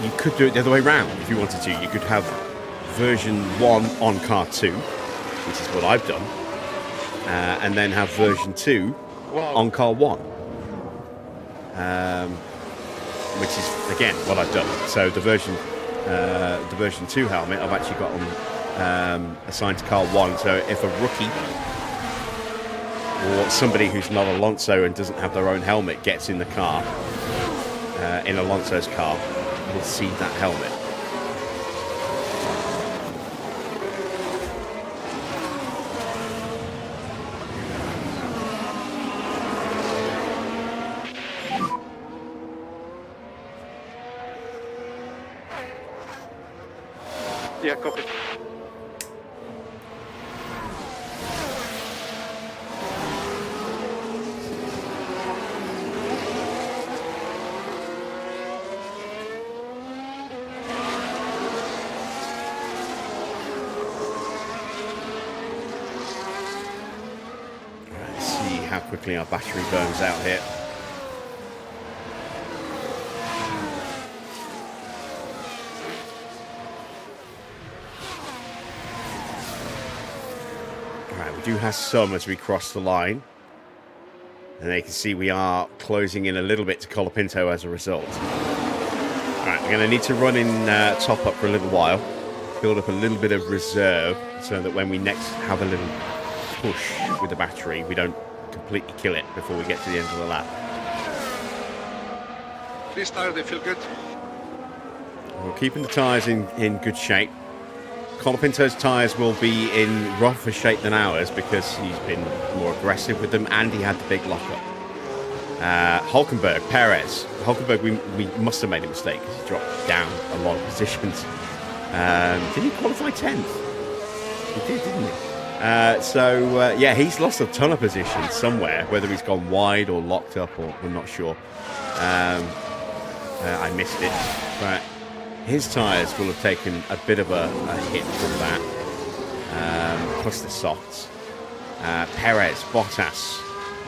Speaker 1: You could do it the other way around if you wanted to. You could have version 1 on car 2, which is what I've done, and then have version 2 on car 1, which is again what I've done. So the version 2 helmet I've actually got on assigned to car 1. So if a rookie or somebody who's not Alonso and doesn't have their own helmet gets in the car, in Alonso's car, will see that helmet.
Speaker 3: Yeah, copy.
Speaker 1: Let's see how quickly our battery burns out here. Alright, we do have some as we cross the line. And they can see we are closing in a little bit to Colapinto as a result. Alright, we're going to need to run in top up for a little while. Build up a little bit of reserve so that when we next have a little push with the battery, we don't completely kill it before we get to the end of the lap.
Speaker 3: These tires, they feel good.
Speaker 1: We're keeping the tyres in good shape. Colapinto's tyres will be in rougher shape than ours because he's been more aggressive with them and he had the big lockup. Hulkenberg, Perez. Hulkenberg, we must have made a mistake because he dropped down a lot of positions. Did he qualify 10th? He did, didn't he? Yeah, he's lost a ton of positions somewhere, whether he's gone wide or locked up, or we're not sure. I missed it, but his tyres will have taken a bit of a hit from that, plus the softs. Perez, Bottas,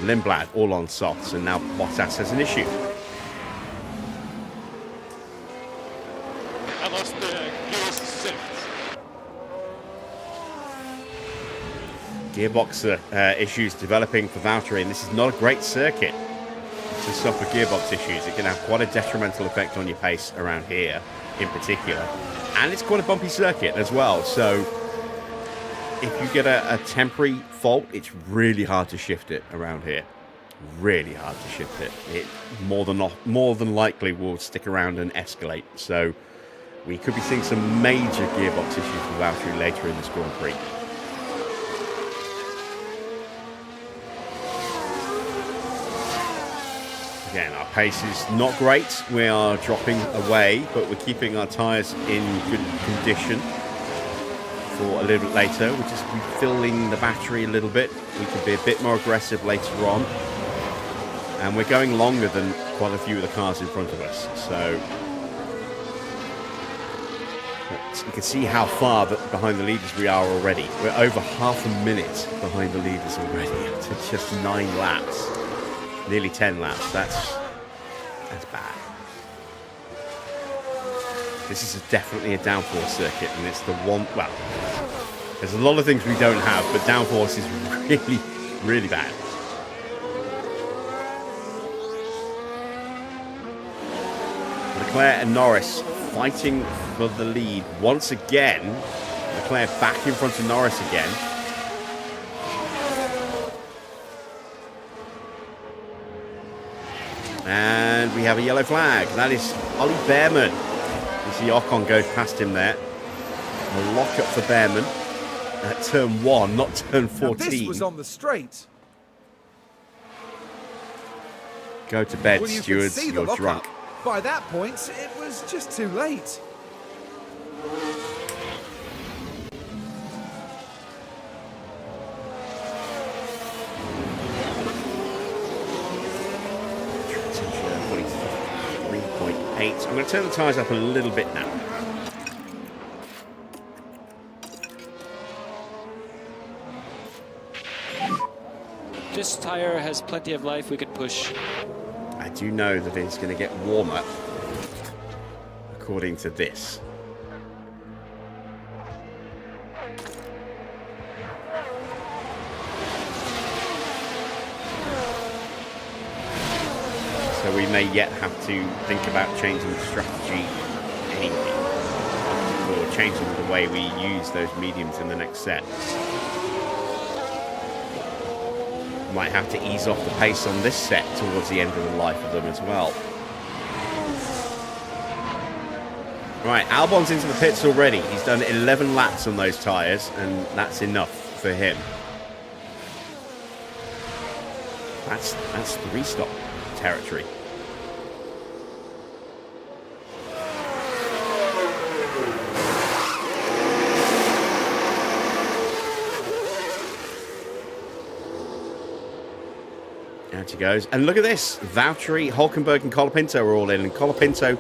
Speaker 1: Lindblad, all on softs, and now Bottas has an issue.
Speaker 4: I lost the gears 6.
Speaker 1: Gearbox issues developing for Valtteri, and this is not a great circuit to suffer gearbox issues. It can have quite a detrimental effect on your pace around here in particular, and it's quite a bumpy circuit as well, so if you get a temporary fault, it's really hard to shift it around here. Really hard to shift it. It more than likely will stick around and escalate, so we could be seeing some major gearbox issues with Valtteri later in this Grand Prix. Again, our pace is not great. We are dropping away, but we're keeping our tyres in good condition for a little bit later. We're just refilling the battery a little bit. We can be a bit more aggressive later on. And we're going longer than quite a few of the cars in front of us. So you can see how far behind the leaders we are already. We're over half a minute behind the leaders already. It's just 9 laps. Nearly 10 laps. That's bad. This is definitely a downforce circuit, and it's the one. Well, there's a lot of things we don't have, but downforce is really, really bad. Leclerc and Norris fighting for the lead once again. Leclerc back in front of Norris again. And we have a yellow flag. That is Ollie Behrman. You see Ocon goes past him there. A lock up for Behrman at turn 1, not turn 14.
Speaker 2: Now this was on the straight.
Speaker 1: Go to bed,
Speaker 2: Well, you
Speaker 1: stewards.
Speaker 2: could see the
Speaker 1: You're
Speaker 2: lockup.
Speaker 1: drunk.
Speaker 2: By that point, it was just too late.
Speaker 1: I'm going to turn the tyres up a little bit now.
Speaker 4: This tire has plenty of life. We can push.
Speaker 1: I do know that it's going to get warmer, according to this. So we may yet have to think about changing the strategy anyway, or changing the way we use those mediums in the next set. might have to ease off the pace on this set towards the end of the life of them as well. Right, Albon's into the pits already. He's done 11 laps on those tyres, and that's enough for him. That's 3-stop territory. Out he goes. And look at this. Valtteri, Hülkenberg and Colapinto are all in. And Colapinto,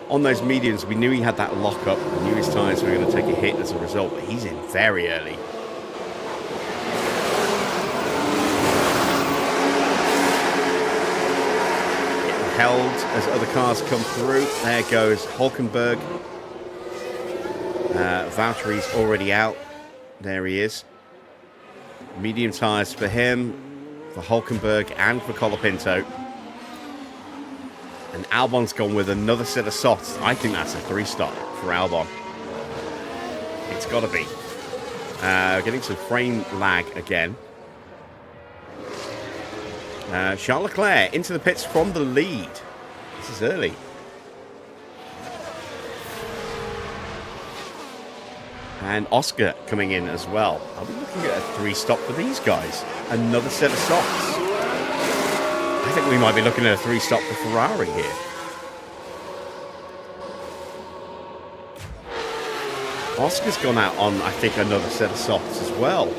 Speaker 1: on those mediums, we knew he had that lock-up. We knew his tyres were going to take a hit as a result. But he's in very early. Getting held as other cars come through. There goes Hülkenberg. Valtteri's already out. There he is. Medium tyres for him, for Hülkenberg and for Colapinto. And Albon's gone with another set of softs. I think that's a 3-stop for Albon. It's got to be. Getting some frame lag again. Charles Leclerc into the pits from the lead. This is early. And Oscar coming in as well. Are we looking at a 3-stop for these guys? Another set of softs. I think we might be looking at a 3-stop for Ferrari here. Oscar's gone out on, I think, another set of softs as well.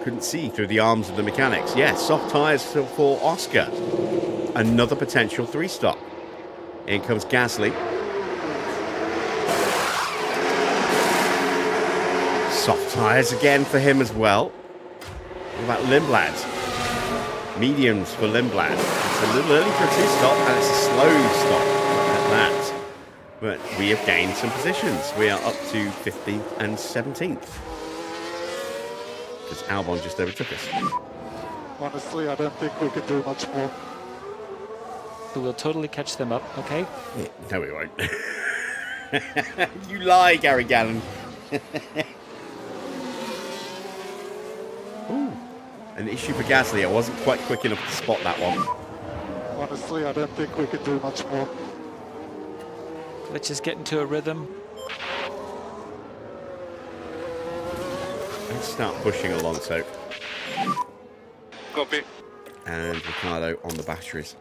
Speaker 1: Couldn't see through the arms of the mechanics. Yeah, soft tyres for Oscar. Another potential 3-stop. In comes Gasly. Soft tyres again for him as well. What about Lindblad? Mediums for Lindblad. It's a little early for a 2-stop, and it's a slow stop at that. But we have gained some positions. We are up to 15th and 17th. Because Albon just overtook us.
Speaker 4: Honestly, I don't think we can do much more. We'll totally catch them up, okay?
Speaker 1: No, we won't. You lie, Gary Gallen. Ooh, an issue for Gasly. I wasn't quite quick enough to spot that one.
Speaker 4: Honestly, I don't think we can do much more. Let's just get into a rhythm.
Speaker 1: Let's start pushing Alonso.
Speaker 3: Copy.
Speaker 1: And Ricardo on the batteries.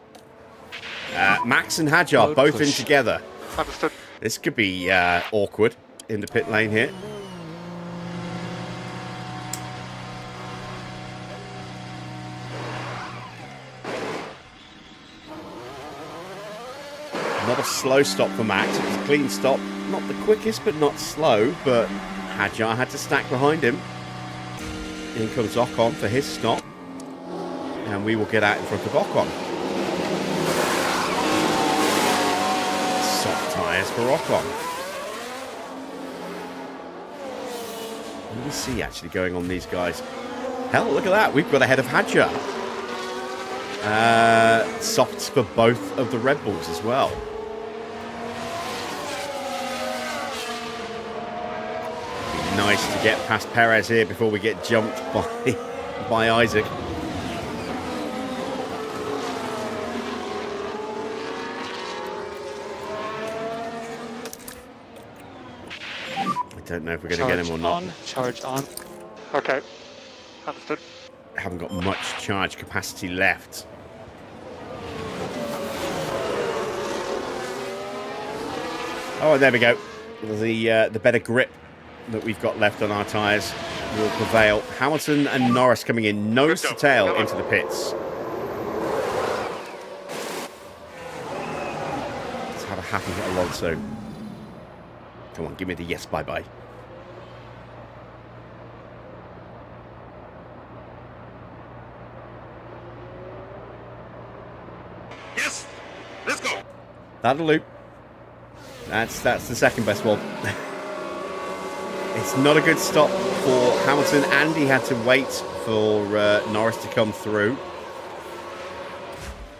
Speaker 1: Max and Hadjar both in together.
Speaker 3: Understood.
Speaker 1: This could be awkward in the pit lane here. Not a slow stop for Max. It was a clean stop. Not the quickest, but not slow. But Hadjar had to stack behind him. In comes Ocon for his stop. And we will get out in front of Ocon. Soft tyres for Ocon. What do we see actually going on these guys? Hell, look at that. We've got ahead of Hadjar. Softs for both of the Red Bulls as well. Be nice to get past Perez here before we get jumped by Isaac. I don't know if we're going to get him or not.
Speaker 4: Charge on.
Speaker 3: Okay. Understood.
Speaker 1: Haven't got much charge capacity left. Oh, there we go. The better grip that we've got left on our tyres will prevail. Hamilton and Norris coming in nose to tail into the pits. Let's have a happy Alonso. Come on, give me the yes, bye-bye.
Speaker 3: Yes. Let's go.
Speaker 1: That'll loop. That's the second best one. It's not a good stop for Hamilton, and he had to wait for Norris to come through.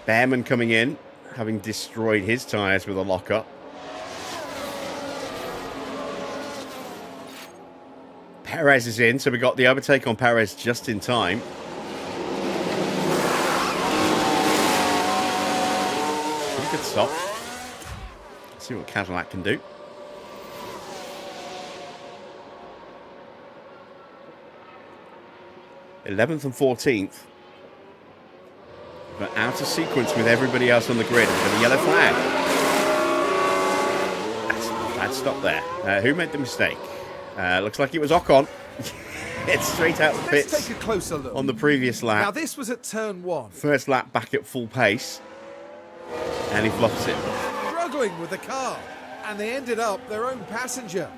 Speaker 1: Behrman coming in, having destroyed his tyres with a lockup. Perez is in, so we got the overtake on Perez just in time. Good stop. Let's see what Cadillac can do. '11th and 14th. But out of sequence with everybody else on the grid with a yellow flag. That's a bad stop there. Who made the mistake? Looks like it was Ocon. It's straight out the
Speaker 2: Let's
Speaker 1: pits
Speaker 2: take a closer look.
Speaker 1: on the previous lap.
Speaker 2: Now this was at turn 1.
Speaker 1: First lap back at full pace. And he flops it.
Speaker 2: Struggling with the car. And they ended up their own passenger.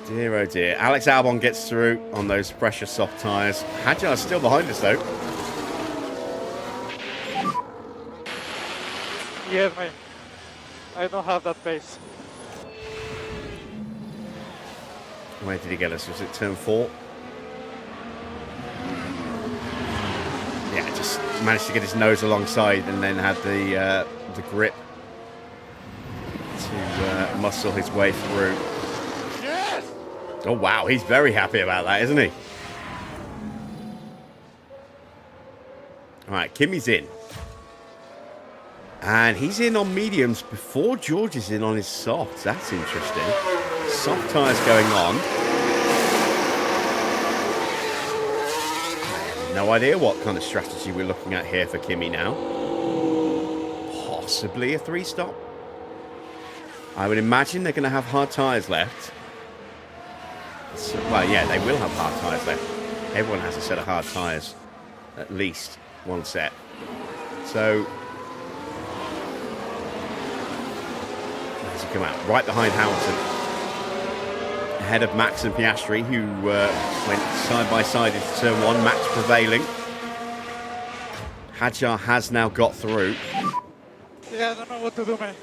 Speaker 1: Dear oh dear. Alex Albon gets through on those pressure soft tyres. Hadjar's still behind us though.
Speaker 3: Yes, mate. I don't have that pace.
Speaker 1: Where did he get us? Was it turn 4? Yeah, just managed to get his nose alongside and then had the grip to muscle his way through.
Speaker 3: Yes!
Speaker 1: Oh wow, he's very happy about that, isn't he? Alright, Kimi's in. And he's in on mediums before George is in on his softs. That's interesting. Soft tyres going on. No idea what kind of strategy we're looking at here for Kimi now. Possibly a 3-stop. I would imagine they're going to have hard tyres left. So, well, yeah, they will have hard tyres left. Everyone has a set of hard tyres. At least one set. So, as he come out, right behind Hamilton. Ahead of Max and Piastri, who went side by side into turn 1. Max prevailing. Hadjar has now got through.
Speaker 3: Yeah, I don't know what to do, mate.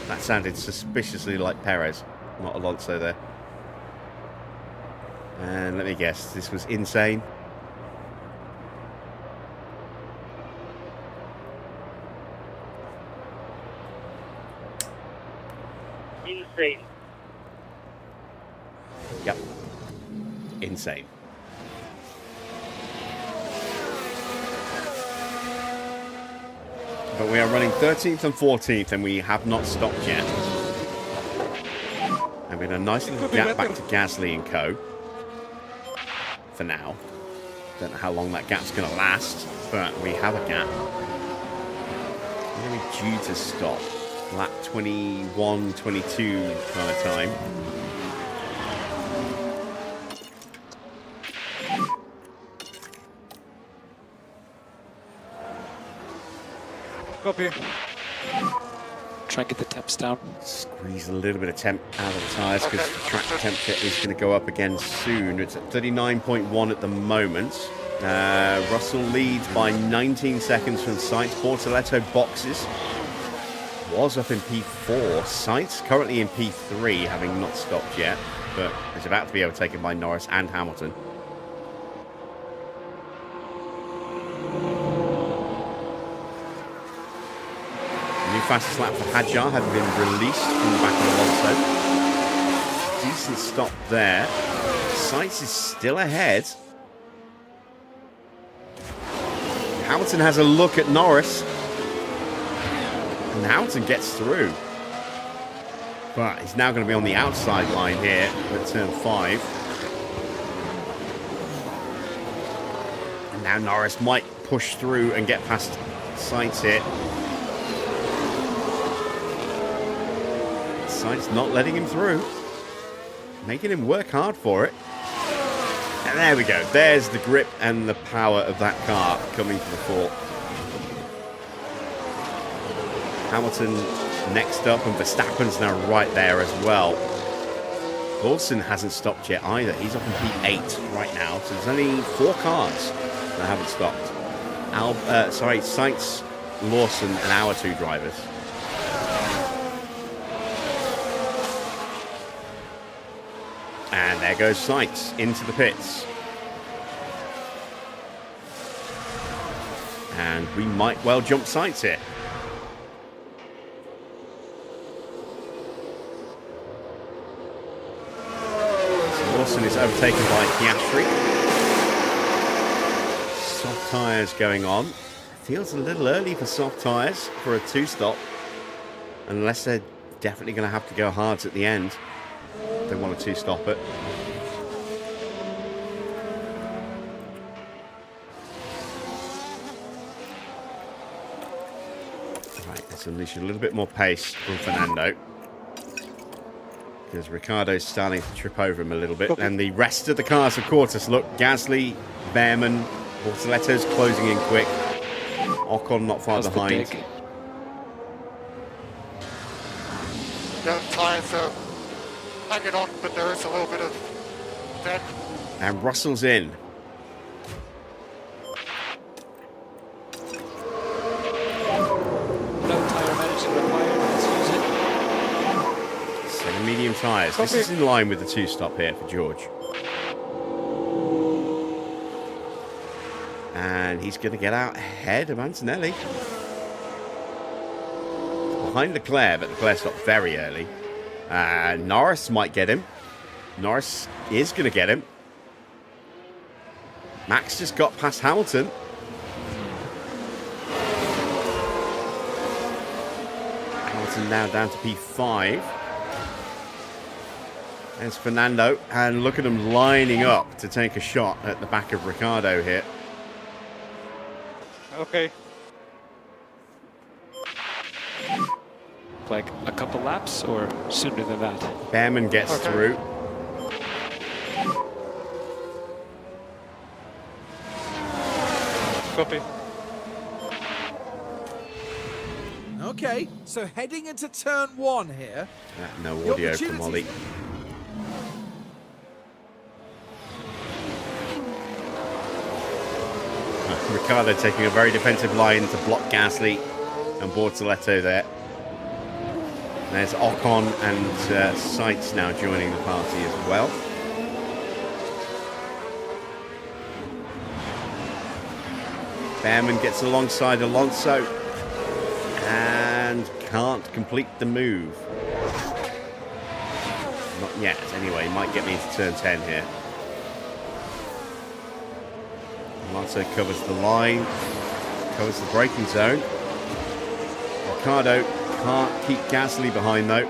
Speaker 1: That sounded suspiciously like Perez, not Alonso there. And let me guess, this was insane.
Speaker 3: Insane.
Speaker 1: Yep. Insane. But we are running 13th and 14th and we have not stopped yet. And we're in a nice little gap back to Gasly and co. For now. Don't know how long that gap's going to last, but we have a gap. When are we due to stop? Lap 21, 22 kind of time.
Speaker 3: Copy.
Speaker 4: Try and get the temps down.
Speaker 1: Squeeze a little bit of temp out of the tyres because the track temperature is going to go up again soon. It's at 39.1 at the moment. Russell leads by 19 seconds from Sainz. Bortoletto boxes. Was up in P4. Sainz currently in P3, having not stopped yet, but is about to be overtaken by Norris and Hamilton. New fastest lap for Hadjar having been released from the back of Alonso. Decent stop there. Sainz is still ahead. Hamilton has a look at Norris. And Hamilton gets through. But he's now going to be on the outside line here at turn 5. And now Norris might push through and get past Sainz here. Sainz not letting him through. Making him work hard for it. And there we go. There's the grip and the power of that car coming to the fore. Hamilton next up, and Verstappen's now right there as well. Lawson hasn't stopped yet either. He's up in P8 right now. So there's only 4 cars that haven't stopped. Sainz, Lawson, and our 2 drivers. And there goes Sainz into the pits. And we might well jump Sainz here. So Lawson is overtaken by Piastri. tyres going on. Feels a little early for soft tyres for a two-stop. Unless they're definitely going to have to go hards at the end. They want to two-stop it. Right, let's unleash a little bit more pace from Fernando. Because Ricciardo's starting to trip over him a little bit. And the rest of the cars have caught us. Look, Gasly, Behrman, Bortoletto's closing in quick. Ocon not far behind.
Speaker 3: Yeah, tires are hanging on, but there is a little bit of dead.
Speaker 1: And Russell's in.
Speaker 4: No tyre management required. Let's use it.
Speaker 1: Set of medium tyres. This is in line with the two-stop here for George. And he's going to get out ahead of Antonelli. Behind Leclerc, but Leclerc stopped very early. Norris might get him. Norris is going to get him. Max just got past Hamilton. Hamilton now down to P5. There's Fernando. And look at him lining up to take a shot at the back of Ricciardo here.
Speaker 3: Okay.
Speaker 4: Like a couple laps or sooner than that?
Speaker 1: Behrman gets through.
Speaker 3: Copy.
Speaker 2: Okay, so heading into turn 1 here.
Speaker 1: No
Speaker 2: The
Speaker 1: audio from
Speaker 2: opportunity-
Speaker 1: Ollie. Ricciardo taking a very defensive line to block Gasly and Bortoletto there. There's Ocon and Seitz now joining the party as well. Behrman gets alongside Alonso and can't complete the move. Not yet, anyway. Might get me into turn 10 here. Alonso covers the line, covers the braking zone. Ricciardo can't keep Gasly behind though.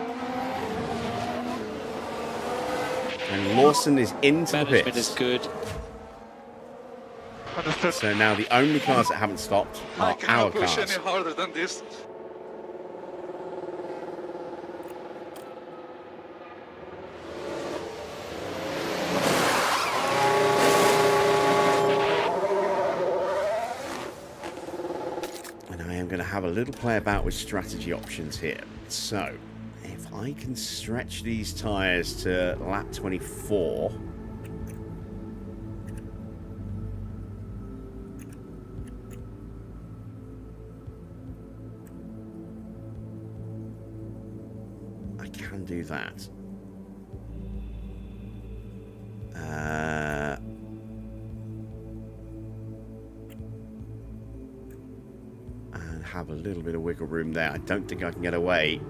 Speaker 1: And Lawson is into the
Speaker 4: Management
Speaker 1: pits.
Speaker 4: is good.
Speaker 3: Understood.
Speaker 1: So now the only cars that haven't stopped
Speaker 3: I
Speaker 1: are
Speaker 3: cannot
Speaker 1: our
Speaker 3: push
Speaker 1: cars.
Speaker 3: any harder than this.
Speaker 1: And I am going to have a little play about with strategy options here. So, if I can stretch these tyres to lap 24... I can do that. And have a little bit of wiggle room there. I don't think I can get away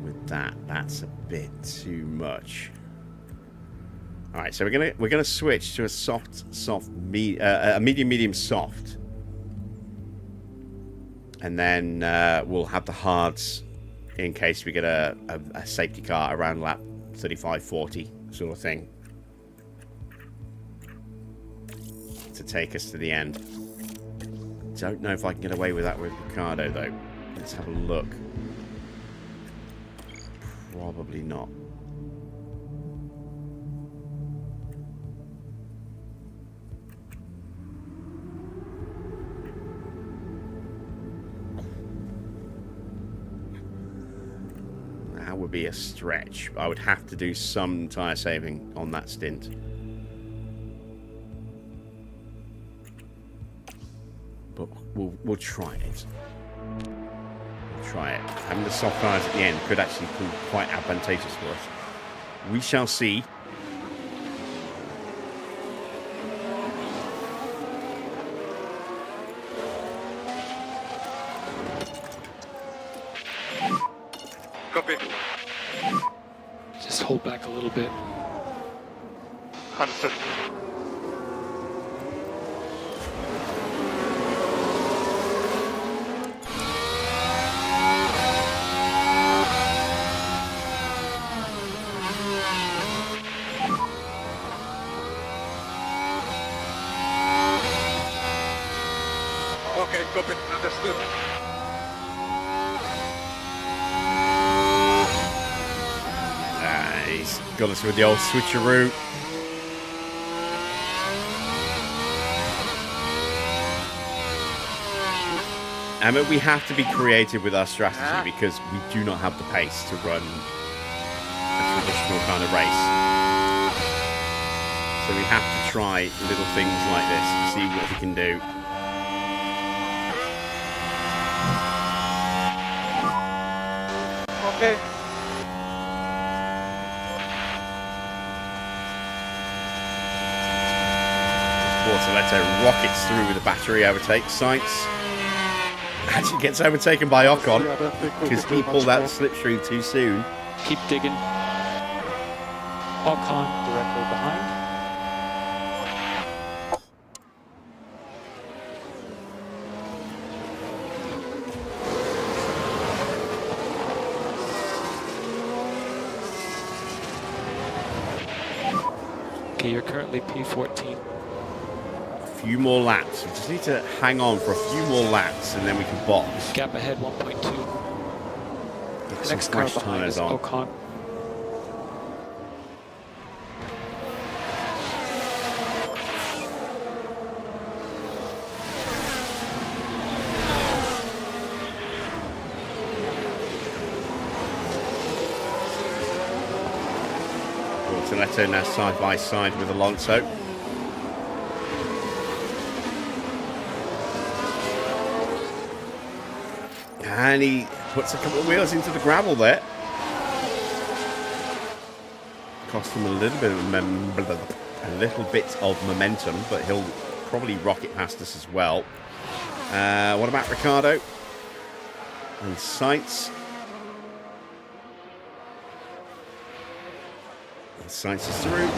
Speaker 1: with that. That's a bit too much. All right, so we're gonna switch to a medium soft, and then we'll have the hards in case we get a safety car around lap 35, 40 sort of thing to take us to the end. Don't know if I can get away with that with Ricciardo though. Let's have a look. Probably not. That would be a stretch. I would have to do some tyre saving on that stint. But we'll try it. We'll try it. Having the soft tyres at the end could actually prove quite advantageous for us. We shall see.
Speaker 3: Copy.
Speaker 4: Just hold back a little bit.
Speaker 3: Understood. Copy, understood.
Speaker 1: He's got us with the old switcheroo. I mean, we have to be creative with our strategy because we do not have the pace to run a traditional kind of race. So we have to try little things like this and see what we can do.
Speaker 3: Okay.
Speaker 1: Bortoletto rockets through with a battery overtake. Sainz actually gets overtaken by Ocon
Speaker 4: Yeah, I don't think we
Speaker 1: because
Speaker 4: can
Speaker 1: he
Speaker 4: do
Speaker 1: pulled
Speaker 4: much
Speaker 1: out
Speaker 4: more.
Speaker 1: the slipstream too soon.
Speaker 4: Keep digging. Ocon directly behind. Okay, you're currently P14.
Speaker 1: A few more laps. We just need to hang on for a few more laps and then we can box.
Speaker 4: Gap ahead 1.2.
Speaker 1: Get some
Speaker 4: Next car
Speaker 1: fresh
Speaker 4: behind
Speaker 1: tyres
Speaker 4: is
Speaker 1: on.
Speaker 4: Ocon.
Speaker 1: Bortoletto now side by side with Alonso. And he puts a couple of wheels into the gravel there. Cost him a little bit of momentum, but he'll probably rocket past us as well. What about Ricciardo? And Sainz. And Sainz is through.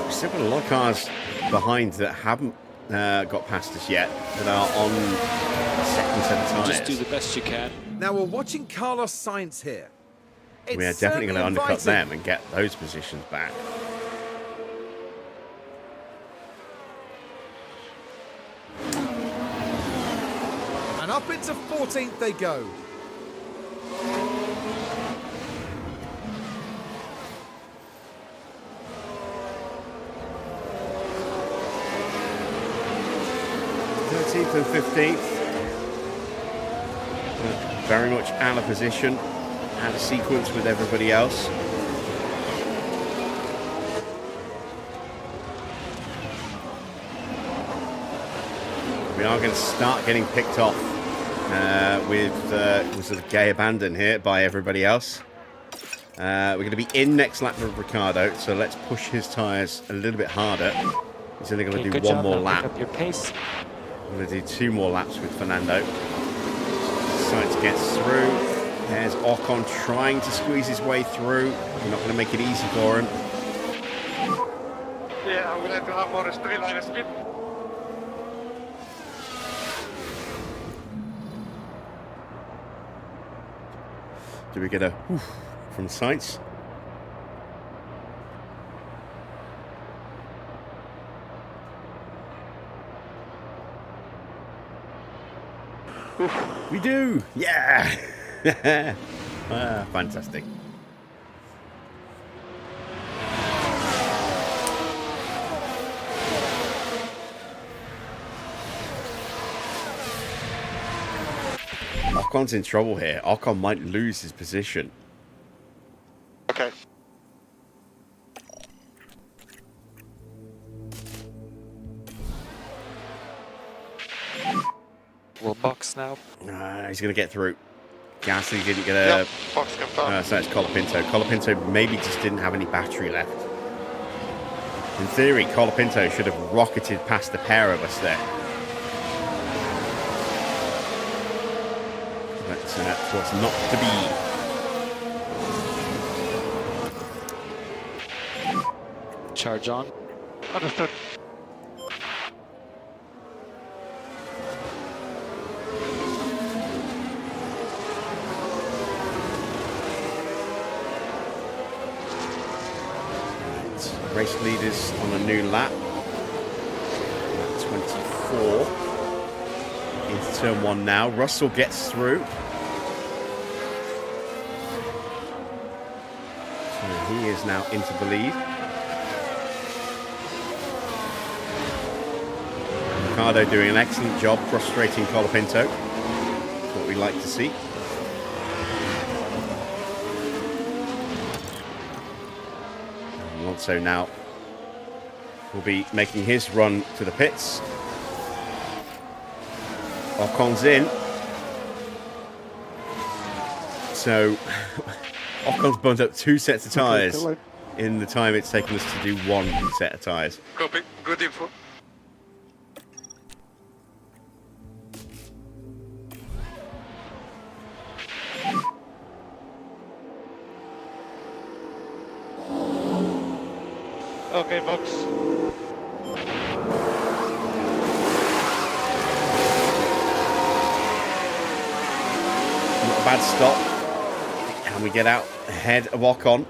Speaker 1: We've still got a lot of cars behind that haven't got past us yet, that are on second set of tyres.
Speaker 4: Just do the best you can.
Speaker 2: Now we're watching Carlos Sainz here. It's
Speaker 1: We are definitely going to
Speaker 2: certainly
Speaker 1: undercut
Speaker 2: inviting.
Speaker 1: them and get those positions back.
Speaker 2: And up into 14th they go.
Speaker 1: And 15th. Very much out of position, out of sequence with everybody else. We are going to start getting picked off with sort of gay abandon here by everybody else. We're going to be in next lap with Ricciardo, so let's push his tyres a little bit harder. He's only going to do
Speaker 4: Good
Speaker 1: one
Speaker 4: job,
Speaker 1: more
Speaker 4: now
Speaker 1: lap.
Speaker 4: pick up your pace.
Speaker 1: I'm going to do 2 more laps with Fernando. Sainz gets through. There's Ocon trying to squeeze his way through. We're not going to make it easy for him.
Speaker 3: Yeah, I'm gonna have more streamline speed.
Speaker 1: Do we get a whew from Sainz? We do! Yeah! Fantastic. Ocon's in trouble here. Ocon might lose his position.
Speaker 3: Okay.
Speaker 4: We'll box now.
Speaker 1: He's going to get through. Gasly didn't get a...
Speaker 3: Yep, box confirmed.
Speaker 1: So it's Colapinto. Colapinto maybe just didn't have any battery left. In theory, Colapinto should have rocketed past the pair of us there. But that's what's not to be.
Speaker 4: Charge on.
Speaker 3: Understood.
Speaker 1: Race leaders on a new lap. 4 into turn 1 now. Russell gets through. So he is now into the lead. Ricardo doing an excellent job frustrating Colapinto. That's what we like to see. Alonso now will be making his run to the pits. Ocon's in. So Ocon's burnt up 2 sets of tyres in the time it's taken us to do 1 set of tyres.
Speaker 3: Copy. Good info. Okay, box.
Speaker 1: Not a bad stop. And we get out ahead of Ocon.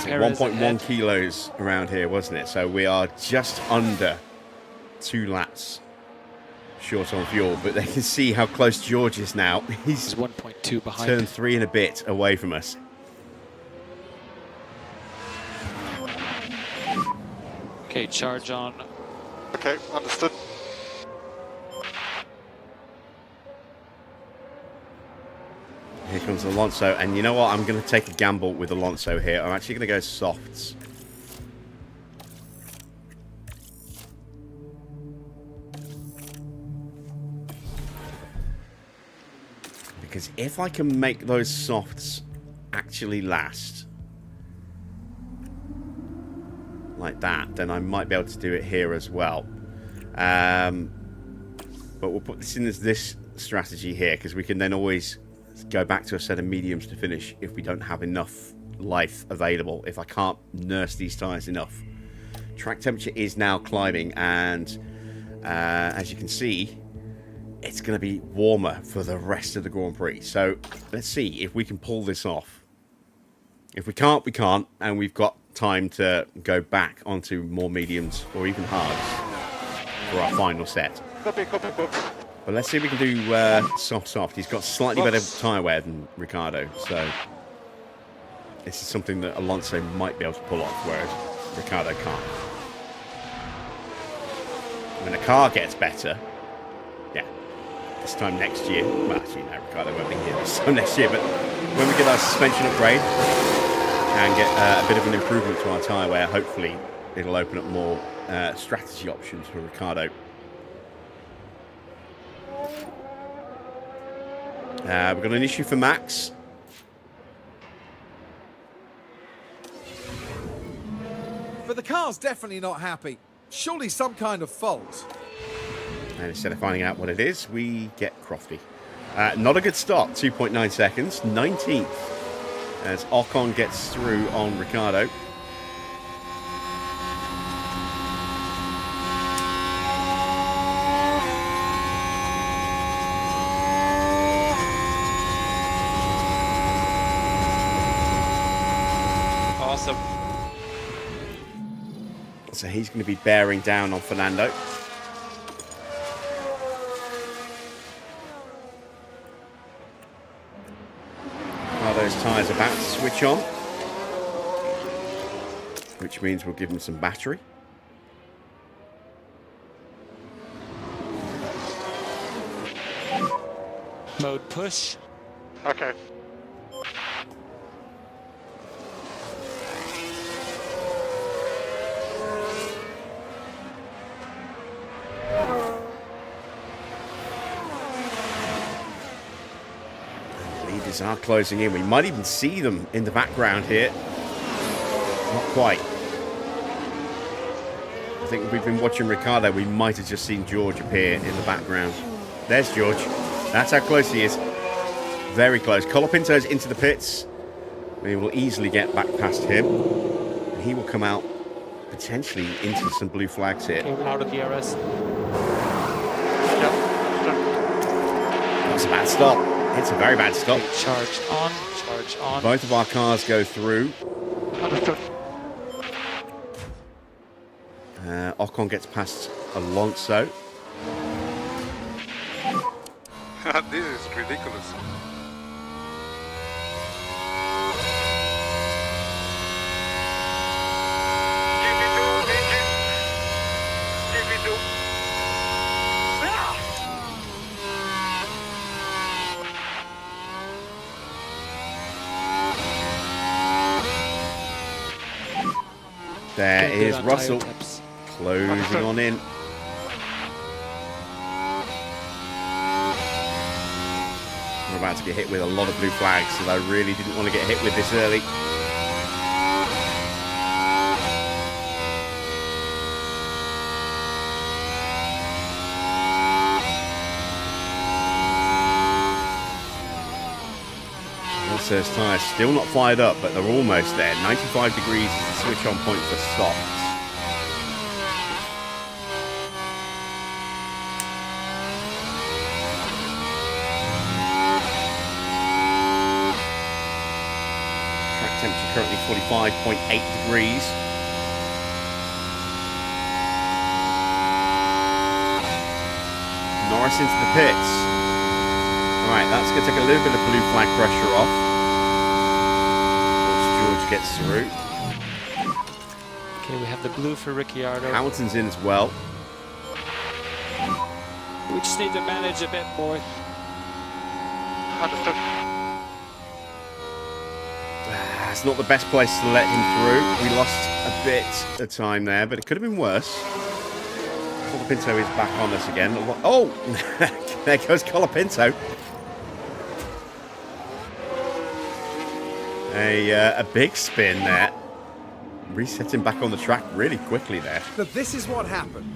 Speaker 4: Perez
Speaker 1: 1.1
Speaker 4: ahead.
Speaker 1: kilos around here, wasn't it? So we are just under 2 laps short on fuel, but they can see how close George is now. He's
Speaker 4: He's 1.2 behind.
Speaker 1: turn 3 and a bit away from us.
Speaker 4: Okay, charge on.
Speaker 3: Okay, understood.
Speaker 1: Here comes Alonso, and you know what? I'm going to take a gamble with Alonso here. I'm actually going to go softs. Because if I can make those softs actually last, like that, then I might be able to do it here as well. But we'll put this in as this strategy here, because we can then always go back to a set of mediums to finish if we don't have enough life available, if I can't nurse these tyres enough. Track temperature is now climbing, and as you can see, it's going to be warmer for the rest of the Grand Prix. So let's see if we can pull this off. If we can't, we can't, and we've got time to go back onto more mediums or even hards for our final set.
Speaker 3: Copy, copy, copy.
Speaker 1: But let's see if we can do soft. He's got slightly better tyre wear than Ricciardo, so this is something that Alonso might be able to pull off, whereas Ricciardo can't. When the car gets better, yeah, this time next year, well, actually, no, Ricciardo won't be here this time next year, but when we get our suspension upgrade and get a bit of an improvement to our tyre wear, hopefully it'll open up more strategy options for Ricciardo. We've got an issue for Max.
Speaker 2: But the car's definitely not happy. Surely some kind of fault.
Speaker 1: And instead of finding out what it is, we get Crofty. Not a good start, 2.9 seconds, 19th, as Ocon gets through on Ricciardo.
Speaker 4: Awesome.
Speaker 1: So he's going to be bearing down on Fernando. Are those tyres about to switch on? Which means we'll give him some battery.
Speaker 4: Mode push.
Speaker 3: Okay.
Speaker 1: Leaders are closing in. We might even see them in the background here. Not quite. I think if we've been watching Ricciardo, we might have just seen George appear in the background. There's George. That's how close he is. Very close. Colapinto's into the pits. We will easily get back past him. And he will come out potentially into some blue flags here.
Speaker 4: Okay, we're out of the RS.
Speaker 3: Yep.
Speaker 1: That's a bad stop. It's a very bad stop.
Speaker 4: Okay, charge on, charge on.
Speaker 1: Both of our cars go through.
Speaker 3: Understood.
Speaker 1: Ocon gets past Alonso.
Speaker 3: This is ridiculous.
Speaker 1: There
Speaker 4: Okay, good
Speaker 1: is
Speaker 4: on
Speaker 1: Russell
Speaker 4: tire taps.
Speaker 1: closing on in. We're about to get hit with a lot of blue flags, so I really didn't want to get hit with this early. Alonso's tyres still not fired up, but they're almost there. 95 degrees is the switch on point for softs. Track temperature currently 45.8 degrees. Norris into the pits. Alright, that's going to take a little bit of blue flag pressure off. Once George gets through.
Speaker 4: Okay, we have the blue for Ricciardo.
Speaker 1: Hamilton's in as well.
Speaker 4: We just need to manage a bit more.
Speaker 3: Understood.
Speaker 1: It's not the best place to let him through. We lost a bit of time there, but it could have been worse. Colapinto is back on us again. Oh! There goes Colapinto. A big spin there. Resetting back on the track really quickly there.
Speaker 2: But this is what happened.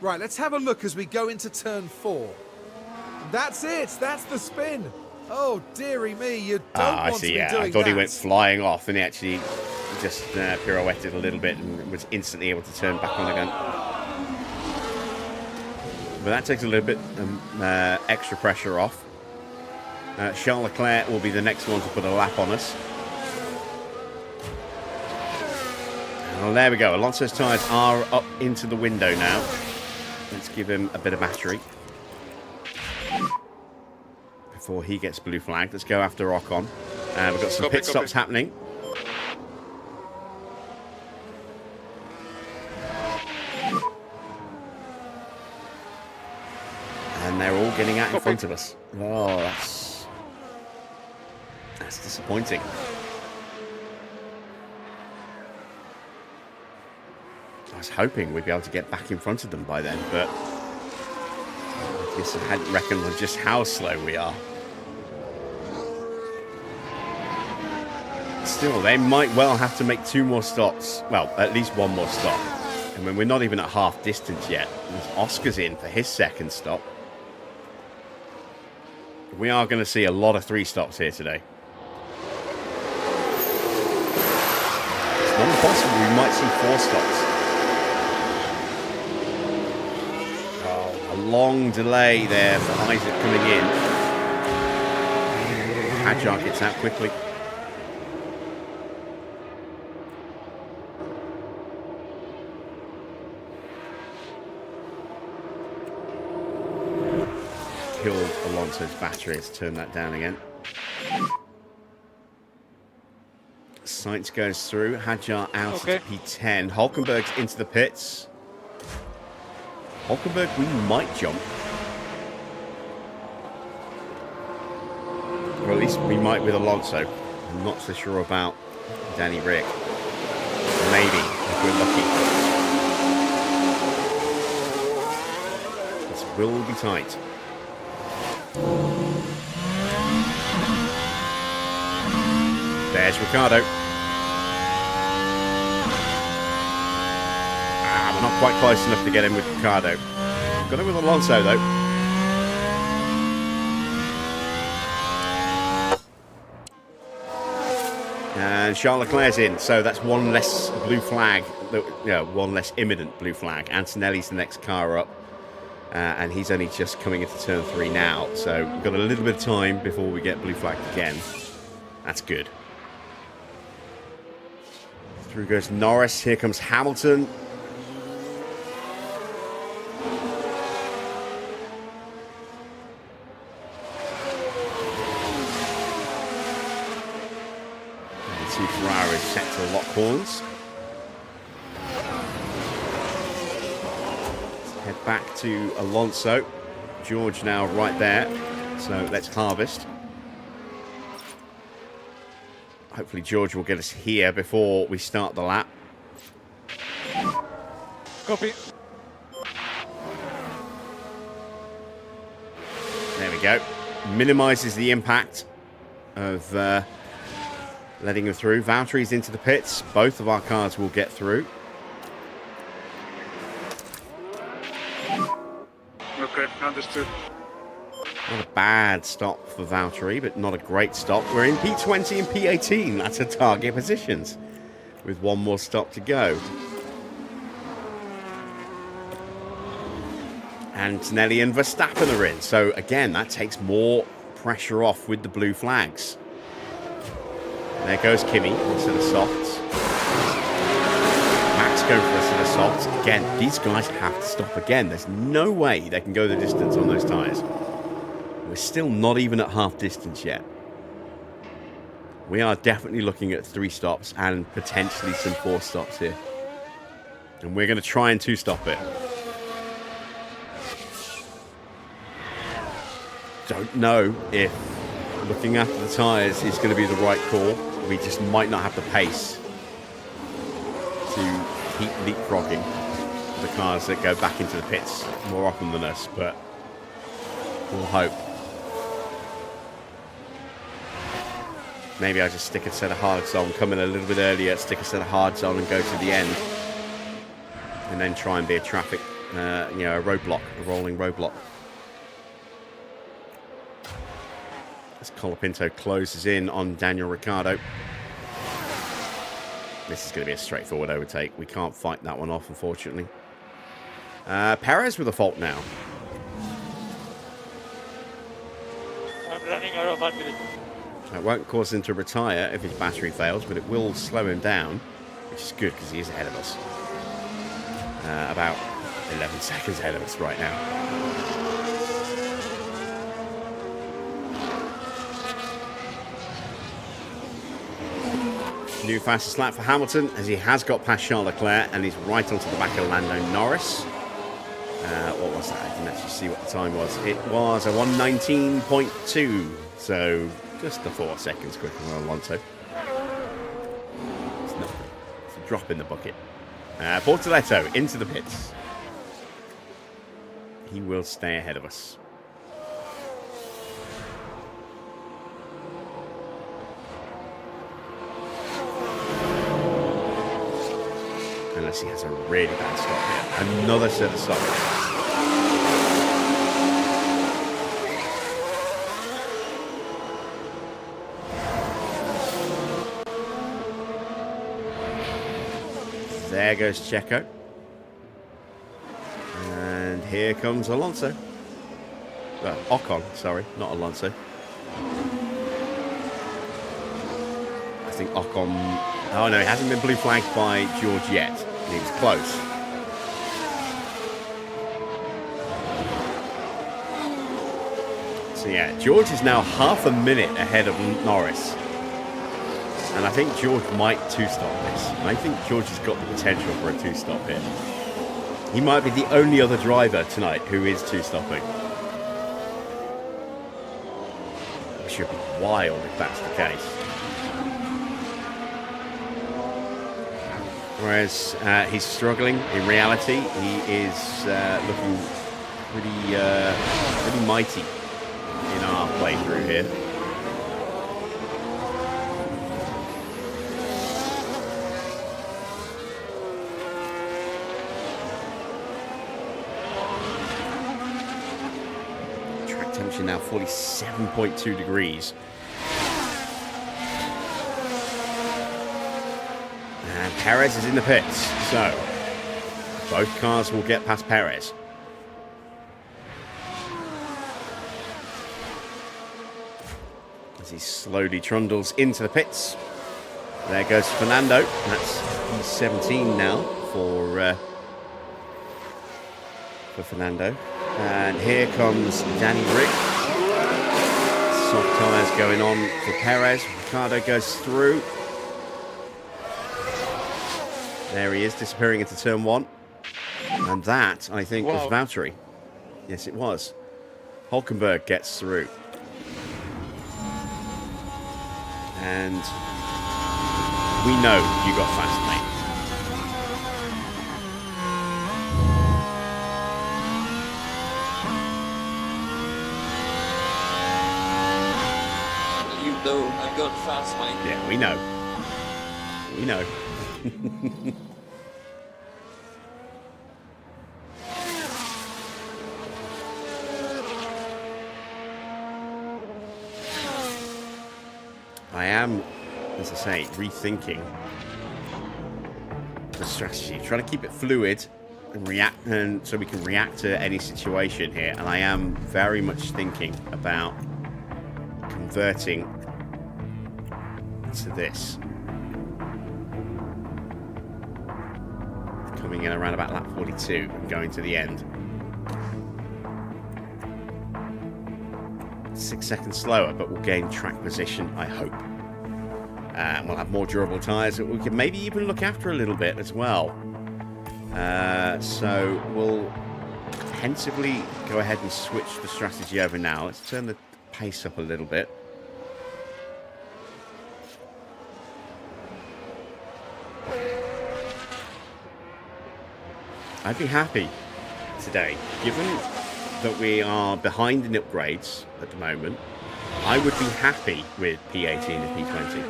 Speaker 2: Right, let's have a look as we go into turn 4. That's it. That's the spin. Oh, dearie me. You don't
Speaker 1: I
Speaker 2: want to
Speaker 1: see,
Speaker 2: be
Speaker 1: yeah.
Speaker 2: doing
Speaker 1: I thought
Speaker 2: that.
Speaker 1: he went flying off and he actually just pirouetted a little bit and was instantly able to turn back on again. But that takes a little bit extra pressure off. Charles Leclerc will be the next one to put a lap on us. Well, there we go. Alonso's tyres are up into the window now. Let's give him a bit of battery before he gets blue flagged. Let's go after Ocon. We've got some pit stops happening. And they're all getting out in front of us. Oh, that's disappointing. I was hoping we'd be able to get back in front of them by then, but I guess I hadn't reckoned on just how slow we are. Still, they might well have to make 2 more stops. Well, at least 1 more stop. I mean, we're not even at half distance yet. Oscar's in for his second stop. We are going to see a lot of 3 stops here today. It's not impossible we might see 4 stops. A long delay there for Isaac coming in. Hadjar gets out quickly. Killed Alonso's battery. Let's turn that down again. Sainz goes through. Hadjar out
Speaker 3: Okay.
Speaker 1: at P10. Hulkenberg's into the pits. Hulkenberg, we might jump. Or at least we might with Alonso. I'm not so sure about Danny Rick. Maybe, if we're lucky. This will be tight. There's Ricciardo. We're not quite close enough to get him with Ricciardo. Got him with Alonso though. And Charles Leclerc's in, so that's one less blue flag, one less imminent blue flag. Antonelli's the next car up, and he's only just coming into turn 3 now. So we've got a little bit of time before we get blue flagged again. That's good. Through goes Norris, here comes Hamilton. Two Ferraris set to lock horns. Let's head back to Alonso. George now right there. So let's harvest. Hopefully George will get us here before we start the lap.
Speaker 4: Copy.
Speaker 1: There we go. Minimises the impact of letting him through. Valtteri's into the pits. Both of our cars will get through.
Speaker 3: Okay, understood.
Speaker 1: Not a bad stop for Valtteri, but not a great stop. We're in P20 and P18. That's a target positions with one more stop to go. Antonelli and Verstappen are in. So again, that takes more pressure off with the blue flags. There goes Kimi, a set of softs. Max going for a set of softs. Again, these guys have to stop again. There's no way they can go the distance on those tyres. We're still not even at half distance yet. We are definitely looking at 3 stops and potentially some 4 stops here. And we're going to try and 2-stop it. Don't know if looking after the tyres is going to be the right call. We just might not have the pace to keep leapfrogging the cars that go back into the pits more often than us, but we'll hope. Maybe I just stick a set of hards on, come in a little bit earlier, stick a set of hards on and go to the end. And then try and be a traffic, a roadblock, a rolling roadblock. As Colapinto closes in on Daniel Ricciardo. This is going to be a straightforward overtake. We can't fight that one off, unfortunately. Perez with a fault now.
Speaker 4: I'm running out of 1 minute.
Speaker 1: It won't cause him to retire if his battery fails, but it will slow him down, which is good because he is ahead of us. About 11 seconds ahead of us right now. New fastest lap for Hamilton, as he has got past Charles Leclerc and he's right onto the back of Lando Norris. What was that? I didn't actually see what the time was. It was a 1:19.2, so just the 4 seconds quicker than Alonso. It's nothing. It's a drop in the bucket. Portoletto into the pits. He will stay ahead of us. Unless he has a really bad stop here. Another set of stops. There goes Checo. And here comes Alonso. Ocon, sorry, not Alonso. I think Ocon... Oh no, he hasn't been blue flagged by George yet. He was close. So yeah, George is now half a minute ahead of Norris. And I think George might 2-stop this. I think George has got the potential for a 2-stop here. He might be the only other driver tonight who is 2-stopping. It should be wild if that's the case. Whereas he's struggling. In reality, he is looking pretty mighty in our playthrough here. Track temperature now 47.2 degrees. Perez is in the pits, so both cars will get past Perez. As he slowly trundles into the pits. There goes Fernando. That's P17 now for Fernando. And here comes Danny Rick. Soft tyres going on for Perez. Ricciardo goes through. There he is, disappearing into turn 1. And that, I think, was Valtteri. Yes, it was. Hulkenberg gets through. And we know you got fast, mate.
Speaker 6: You know I got fast, mate.
Speaker 1: Yeah, we know. We know. I am, as I say, rethinking the strategy, trying to keep it fluid and react, and so we can react to any situation here. And I am very much thinking about converting to this, coming in around about lap 42 and going to the end. 6 seconds slower, but we'll gain track position, I hope. We'll have more durable tyres that we can maybe even look after a little bit as well. So we'll tentatively go ahead and switch the strategy over now. Let's turn the pace up a little bit. I'd be happy today, given that we are behind in upgrades at the moment. I would be happy with P18 and P20.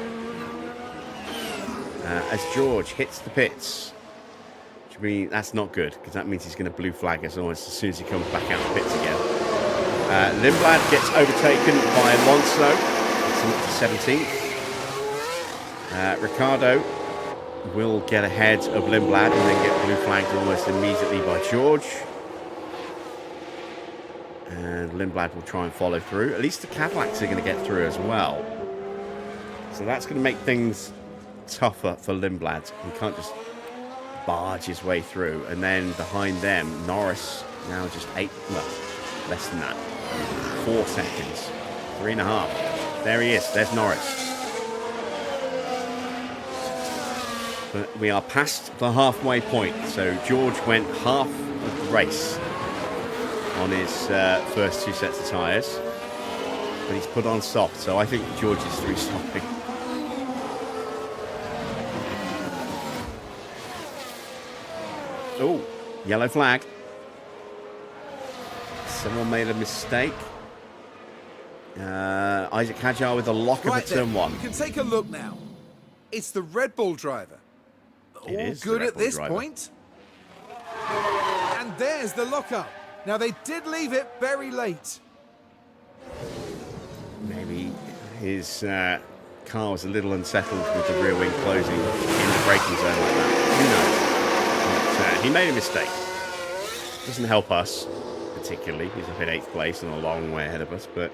Speaker 1: As George hits the pits, which means that's not good, because that means he's going to blue flag us almost as soon as he comes back out of the pits again. Lindblad gets overtaken by Alonso. It's 17th. Ricciardo will get ahead of Lindblad and then get blue flagged almost immediately by George. And Lindblad will try and follow through. At least the Cadillacs are going to get through as well. So that's going to make things tougher for Lindblad. He can't just barge his way through. And then behind them, Norris now just 8, well, less than that. 4 seconds. 3.5. There he is. There's Norris. But we are past the halfway point. So George went half of the race on his first 2 sets of tyres. But he's put on soft. So I think George is through stopping. Oh, yellow flag. Someone made a mistake. Isaac Hadjar with a lock of turn 1.
Speaker 2: You can take a look now. It's the Red Bull driver. All good at this point. And there's the lockup. Now they did leave it very late.
Speaker 1: Maybe his car was a little unsettled with the rear wing closing in the braking zone like that. Who knows? But, he made a mistake. Doesn't help us particularly. He's up in 8th place and a long way ahead of us, but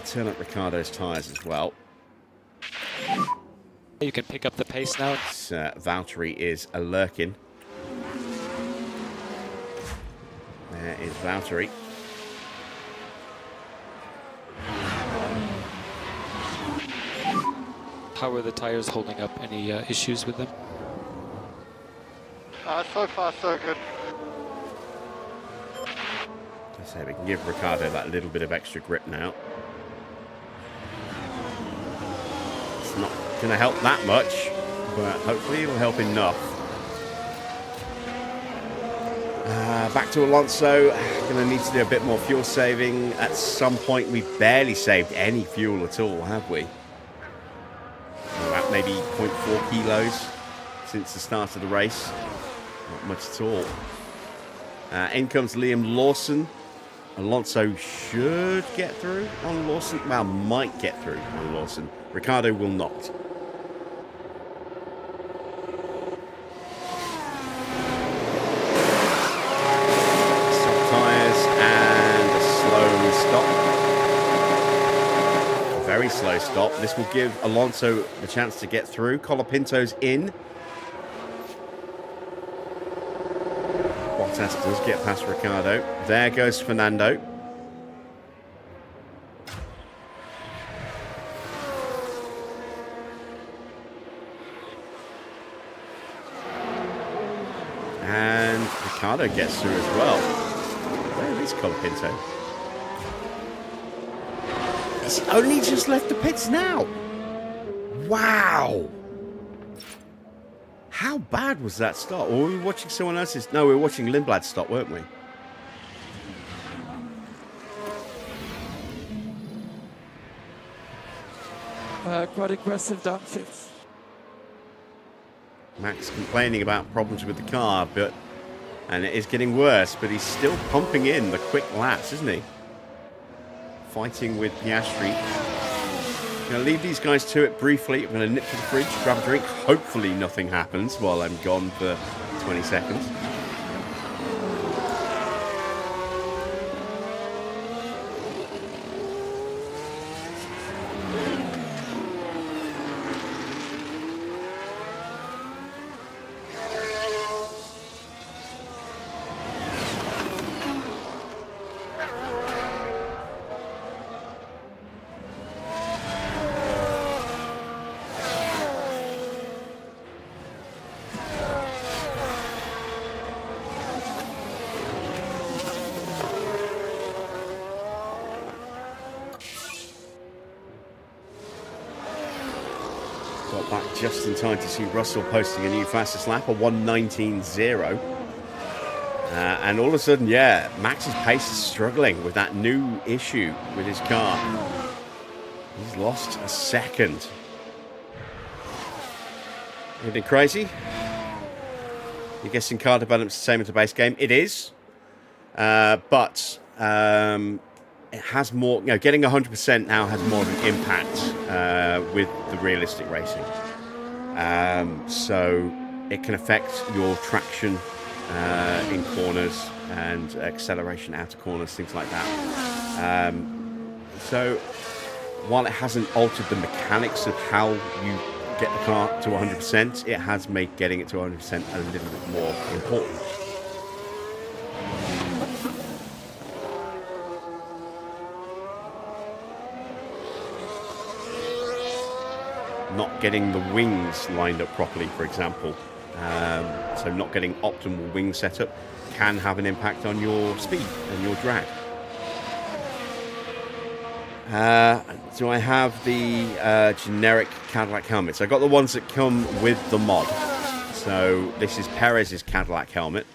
Speaker 1: turn up Ricciardo's tyres as well.
Speaker 4: You can pick up the pace now.
Speaker 1: Valtteri is a lurking. There is Valtteri.
Speaker 4: How are the tires holding up? Any issues with them?
Speaker 3: So far, so good.
Speaker 1: I say we can give Ricciardo that little bit of extra grip now. It's not going to help that much, but hopefully it'll help enough. Back to Alonso. Going to need to do a bit more fuel saving. At some point, we've barely saved any fuel at all, have we? About maybe 0.4 kilos since the start of the race. Not much at all. In comes Liam Lawson Alonso should get through on Lawson. Well, might get through on Lawson. Ricciardo will not. Soft tyres and a slow stop. A very slow stop. This will give Alonso the chance to get through. Colapinto's in. Bottas does get past Ricciardo. There goes Fernando. And Ricciardo gets through as well. Where is Colapinto? He's only just left the pits now. Wow. How bad was that start? Or were we watching someone else's? No, we were watching Lindblad's stop, weren't we?
Speaker 7: Quite aggressive downshifts.
Speaker 1: Max complaining about problems with the car, and it is getting worse, but he's still pumping in the quick laps, isn't he? Fighting with Piastri. I'm going to leave these guys to it briefly. I'm going to nip to the fridge, grab a drink. Hopefully nothing happens while I'm gone for 20 seconds. Got back just in time to see Russell posting a new fastest lap, a 1:19.0. And all of a sudden, yeah, Max's pace is struggling with that new issue with his car. He's lost a second. Anything crazy? You're guessing car development's the same as the base game? It is. But it has more, getting 100% now has more of an impact with the realistic racing. So it can affect your traction in corners and acceleration out of corners, things like that. So while it hasn't altered the mechanics of how you get the car to 100%, it has made getting it to 100% a little bit more important. Not getting the wings lined up properly, for example, so not getting optimal wing setup can have an impact on your speed and your drag. Do I have the generic Cadillac helmets? I got the ones that come with the mod. So this is Perez's Cadillac helmet,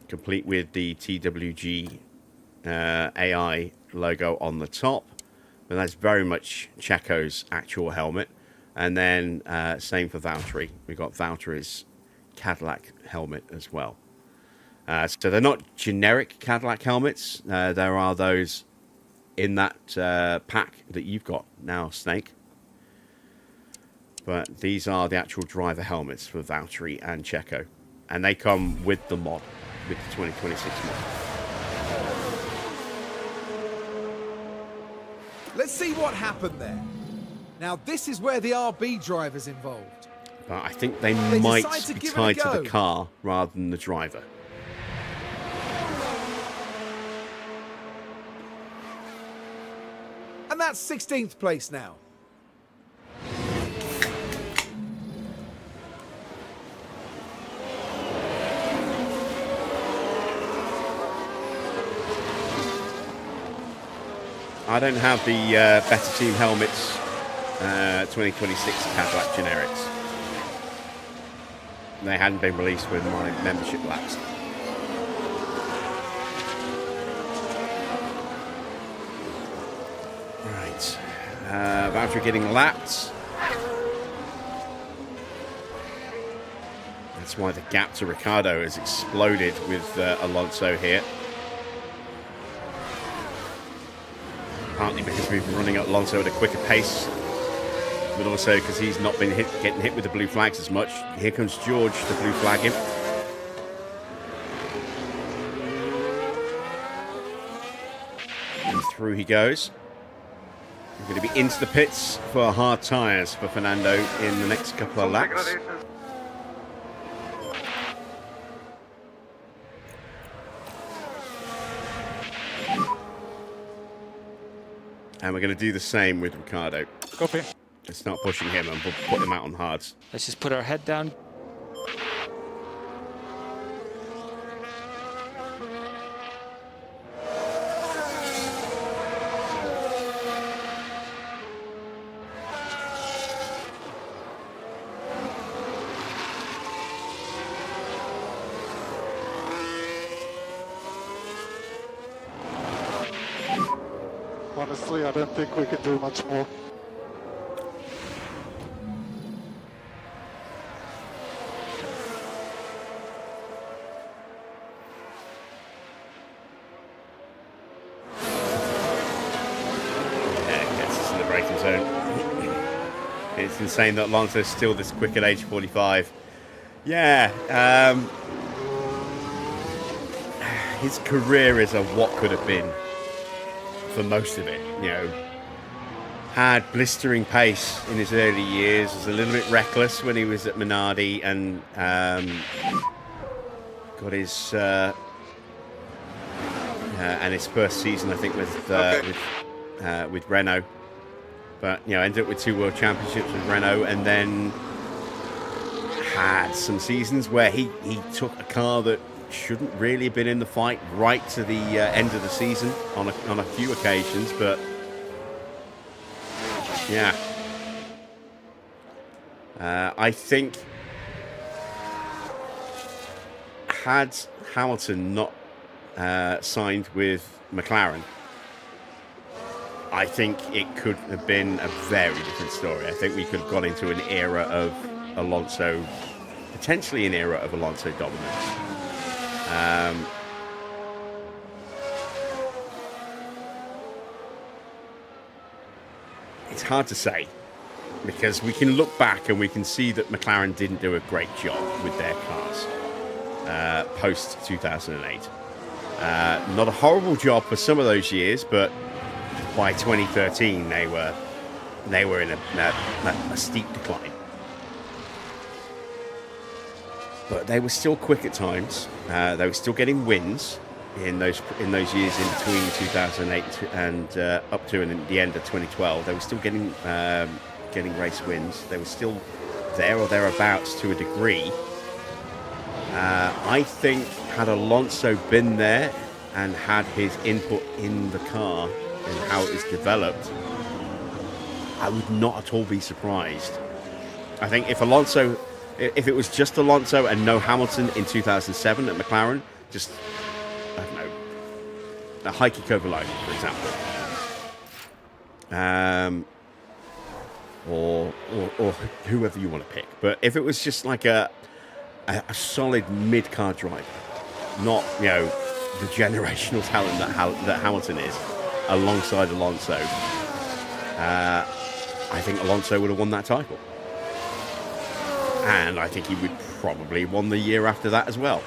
Speaker 1: complete with the TWG AI logo on the top. But that's very much Checo's actual helmet. And then same for Valtteri. We've got Valtteri's Cadillac helmet as well. So they're not generic Cadillac helmets. There are those in that pack that you've got now, Snake. But these are the actual driver helmets for Valtteri and Checo. And they come with the mod, with the 2026 mod.
Speaker 2: Let's see what happened there. Now, this is where the RB driver's involved.
Speaker 1: But I think they might
Speaker 2: decide to
Speaker 1: be
Speaker 2: give it a
Speaker 1: tied to
Speaker 2: go.
Speaker 1: the car rather than the driver.
Speaker 2: And that's 16th place now.
Speaker 1: I don't have the Better Team Helmets 2026 Cadillac generics. They hadn't been released when my membership lapsed. Right. Valtteri getting lapped. That's why the gap to Ricciardo has exploded with Alonso here. Partly because we've been running at Alonso at a quicker pace, but also because he's not been getting hit with the blue flags as much. Here comes George to blue flag him. And through he goes. We're going to be into the pits for hard tyres for Fernando in the next couple of laps. And we're going to do the same with Ricciardo.
Speaker 4: Copy.
Speaker 1: Let's start pushing him and put him out on hards.
Speaker 4: Let's just put our head down.
Speaker 3: Honestly, I don't think we can do much more.
Speaker 1: Gets us in the braking zone. It's insane that Alonso's still this quick at age 45. Yeah, his career is a what could have been for most of it. You know, had blistering pace in his early years, was a little bit reckless when he was at Minardi, and got his and his first season, I think, with Renault. But you know, ended up with 2 World Championships with Renault, and then had some seasons where he took a car that shouldn't really have been in the fight right to the end of the season on a few occasions. But yeah, I think had Hamilton not signed with McLaren, I think it could have been a very different story. I think we could have gone into an era of Alonso, potentially an era of Alonso dominance. It's hard to say, because we can look back and we can see that McLaren didn't do a great job with their cars post 2008. Not a horrible job for some of those years, but by 2013 they were in a steep decline. But they were still quick at times. They were still getting wins in those years in between 2008 and up to and the end of 2012. They were still getting race wins. They were still there or thereabouts to a degree. I think had Alonso been there and had his input in the car and how it was developed, I would not at all be surprised. I think if it was just Alonso and no Hamilton in 2007 at McLaren, just, I don't know, a Heikki Kovalainen, for example. Or whoever you want to pick. But if it was just like a solid mid-car driver, not, you know, the generational talent that Hamilton is, alongside Alonso, I think Alonso would have won that title. And I think he would probably won the year after that as well.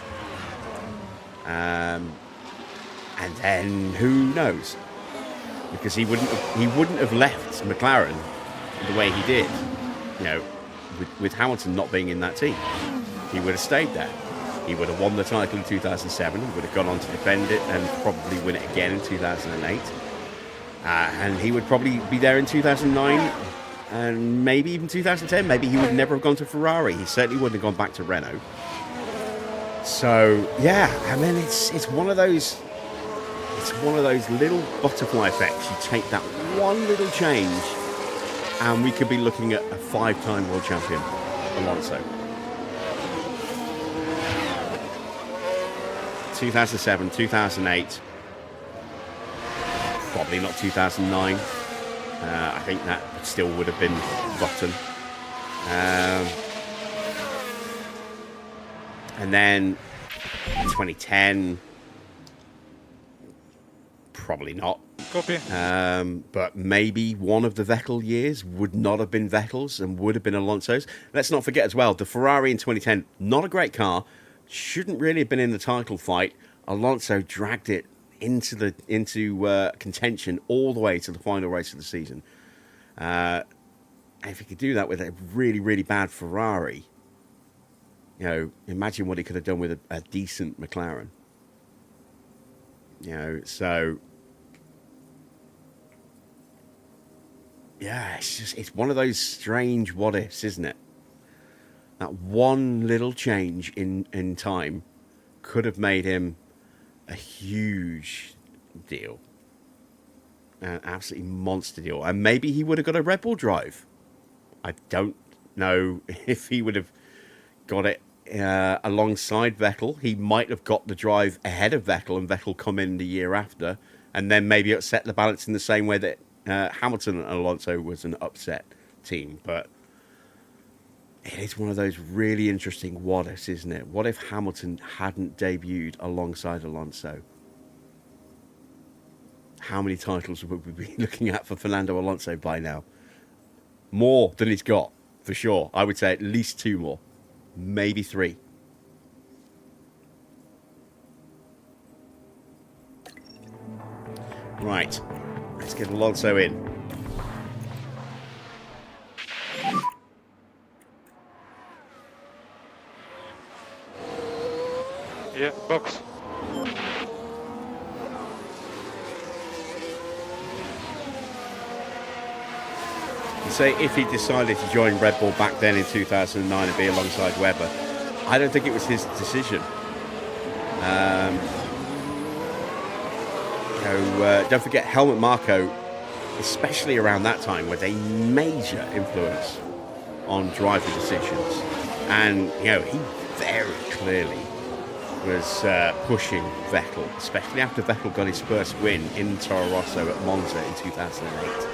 Speaker 1: And then who knows? Because he wouldn't have left McLaren the way he did, you know, with Hamilton not being in that team. He would have stayed there. He would have won the title in 2007. He would have gone on to defend it and probably win it again in 2008. And he would probably be there in 2009 and maybe even 2010. Maybe he would never have gone to Ferrari. He certainly wouldn't have gone back to Renault. So yeah, I mean, it's one of those little butterfly effects. You take that one little change, and we could be looking at a 5-time world champion, Alonso. 2007, 2008, probably not 2009. I think that still would have been Button. And then 2010, probably not.
Speaker 3: Copy.
Speaker 1: But maybe one of the Vettel years would not have been Vettel's and would have been Alonso's. Let's not forget as well, the Ferrari in 2010, not a great car, shouldn't really have been in the title fight. Alonso dragged it into contention all the way to the final race of the season. If he could do that with a really, really bad Ferrari, you know, imagine what he could have done with a decent McLaren. You know, so yeah, it's one of those strange what ifs, isn't it? That one little change in time could have made him a huge deal, an absolutely monster deal, and maybe he would have got a Red Bull drive. I don't know if he would have got it alongside Vettel. He might have got the drive ahead of Vettel, and Vettel come in the year after, and then maybe upset the balance in the same way that Hamilton and Alonso was an upset team. But it is one of those really interesting what ifs, isn't it? What if Hamilton hadn't debuted alongside Alonso? How many titles would we be looking at for Fernando Alonso by now? More than he's got, for sure. I would say at least 2 more. Maybe 3. Right. Let's get Alonso in.
Speaker 3: Yeah, box.
Speaker 1: You say if he decided to join Red Bull back then in 2009 and be alongside Webber, I don't think it was his decision. Don't forget Helmut Marko, especially around that time, was a major influence on driving decisions. And, you know, he very clearly was pushing Vettel, especially after Vettel got his first win in Toro Rosso at Monza in 2008.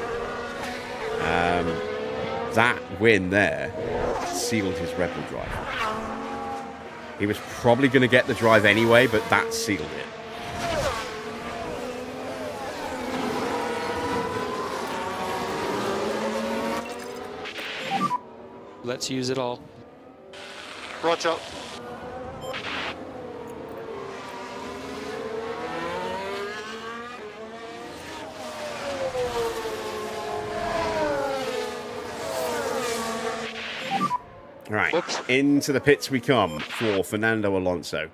Speaker 1: That win there sealed his Red Bull drive. He was probably going to get the drive anyway, but that sealed it.
Speaker 4: Let's use it all.
Speaker 3: Roger.
Speaker 1: Right,
Speaker 3: Oops.
Speaker 1: into the pits we come for Fernando Alonso.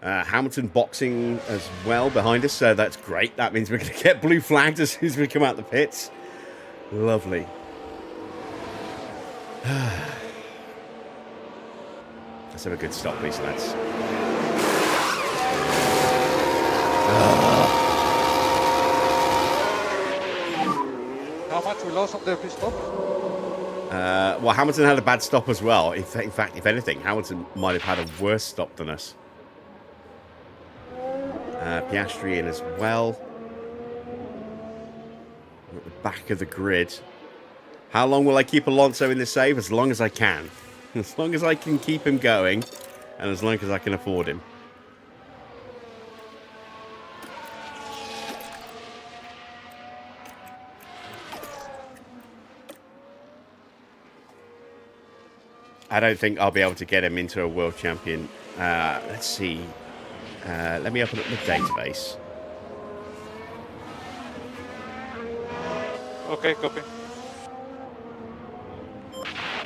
Speaker 1: Hamilton boxing as well behind us, so that's great. That means we're going to get blue flagged as soon as we come out the pits. Lovely. Let's have a good stop, please, lads.
Speaker 3: How much we lost on the pit stop?
Speaker 1: Well, Hamilton had a bad stop as well. In fact, if anything, Hamilton might have had a worse stop than us. Piastri in as well. We're at the back of the grid. How long will I keep Alonso in the save? As long as I can. As long as I can keep him going, and as long as I can afford him. I don't think I'll be able to get him into a world champion. Let's see. Let me open up the database.
Speaker 3: Okay, copy.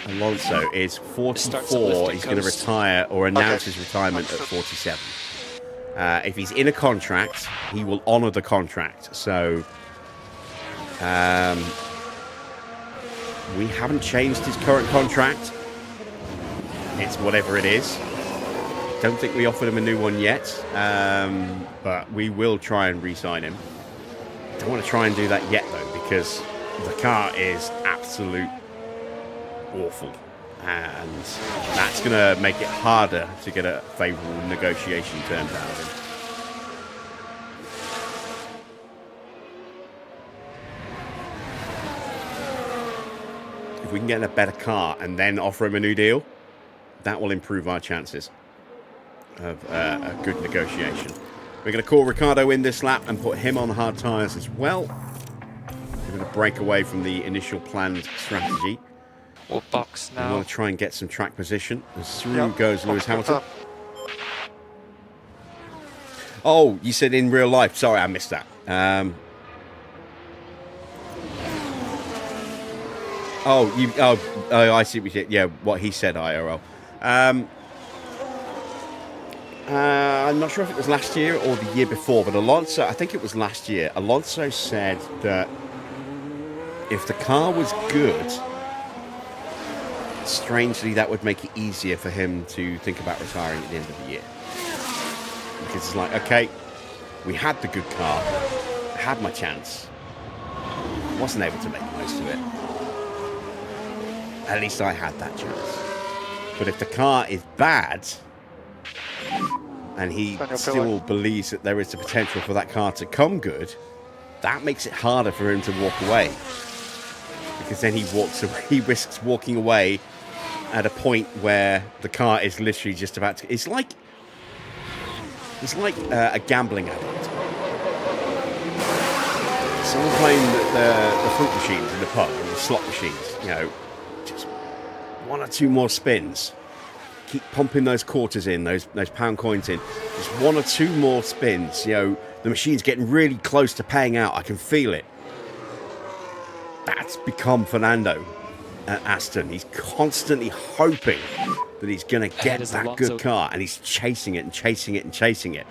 Speaker 1: Alonso is
Speaker 4: Starts
Speaker 1: 44.
Speaker 4: lifting
Speaker 1: He's going to
Speaker 4: coast.
Speaker 1: retire or announce
Speaker 3: Okay.
Speaker 1: his retirement at 47. If he's in a contract, he will honour the contract. So we haven't changed his current contract. It's whatever it is. Don't think we offered him a new one yet, but we will try and re-sign him. Don't want to try and do that yet though, because the car is absolute awful, and that's going to make it harder to get a favourable negotiation turned out of him. If we can get a better car and then offer him a new deal, that will improve our chances. of a good negotiation. We're going to call Ricciardo in this lap and put him on hard tyres as well. We're going to break away from the initial planned strategy.
Speaker 4: We'll box
Speaker 1: We
Speaker 4: now.
Speaker 1: want to try and get some track position. As through goes Lewis Hamilton. Oh, you said in real life. Sorry, I missed that. I see what you did. Yeah, what he said, IRL. I'm not sure if it was last year or the year before, but Alonso, I think it was last year, Alonso said that if the car was good, strangely, that would make it easier for him to think about retiring at the end of the year. Because it's like, okay, we had the good car, I had my chance, wasn't able to make the most of it. At least I had that chance. But if the car is bad, and he still believes that there is the potential for that car to come good, that makes it harder for him to walk away. Because then he risks walking away at a point where the car is literally just about to... It's like a gambling addict. Someone playing the fruit machines in the pub, and the slot machines, you know, just one or two more spins. Keep pumping those quarters in, those pound coins in. Just one or two more spins. You know, the machine's getting really close to paying out. I can feel it. That's become Fernando at Aston. He's constantly hoping that he's going to get that good car, and he's chasing it and chasing it and chasing it.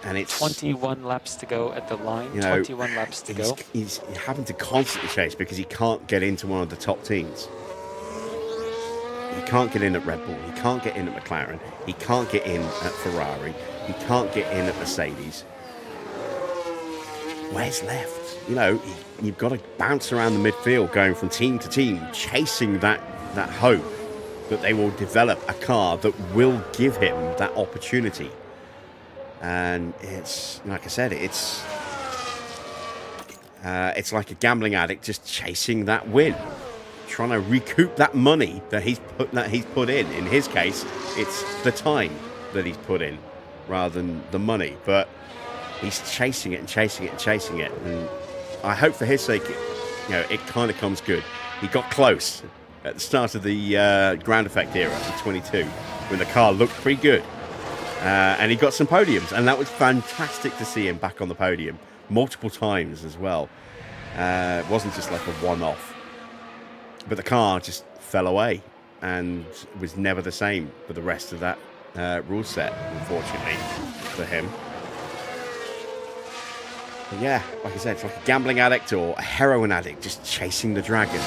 Speaker 1: And it's
Speaker 4: 21 laps to go at the line.
Speaker 1: You know,
Speaker 4: 21 laps to go.
Speaker 1: He's having to constantly chase because he can't get into one of the top teams. He can't get in at Red Bull. He can't get in at McLaren. He can't get in at Ferrari. He can't get in at Mercedes. Where's left? You know, you've got to bounce around the midfield, going from team to team, chasing that hope that they will develop a car that will give him that opportunity. And it's, like I said, it's like a gambling addict just chasing that win, trying to recoup that money that he's put in. In his case, it's the time that he's put in rather than the money. But he's chasing it and chasing it and chasing it. And I hope for his sake, you know, it kind of comes good. He got close at the start of the ground effect era in 22 when the car looked pretty good. And he got some podiums, and that was fantastic to see him back on the podium multiple times as well. It wasn't just like a one-off. But the car just fell away and was never the same for the rest of that rule set, unfortunately, for him. But yeah, like I said, it's like a gambling addict or a heroin addict just chasing the dragon.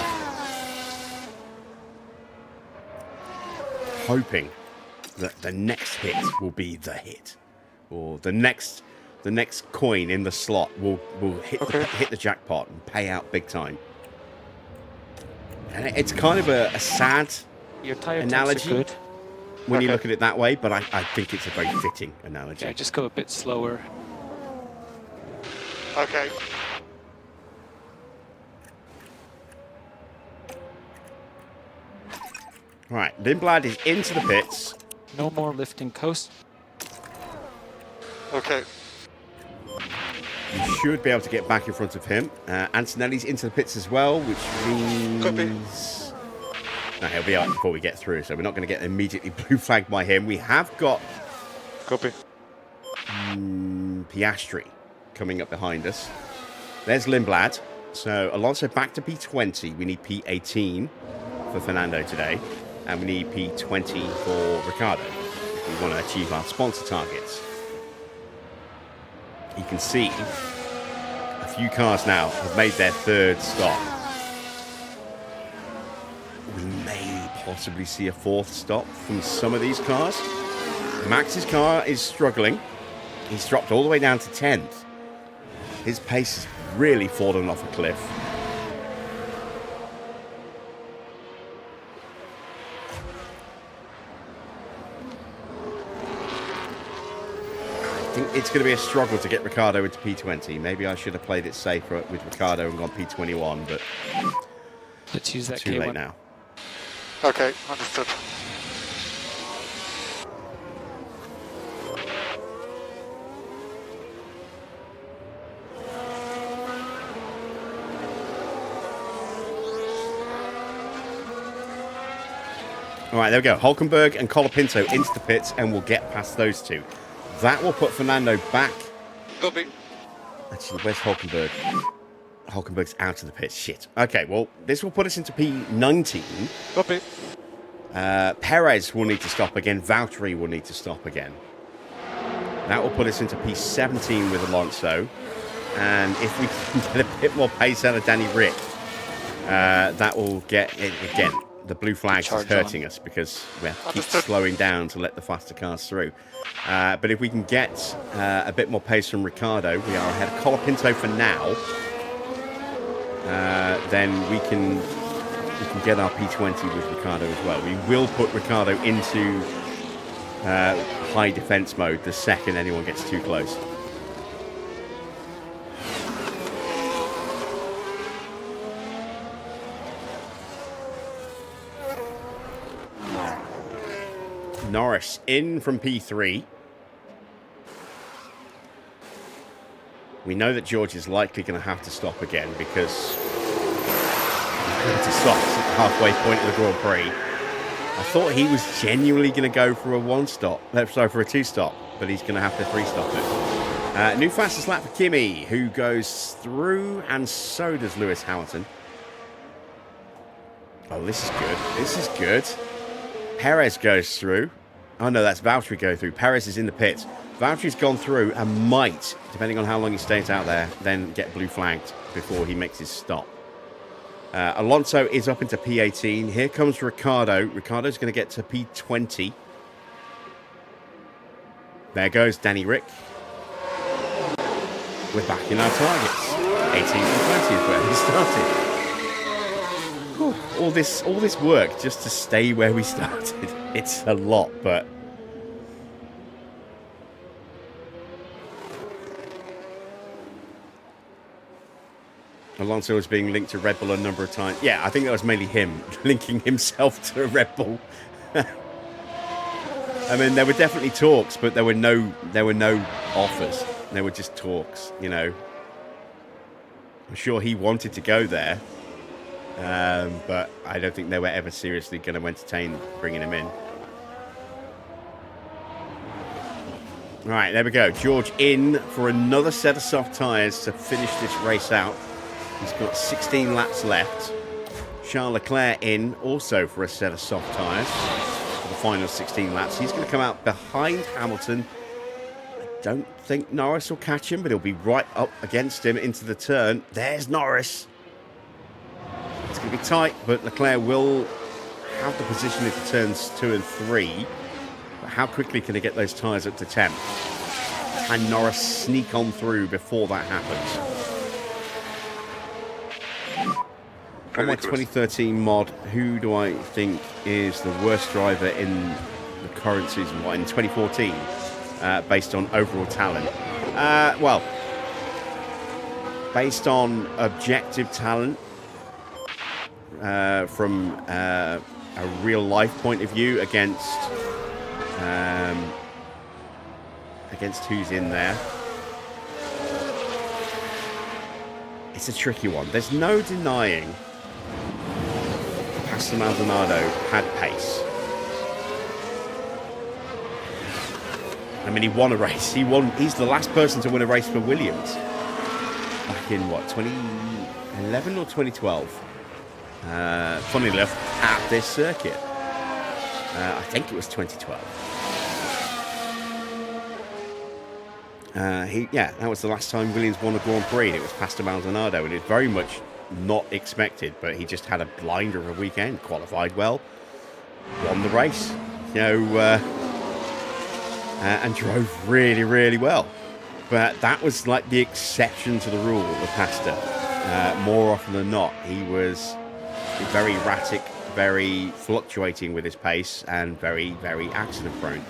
Speaker 1: Hoping that the next hit will be the hit, or the next coin in the slot will hit the jackpot and pay out big time. And it's kind of a sad
Speaker 4: Your tire
Speaker 1: analogy
Speaker 4: are good.
Speaker 1: when you look at it that way, but I think it's a very fitting analogy.
Speaker 4: Yeah, just go a bit slower.
Speaker 3: Okay.
Speaker 1: Right, Lindblad is into the pits.
Speaker 4: No more lifting coast.
Speaker 3: Okay.
Speaker 1: You should be able to get back in front of him. Antonelli's into the pits as well, which means... No, he'll be out before we get through, so we're not going to get immediately blue flagged by him. We have got...
Speaker 3: Copy.
Speaker 1: Piastri coming up behind us. There's Lindblad. So Alonso back to P20. We need P18 for Fernando today. And we need P20 for Ricciardo if we want to achieve our sponsor targets. You can see a few cars now have made their third stop. We may possibly see a fourth stop from some of these cars. Max's car is struggling. He's dropped all the way down to 10th. His pace has really fallen off a cliff. I think it's going to be a struggle to get Ricciardo into P20. Maybe I should have played it safer with Ricciardo and gone P21, but
Speaker 4: Let's use that
Speaker 1: too
Speaker 4: K1.
Speaker 1: late now.
Speaker 3: Okay, understood.
Speaker 1: All right, there we go. Hulkenberg and Colapinto into the pits, and we'll get past those two. That will put Fernando back.
Speaker 3: Copy.
Speaker 1: Actually, where's Hulkenberg? Hulkenberg's out of the pits. Shit. Okay, well, this will put us into P19.
Speaker 3: Copy.
Speaker 1: Perez will need to stop again. Valtteri will need to stop again. That will put us into P17 with Alonso. And if we can get a bit more pace out of Danny Rick, that will get it again. The blue flags is hurting us because we have to keep slowing down to let the faster cars through. But if we can get a bit more pace from Ricciardo, we are ahead of Colapinto for now. Then we can get our P20 with Ricciardo as well. We will put Ricciardo into high defense mode the second anyone gets too close. Norris in from P3. We know that George is likely going to have to stop again because he's going to stop at the halfway point of the Grand Prix. I thought he was genuinely going to go for a for a two-stop, but he's going to have to three-stop it. New fastest lap for Kimi, who goes through, and so does Lewis Hamilton. Oh, this is good. This is good. Perez goes through. Oh, no, that's Valtteri go through. Perez is in the pits. Valtteri's gone through and might, depending on how long he stays out there, then get blue flagged before he makes his stop. Alonso is up into P18. Here comes Ricciardo. Ricciardo's going to get to P20. There goes Danny Rick. We're back in our targets. 18 and 20 is where we started. Whew. All this work just to stay where we started. It's a lot, but Alonso was being linked to Red Bull a number of times. Yeah, I think that was mainly him linking himself to Red Bull. I mean, there were definitely talks, but there were no offers. There were just talks, you know. I'm sure he wanted to go there, but I don't think they were ever seriously going to entertain bringing him in. All right, there we go. George in for another set of soft tyres to finish this race out. He's got 16 laps left. Charles Leclerc in also for a set of soft tyres for the final 16 laps. He's going to come out behind Hamilton. I don't think Norris will catch him, but he'll be right up against him into the turn. There's Norris. It's going to be tight, but Leclerc will have the position into turns 2 and 3. But how quickly can he get those tyres up to 10? Can Norris sneak on through before that happens? On my 2013 mod, who do I think is the worst driver in the current season? What, in 2014? Based on overall talent. Well, based on objective talent, from a real-life point of view against who's in there. It's a tricky one. There's no denying Aston Maldonado had pace. I mean, he won a race. He's the last person to win a race for Williams. Back in, what, 2011 or 2012? Funny enough, at this circuit. I think it was 2012. That was the last time Williams won a Grand Prix, and it was Pastor Maldonado, and it's very much not expected, but he just had a blinder of a weekend, qualified well, won the race, and drove really, really well. But that was like the exception to the rule with Pastor. More often than not, he was very erratic, very fluctuating with his pace, and very, very accident prone.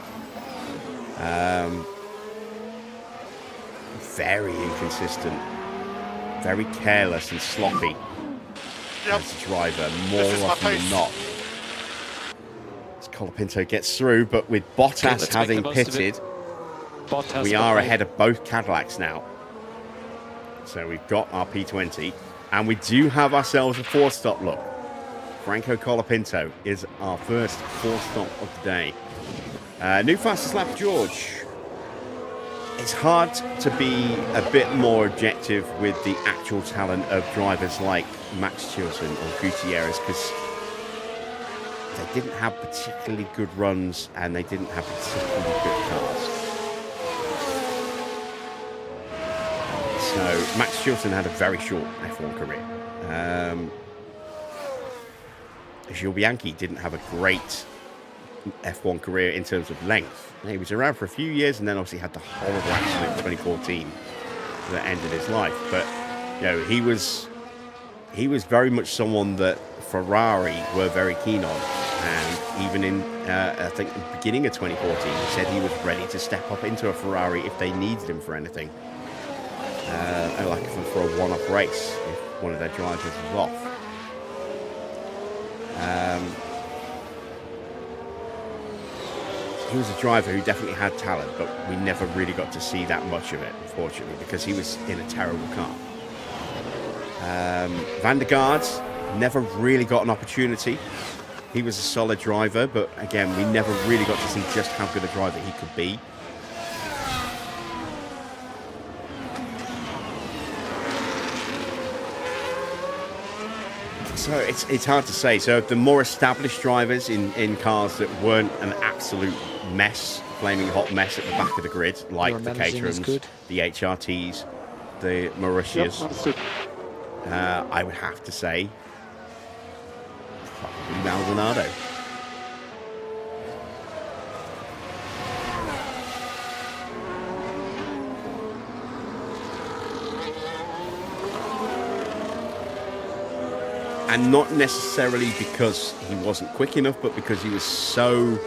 Speaker 1: Very inconsistent, very careless and sloppy as a driver, more often than not. As Colapinto gets through, but with Bottas having pitted, we are ahead of both Cadillacs now. So we've got our P20, and we do have ourselves a 4-stop look. Franco Colapinto is our first 4-stop of the day. New fastest lap, George. It's hard to be a bit more objective with the actual talent of drivers like Max Chilton or Gutierrez, because they didn't have particularly good runs and they didn't have particularly good cars. So Max Chilton had a very short F1 career. Gil Bianchi didn't have a great F1 career in terms of length. He was around for a few years and then obviously had the horrible accident in 2014 that ended his life. But you know, he was very much someone that Ferrari were very keen on, and even in I think the beginning of 2014 he said he was ready to step up into a Ferrari if they needed him for anything, like for a one-off race if one of their drivers was off. He was a driver who definitely had talent, but we never really got to see that much of it, unfortunately, because he was in a terrible car. Van der Gaard never really got an opportunity. He was a solid driver, but again, we never really got to see just how good a driver he could be. So it's hard to say. So the more established drivers in cars that weren't an absolute mess, flaming hot mess at the back of the grid, like the Caterhams, the HRTs, the Mauritius, I would have to say probably Maldonado. And not necessarily because he wasn't quick enough, but because he was so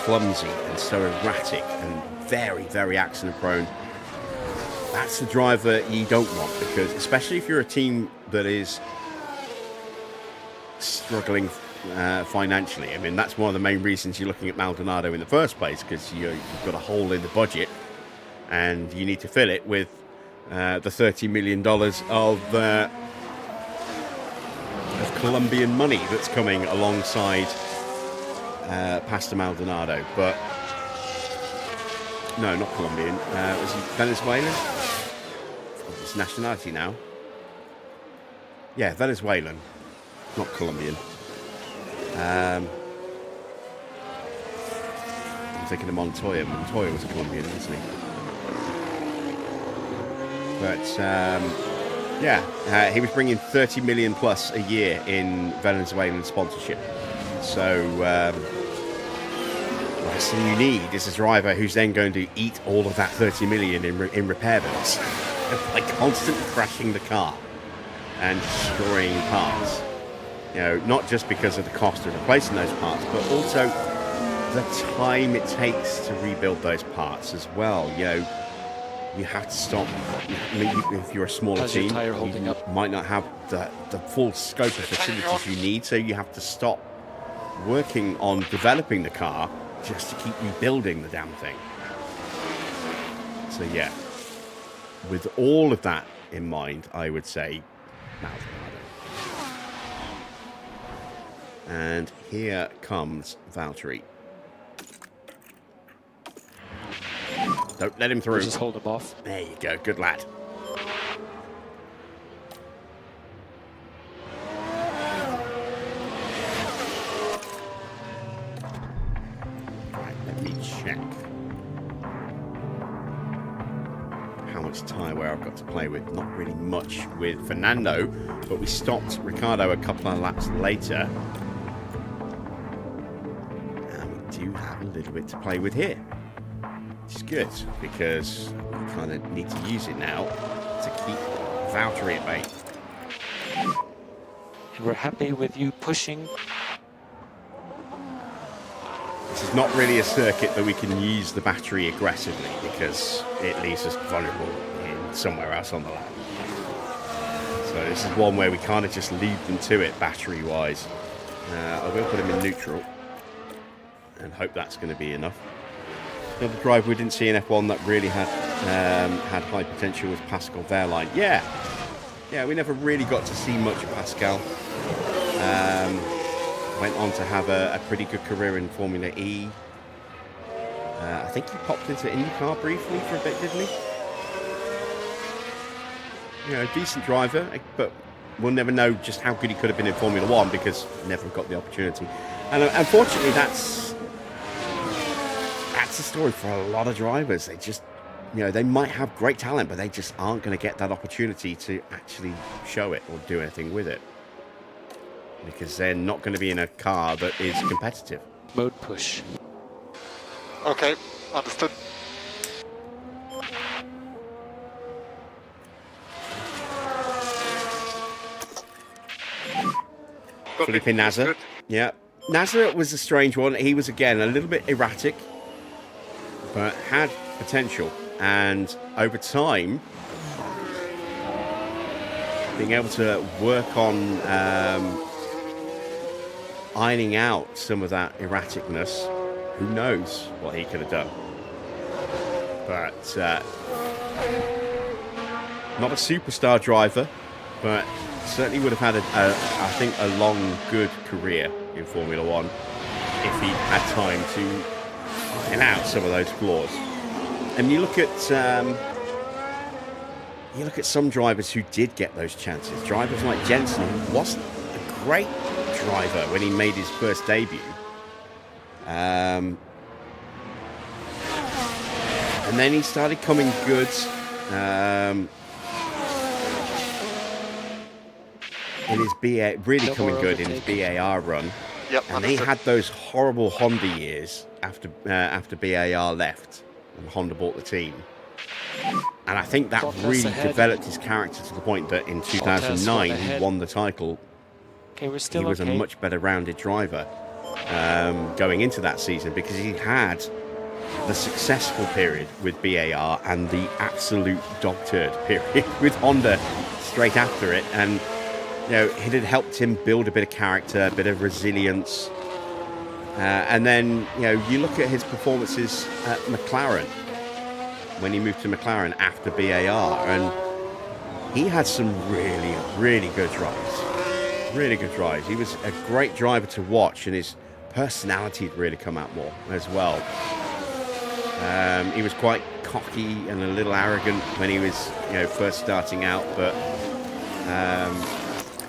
Speaker 1: clumsy and so erratic and very, very accident prone. That's the driver you don't want, because especially if you're a team that is struggling financially. I mean, that's one of the main reasons you're looking at Maldonado in the first place, because you've got a hole in the budget and you need to fill it with the $30 million of Colombian money that's coming alongside Pastor Maldonado. But no, not Colombian. Was he Venezuelan? His nationality now. Yeah, Venezuelan, not Colombian. I'm thinking of Montoya. Montoya was a Colombian, wasn't he? But yeah, he was bringing 30 million plus a year in Venezuelan sponsorship. So the last thing you need is a driver who's then going to eat all of that 30 million in repair bills by constantly crashing the car and destroying parts. You know, not just because of the cost of replacing those parts, but also the time it takes to rebuild those parts as well. You know, you have to stop. If you're a smaller team, you might not have the full scope of facilities you need, so you have to stop working on developing the car just to keep rebuilding the damn thing. So yeah, with all of that in mind, I would say Maldonado. And here comes Valtteri. Don't let him through.
Speaker 4: Just hold him off.
Speaker 1: There you go. Good lad. Right, let me check how much tyre wear I've got to play with. Not really much with Fernando, but we stopped Ricardo a couple of laps later. And we do have a little bit to play with here. It's good, because we kind of need to use it now to keep Valtteri at bay.
Speaker 4: And we're happy with you pushing.
Speaker 1: This is not really a circuit that we can use the battery aggressively, because it leaves us vulnerable in somewhere else on the lap. So this is one where we kind of just leave them to it battery-wise. I'm going to put him in neutral and hope that's going to be enough. The other driver we didn't see in F1 that really had high potential was Pascal Wehrlein. Yeah, we never really got to see much of Pascal. Went on to have a pretty good career in Formula E. I think he popped into IndyCar briefly for a bit, didn't he? You know, decent driver, but we'll never know just how good he could have been in Formula One because never got the opportunity. And unfortunately, that's the story for a lot of drivers. They just, you know, they might have great talent, but they just aren't going to get that opportunity to actually show it or do anything with it because they're not going to be in a car that is competitive.
Speaker 4: Mode push.
Speaker 3: Okay, understood.
Speaker 1: Felipe Nasr. Yeah. Nasr was a strange one. He was, again, a little bit erratic, but had potential. And over time, being able to work on ironing out some of that erraticness, who knows what he could have done. But not a superstar driver, but certainly would have had, I think, a long, good career in Formula One if he had time to iron out some of those flaws. And you look at some drivers who did get those chances. Drivers like Jensen, who wasn't a great driver when he made his first debut. And then he started coming good. In his really coming good in his BAR run.
Speaker 3: Yep,
Speaker 1: and he had those horrible Honda years after BAR left and Honda bought the team. And I think that really developed his character to the point that in 2009 he won the title.
Speaker 4: Okay, we're still
Speaker 1: he was a much better rounded driver going into that season because he had the successful period with BAR and the absolute dog turd period with Honda straight after it. And you know, it had helped him build a bit of character, a bit of resilience. And then, you know, you look at his performances at McLaren, when he moved to McLaren after BAR, and he had some really, really good drives. Really good drives. He was a great driver to watch, and his personality had really come out more as well. He was quite cocky and a little arrogant when he was, you know, first starting out, but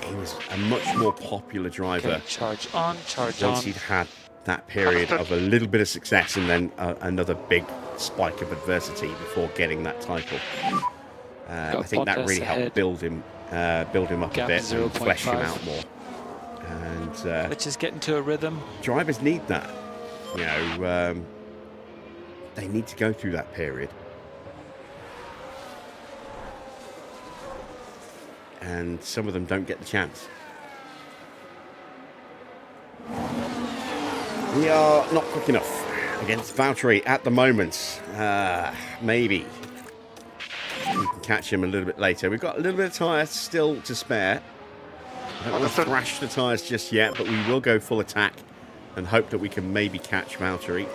Speaker 1: he was a much more popular driver.
Speaker 4: Okay, charge on, charge
Speaker 1: once
Speaker 4: on.
Speaker 1: he'd had that period of a little bit of success and then another big spike of adversity before getting that title. I think that really helped build him up a bit and flesh him out more. And
Speaker 4: let's just get into a rhythm.
Speaker 1: Drivers need that. You know, they need to go through that period. And some of them don't get the chance. We are not quick enough against Valtteri at the moment. Maybe we can catch him a little bit later. We've got a little bit of tyre still to spare. I don't want to thrash the tyres just yet, but we will go full attack and hope that we can maybe catch Valtteri.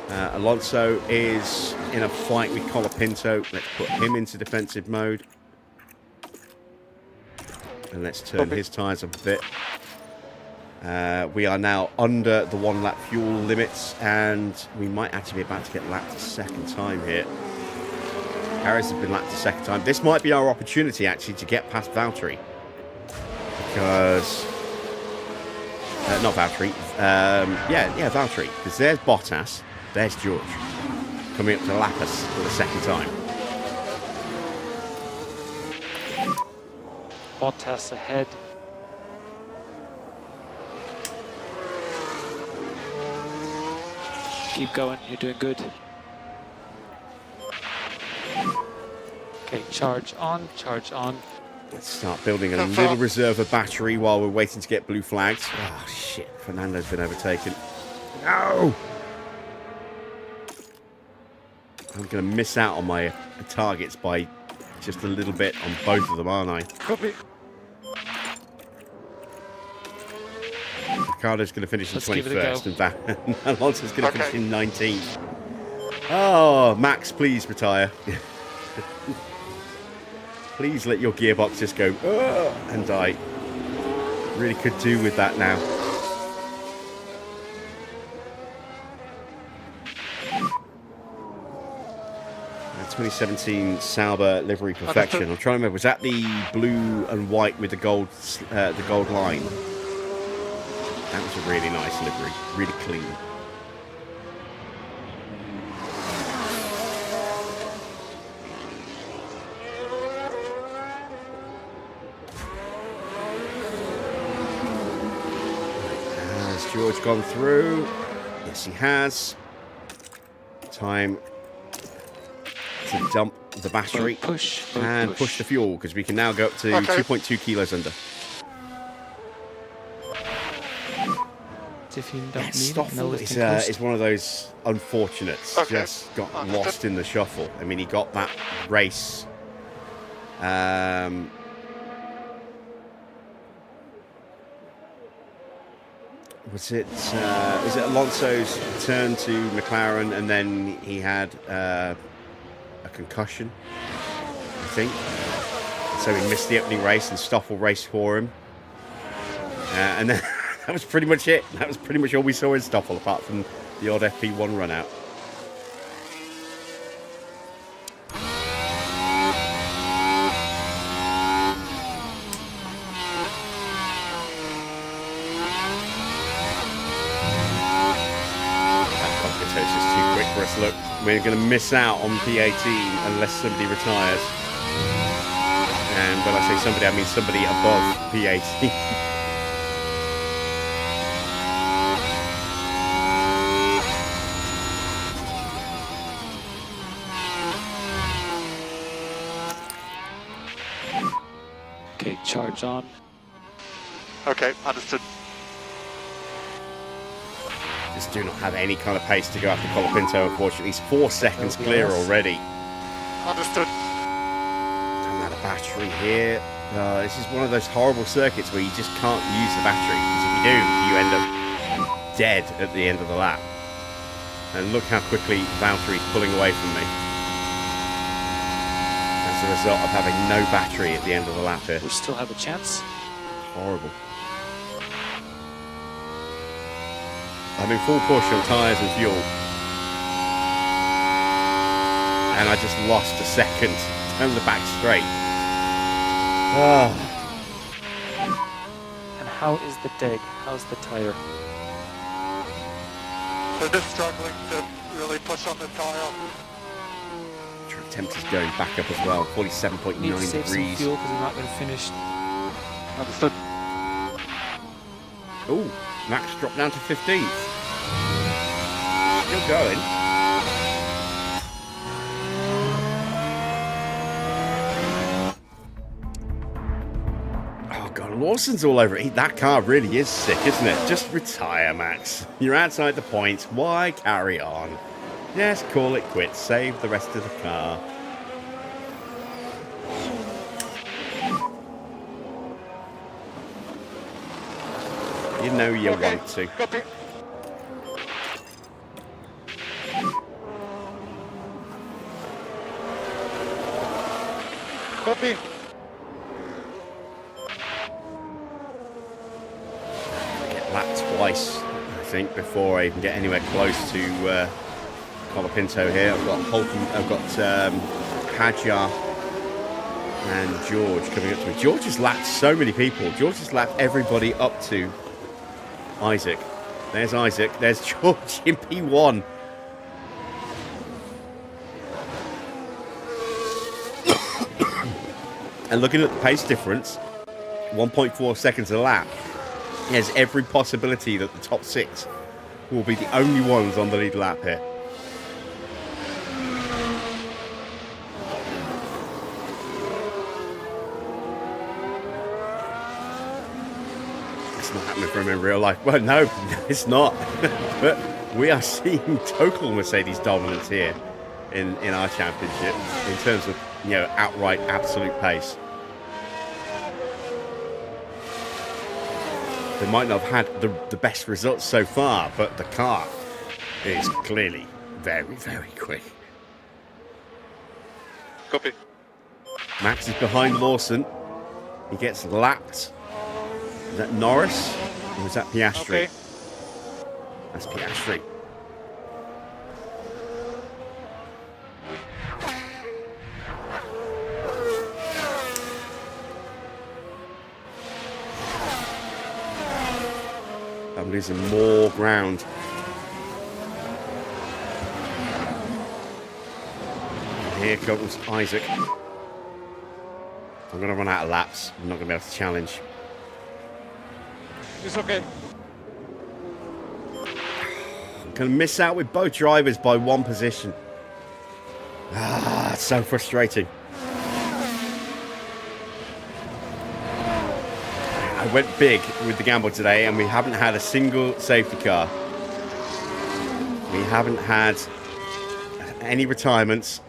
Speaker 1: Alonso is in a fight with Colapinto. Let's put him into defensive mode. And let's turn his tyres up a bit. We are now under the 1 lap fuel limits, and we might actually be about to get lapped a second time here. Harris has been lapped a second time. This might be our opportunity actually to get past Valtteri. Because... not Valtteri. Yeah, Valtteri. Because there's Bottas. There's George. Coming up to lap us for the second time.
Speaker 4: Bottas ahead. Keep going, you're doing good. Okay, charge on, charge on.
Speaker 1: Let's start building a little reserve of battery while we're waiting to get blue flags. Oh, shit. Fernando's been overtaken. No! I'm going to miss out on my targets by just a little bit on both of them, aren't I?
Speaker 7: Copy.
Speaker 1: Ricardo's going to finish in
Speaker 4: Let's give it a
Speaker 1: 21st, and Alonso's going to finish in 19th. Oh, Max, please retire. Please let your gearbox just go and die. Really could do with that now. The 2017 Sauber livery perfection. I'm trying to remember. Was that the blue and white with the gold line? That was a really nice livery. Really clean. Has George gone through? Yes, he has. Time to dump the battery and push the fuel, because we can now go up to 2.2 kilos under.
Speaker 4: If you don't need
Speaker 1: Stoffel is one of those unfortunates. Just got lost in the shuffle. I mean, he got that race. Was it Alonso's turn to McLaren, and then he had a concussion, I think. So he missed the opening race, and Stoffel raced for him. And then that was pretty much it. That was pretty much all we saw in Stoffel, apart from the odd FP1 run out. Look, we're going to miss out on P18 unless somebody retires. And when I say somebody, I mean somebody above P18.
Speaker 4: Okay, charge on.
Speaker 3: Okay, understood.
Speaker 1: Just do not have any kind of pace to go after Colapinto, unfortunately. He's 4 seconds clear already.
Speaker 3: Understood.
Speaker 1: I'm out of battery here. This is one of those horrible circuits where you just can't use the battery, because if you do, you end up dead at the end of the lap. And look how quickly Valtteri's pulling away from me. As a result of having no battery at the end of the lap here.
Speaker 4: We still have a chance.
Speaker 1: Horrible. I'm in full push on tyres and fuel. And I just lost a second. Turn the back straight.
Speaker 4: And how is the dig? How's the tire?
Speaker 3: They're just struggling to really push on the tire.
Speaker 1: Track temp is going back up as well. 47.9
Speaker 4: Need to save
Speaker 1: degrees.
Speaker 4: some fuel because we're not going to finish.
Speaker 3: Understood.
Speaker 1: Oh, Max dropped down to 15th. Still going. Oh God, Lawson's all over it. That car really is sick, isn't it? Just retire, Max. You're outside the points. Why carry on? Just call it quits. Save the rest of the car. You know you want to.
Speaker 3: Copy. Copy.
Speaker 1: Get lapped twice, I think, before I even get anywhere close to Colapinto here. I've got Holcomb, I've got Hadjar and George coming up to me. George has lapped so many people. George has lapped everybody up to Isaac. There's Isaac. There's George in P1. And looking at the pace difference, 1.4 seconds a lap, there's every possibility that the top 6 will be the only ones on the lead lap here. It's not happening for him in real life. Well, no, it's not. But we are seeing total Mercedes dominance here in our championship in terms of, you know, outright absolute pace. They might not have had the best results so far, but the car is clearly very, very quick.
Speaker 3: Copy.
Speaker 1: Max is behind Lawson. He gets lapped Is that Norris? Or is that Piastri?
Speaker 3: Okay.
Speaker 1: That's Piastri. I'm losing more ground. And here comes Isaac. I'm going to run out of laps. I'm not going to be able to challenge.
Speaker 3: It's okay.
Speaker 1: I'm going to miss out with both drivers by 1 position. Ah, it's so frustrating. I went big with the gamble today, and we haven't had a single safety car. We haven't had any retirements.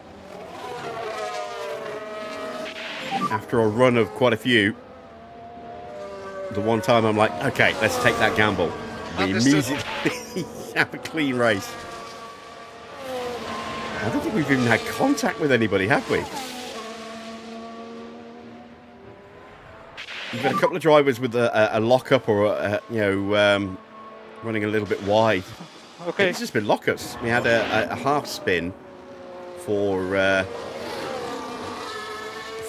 Speaker 1: After a run of quite a few, the one time I'm like, okay, let's take that gamble. We
Speaker 3: Understood.
Speaker 1: immediately have a clean race. I don't think we've even had contact with anybody, have we? We've got a couple of drivers with a lockup or running a little bit wide.
Speaker 3: Okay.
Speaker 1: It's just been lockups. We had a half spin for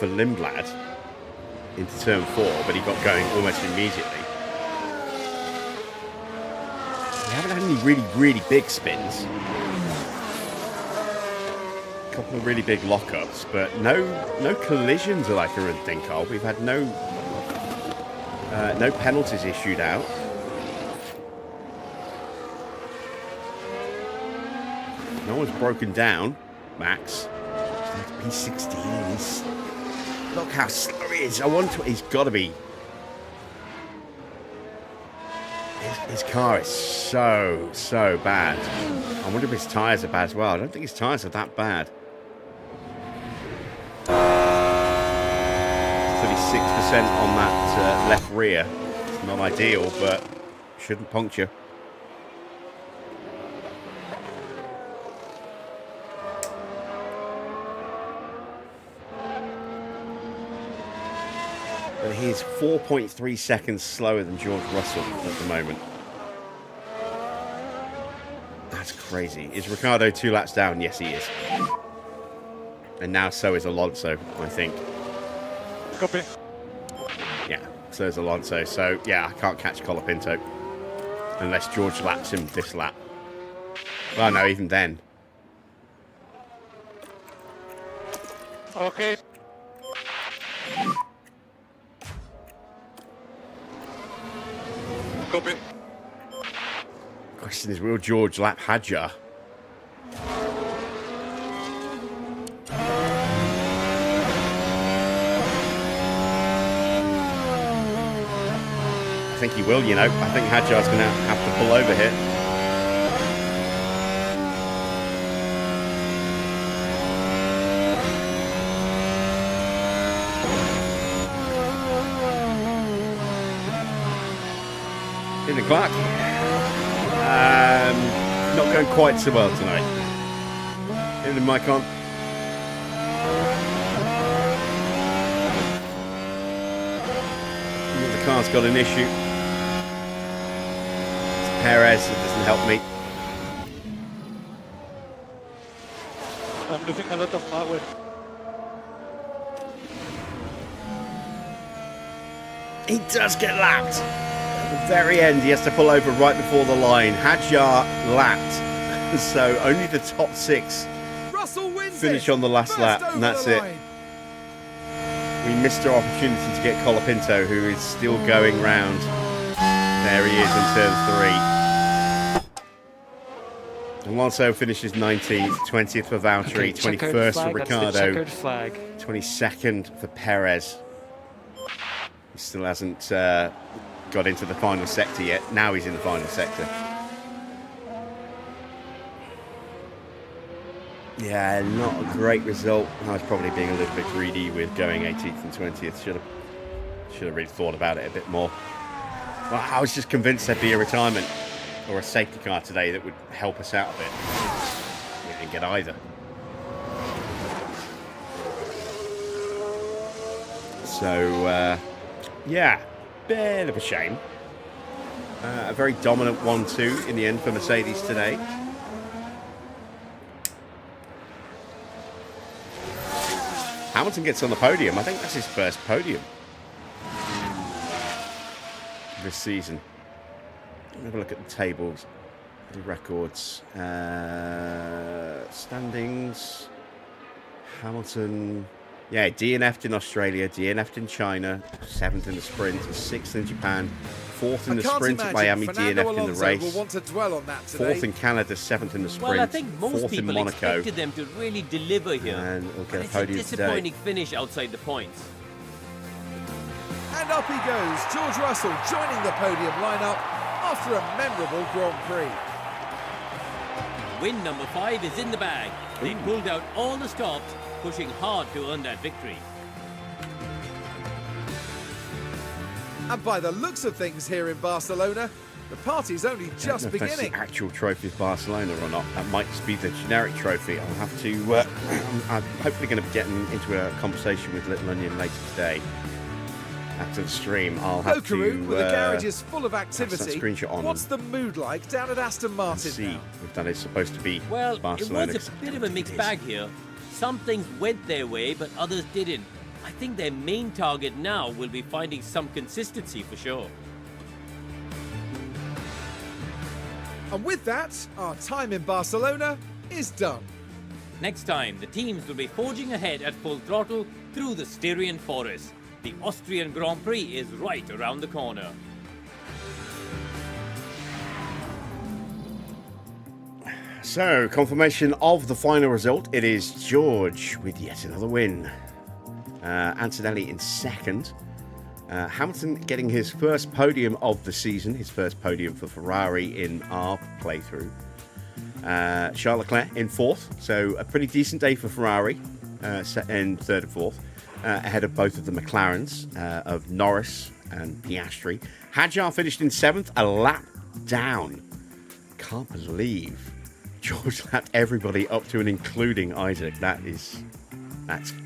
Speaker 1: Lindblad into turn 4, but he got going almost immediately. We haven't had any really big spins. A couple of really big lockups, but no collisions that I can think of. We've had no penalties issued out. No one's broken down. Max. P16. Look how slow he is. He's got to be. His car is so bad. I wonder if his tyres are bad as well. I don't think his tyres are that bad. 36% on that left rear. It's not ideal, but shouldn't puncture. But he's 4.3 seconds slower than George Russell at the moment. That's crazy. Is Ricciardo 2 laps down? Yes, he is. And now so is Alonso, I think.
Speaker 3: Copy.
Speaker 1: Yeah, so is Alonso. So, yeah, I can't catch Colapinto unless George laps him this lap. Well, no, even then.
Speaker 3: Okay. Copy.
Speaker 1: Question is, will George lap Hadjar? I think he will, you know. I think Hadjar's going to have to pull over here. In the clock. Not going quite so well tonight. In the mic on. The car's got an issue. It's Perez, it doesn't help me.
Speaker 3: I'm losing a lot of power.
Speaker 1: He does get lapped. At the very end, he has to pull over right before the line. Hadjar lapped. So only the top 6
Speaker 2: Russell wins
Speaker 1: finish
Speaker 2: it.
Speaker 1: on the last
Speaker 2: First
Speaker 1: lap,
Speaker 2: over
Speaker 1: and that's
Speaker 2: the
Speaker 1: it.
Speaker 2: line.
Speaker 1: We missed our opportunity to get Colapinto, who is still going round. There he is in turn 3. Alonso finishes 19th, 20th for Valtteri, 21st for Ricciardo, 22nd for Perez. He still hasn't got into the final sector yet. Now he's in the final sector. Yeah, not a great result. I was probably being a little bit greedy with going 18th and 20th. Should have really thought about it a bit more. Well, I was just convinced there'd be a retirement or a safety car today that would help us out a bit. We didn't get either. So, yeah. bit of a shame. A very dominant 1-2 in the end for Mercedes today. Hamilton gets on the podium. I think that's his first podium this season. Let me have a look at the tables, the records, standings. Hamilton, yeah, DNF'd in Australia, DNF'd in China, 7th in the sprint, 6th in Japan, 4th in the sprint at Miami, DNF'd in the race,
Speaker 2: will want to dwell on that today.
Speaker 1: 4th in Canada, 7th in the sprint,
Speaker 5: Well, I think most
Speaker 1: 4th in
Speaker 5: people
Speaker 1: Monaco,
Speaker 5: expected them to really deliver here.
Speaker 1: and we'll get a
Speaker 5: It's a
Speaker 1: podium
Speaker 5: disappointing
Speaker 1: today.
Speaker 5: finish outside the points.
Speaker 2: And up he goes, George Russell joining the podium lineup after a memorable Grand Prix.
Speaker 5: Win number 5 is in the bag. They pulled out all the stops, pushing hard to earn that victory.
Speaker 2: And by the looks of things here in Barcelona, the party's only just
Speaker 1: I don't know if that's
Speaker 2: beginning.
Speaker 1: the actual trophy of Barcelona or not. That might just be the generic trophy. I'll have to. I'm hopefully going to be getting into a conversation with Little Onion later today. After the stream, I'll have
Speaker 2: Okaroo,
Speaker 1: to.
Speaker 2: with the garage is full of
Speaker 1: pass that
Speaker 2: activity.
Speaker 1: screenshot on
Speaker 2: What's the mood like down at Aston Martin
Speaker 1: see
Speaker 2: now?
Speaker 1: if that is supposed to be
Speaker 5: Well,
Speaker 1: Barcelona.
Speaker 5: it was a bit of a mixed bag here. Some things went their way, but others didn't. I think their main target now will be finding some consistency for sure.
Speaker 2: And with that, our time in Barcelona is done.
Speaker 5: Next time, the teams will be forging ahead at full throttle through the Styrian forest. The Austrian Grand Prix is right around the corner.
Speaker 1: So, confirmation of the final result. It is George with yet another win. Antonelli in second. Hamilton getting his first podium of the season, his first podium for Ferrari in our playthrough. Charles Leclerc in fourth, so a pretty decent day for Ferrari in third and fourth, ahead of both of the McLarens of Norris and Piastri. Hadjar finished in seventh, a lap down. Can't believe George lapped everybody up to and including Isaac. That's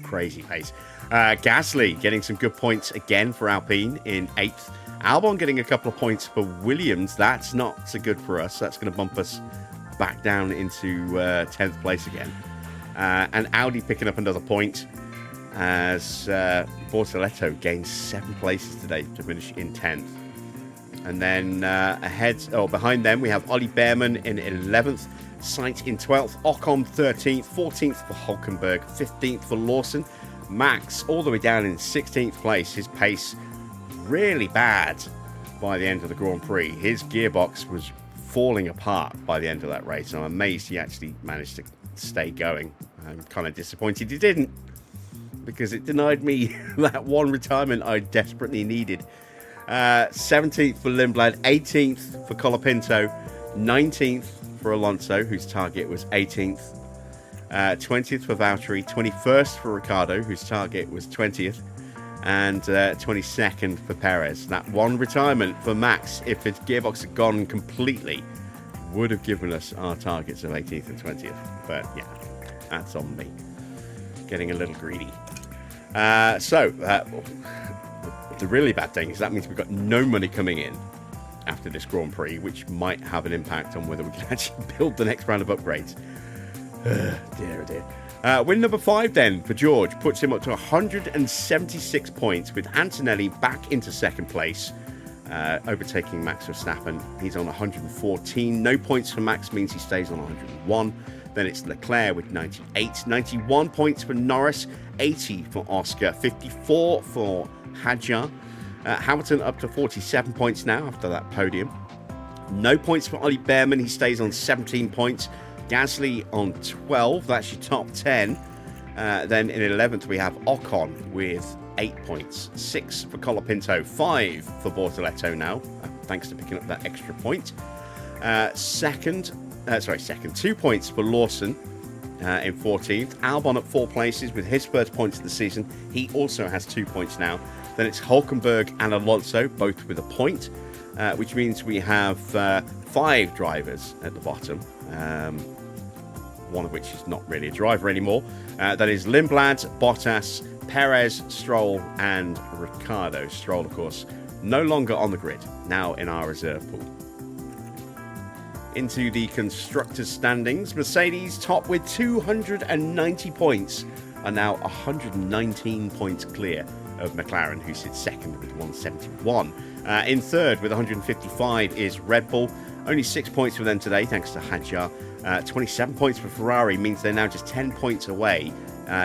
Speaker 1: crazy pace. Gasly getting some good points again for Alpine in 8th. Albon getting a couple of points for Williams. That's not so good for us. That's going to bump us back down into 10th place again. And Audi picking up another point as Bortoletto gains 7 places today to finish in 10th. And then behind them we have Ollie Behrman in 11th, Sainz in 12th, Ocon 13th, 14th for Hulkenberg, 15th for Lawson. Max all the way down in 16th place. His pace really bad by the end of the Grand Prix. His gearbox was falling apart by the end of that race. I'm amazed he actually managed to stay going. I'm kind of disappointed he didn't, because it denied me that one retirement I desperately needed. 17th for Lindblad, 18th for Colapinto, 19th for Alonso, whose target was 18th. 20th for Valtteri, 21st for Ricciardo, whose target was 20th, and 22nd for Perez. That one retirement for Max, if his gearbox had gone completely, would have given us our targets of 18th and 20th. But yeah, that's on me. Getting a little greedy. The really bad thing is that means we've got no money coming in after this Grand Prix, which might have an impact on whether we can actually build the next round of upgrades. Dear, oh dear. Win number 5 then for George puts him up to 176 points, with Antonelli back into second place, overtaking Max Verstappen. He's on 114. No points for Max means he stays on 101. Then it's Leclerc with 98. 91 points for Norris, 80 for Oscar, 54 for Hadjar. Hamilton up to 47 points now after that podium. No points for Ollie Behrman. He stays on 17 points. Gasly on 12. That's your top 10. Then in 11th, we have Ocon with 8 points. 6 for Colapinto. 5 for Bortoletto now, thanks to picking up that extra point. Second. 2 points for Lawson in 14th. Albon at 4 places with his first points of the season. He also has 2 points now. Then it's Hulkenberg and Alonso, both with a point, which means we have 5 drivers at the bottom, one of which is not really a driver anymore. That is Lindblad, Bottas, Perez, Stroll, and Ricciardo. Stroll, of course, no longer on the grid, now in our reserve pool. Into the constructors' standings, Mercedes top with 290 points are now 119 points clear of McLaren, who sits second with 171. In third with 155 is Red Bull. Only 6 points for them today, thanks to Hadjar. 27 points for Ferrari means they're now just 10 points away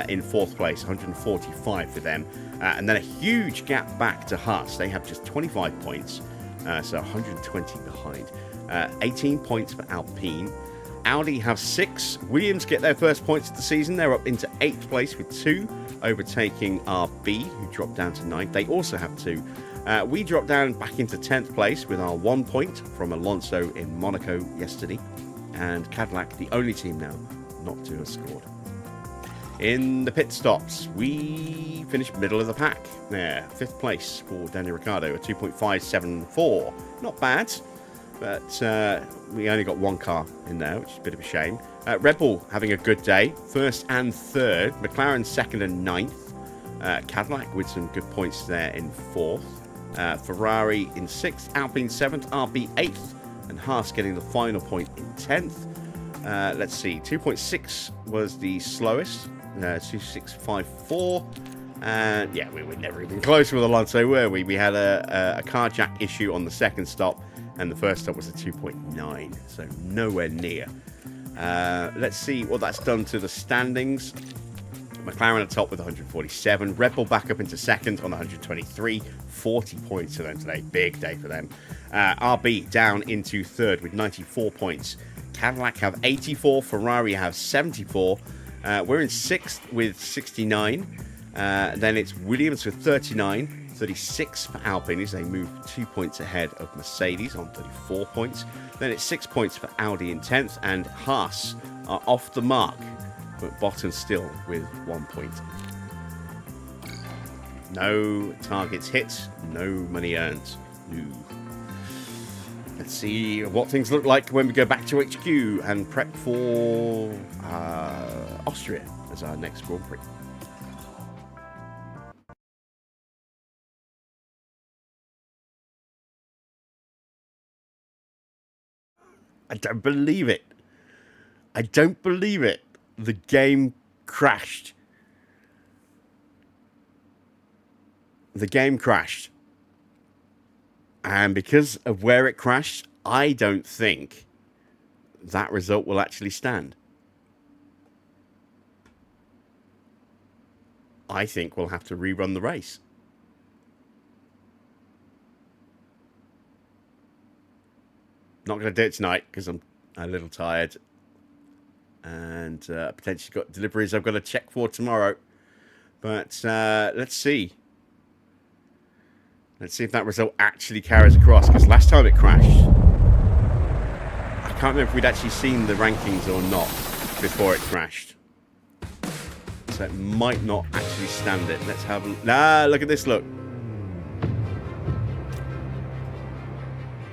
Speaker 1: in fourth place, 145 for them. And then a huge gap back to Haas. They have just 25 points, so 120 behind. 18 points for Alpine. Audi have 6. Williams get their first points of the season. They're up into 8th place with 2, overtaking RB, who dropped down to 9th. They also have 2. We dropped down back into 10th place with our 1 point from Alonso in Monaco yesterday. And Cadillac, the only team now not to have scored. In the pit stops, we finished middle of the pack. There, 5th place for Daniel Ricciardo, a 2.574. Not bad, but we only got 1 car in there, which is a bit of a shame. Red Bull having a good day, 1st and 3rd. McLaren 2nd and 9th. Cadillac with some good points there in 4th. Ferrari in 6th, Alpine 7th, RB 8th, and Haas getting the final point in 10th. Let's see, 2.6 was the slowest, 2.654. And yeah, we were never even close with Alonso, were we? We had a car jack issue on the second stop, and the first stop was a 2.9, so nowhere near. Let's see what that's done to the standings. McLaren at top with 147. Red Bull back up into second on 123. 40 points for them today. Big day for them. RB down into third with 94 points. Cadillac have 84. Ferrari have 74. We're in sixth with 69. Then it's Williams with 39. 36 for Alpine as they move 2 points ahead of Mercedes on 34 points. Then it's 6 points for Audi in 10th. And Haas are off the mark, but bottom still with 1 point. No targets hit, no money earned. No. Let's see what things look like when we go back to HQ and prep for Austria as our next Grand Prix. I don't believe it. I don't believe it. The game crashed. The game crashed. And because of where it crashed, I don't think that result will actually stand. I think we'll have to rerun the race. Not going to do it tonight because I'm a little tired. And potentially got deliveries I've got to check for tomorrow. But let's see. Let's see if that result actually carries across. Because last time it crashed, I can't remember if we'd actually seen the rankings or not before it crashed. So it might not actually stand it. Let's have a look at this, look.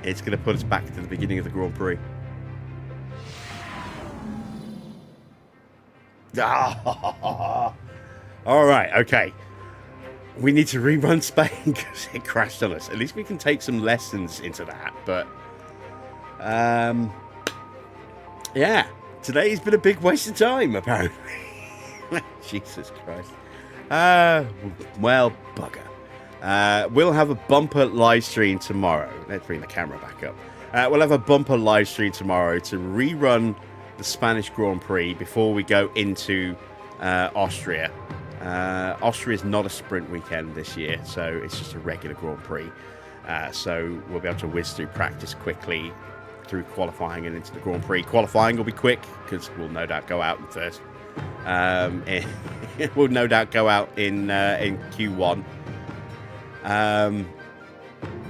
Speaker 1: It's going to put us back to the beginning of the Grand Prix. All right, okay. We need to rerun Spain because it crashed on us. At least we can take some lessons into that. But, yeah. Today's been a big waste of time, apparently. Jesus Christ. Well, bugger. We'll have a bumper live stream tomorrow. Let's bring the camera back up. We'll have a bumper live stream tomorrow to rerun the Spanish Grand Prix before we go into Austria. Austria is not a sprint weekend this year, so it's just a regular Grand Prix. So we'll be able to whiz through practice quickly through qualifying and into the Grand Prix. Qualifying will be quick because we'll no doubt go out in first. We'll no doubt go out in Q1.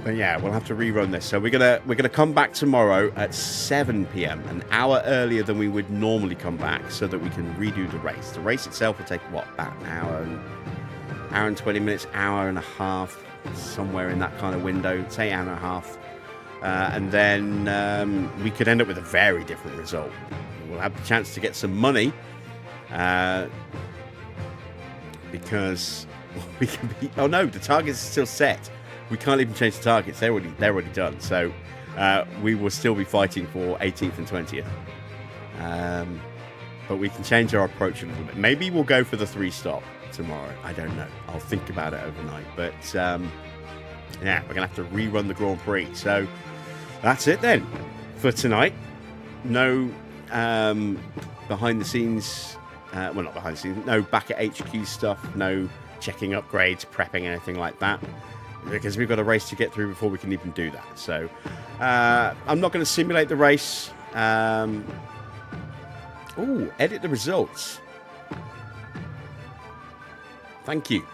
Speaker 1: But yeah, we'll have to rerun this. So we're gonna come back tomorrow at 7 p.m, an hour earlier than we would normally come back, so that we can redo the race. The race itself will take what, about an hour and 20 minutes, hour and a half, somewhere in that kind of window. Say hour and a half, and then we could end up with a very different result. We'll have the chance to get some money, because we can be. Oh no, the targets are still set. we can't even change the targets. They're already done. So we will still be fighting for 18th and 20th. But we can change our approach a little bit. Maybe we'll go for the 3-stop tomorrow. I don't know. I'll think about it overnight. But yeah, we're going to have to rerun the Grand Prix. So that's it then for tonight. No behind the scenes, well, not behind the scenes, no back at HQ stuff, no checking upgrades, prepping, anything like that. Because we've got a race to get through before we can even do that. So I'm not going to simulate the race. Oh, edit the results. Thank you,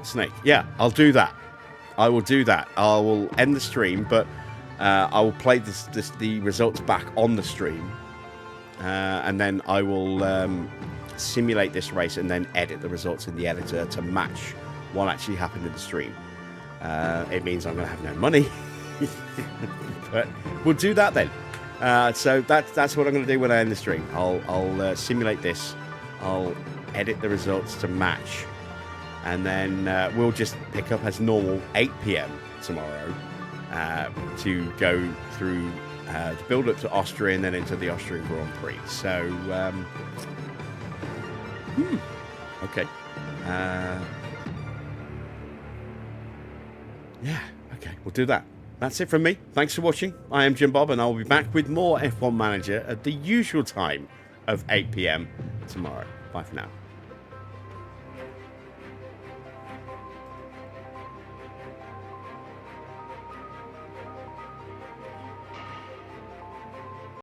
Speaker 1: Snake. Yeah, I'll do that. I will do that. I will end the stream, but I will play the results back on the stream. And then I will simulate this race and then edit the results in the editor to match what actually happened in the stream. It means I'm going to have no money. But we'll do that then. So that's what I'm going to do when I end the stream. I'll simulate this. I'll edit the results to match. And then we'll just pick up as normal 8 p.m. tomorrow to go through the build-up to Austria and then into the Austrian Grand Prix. So, okay. Yeah, okay, we'll do that. That's it from me. Thanks for watching. I am Jim Bob, and I'll be back with more F1 Manager at the usual time of 8 p.m. tomorrow. Bye for now.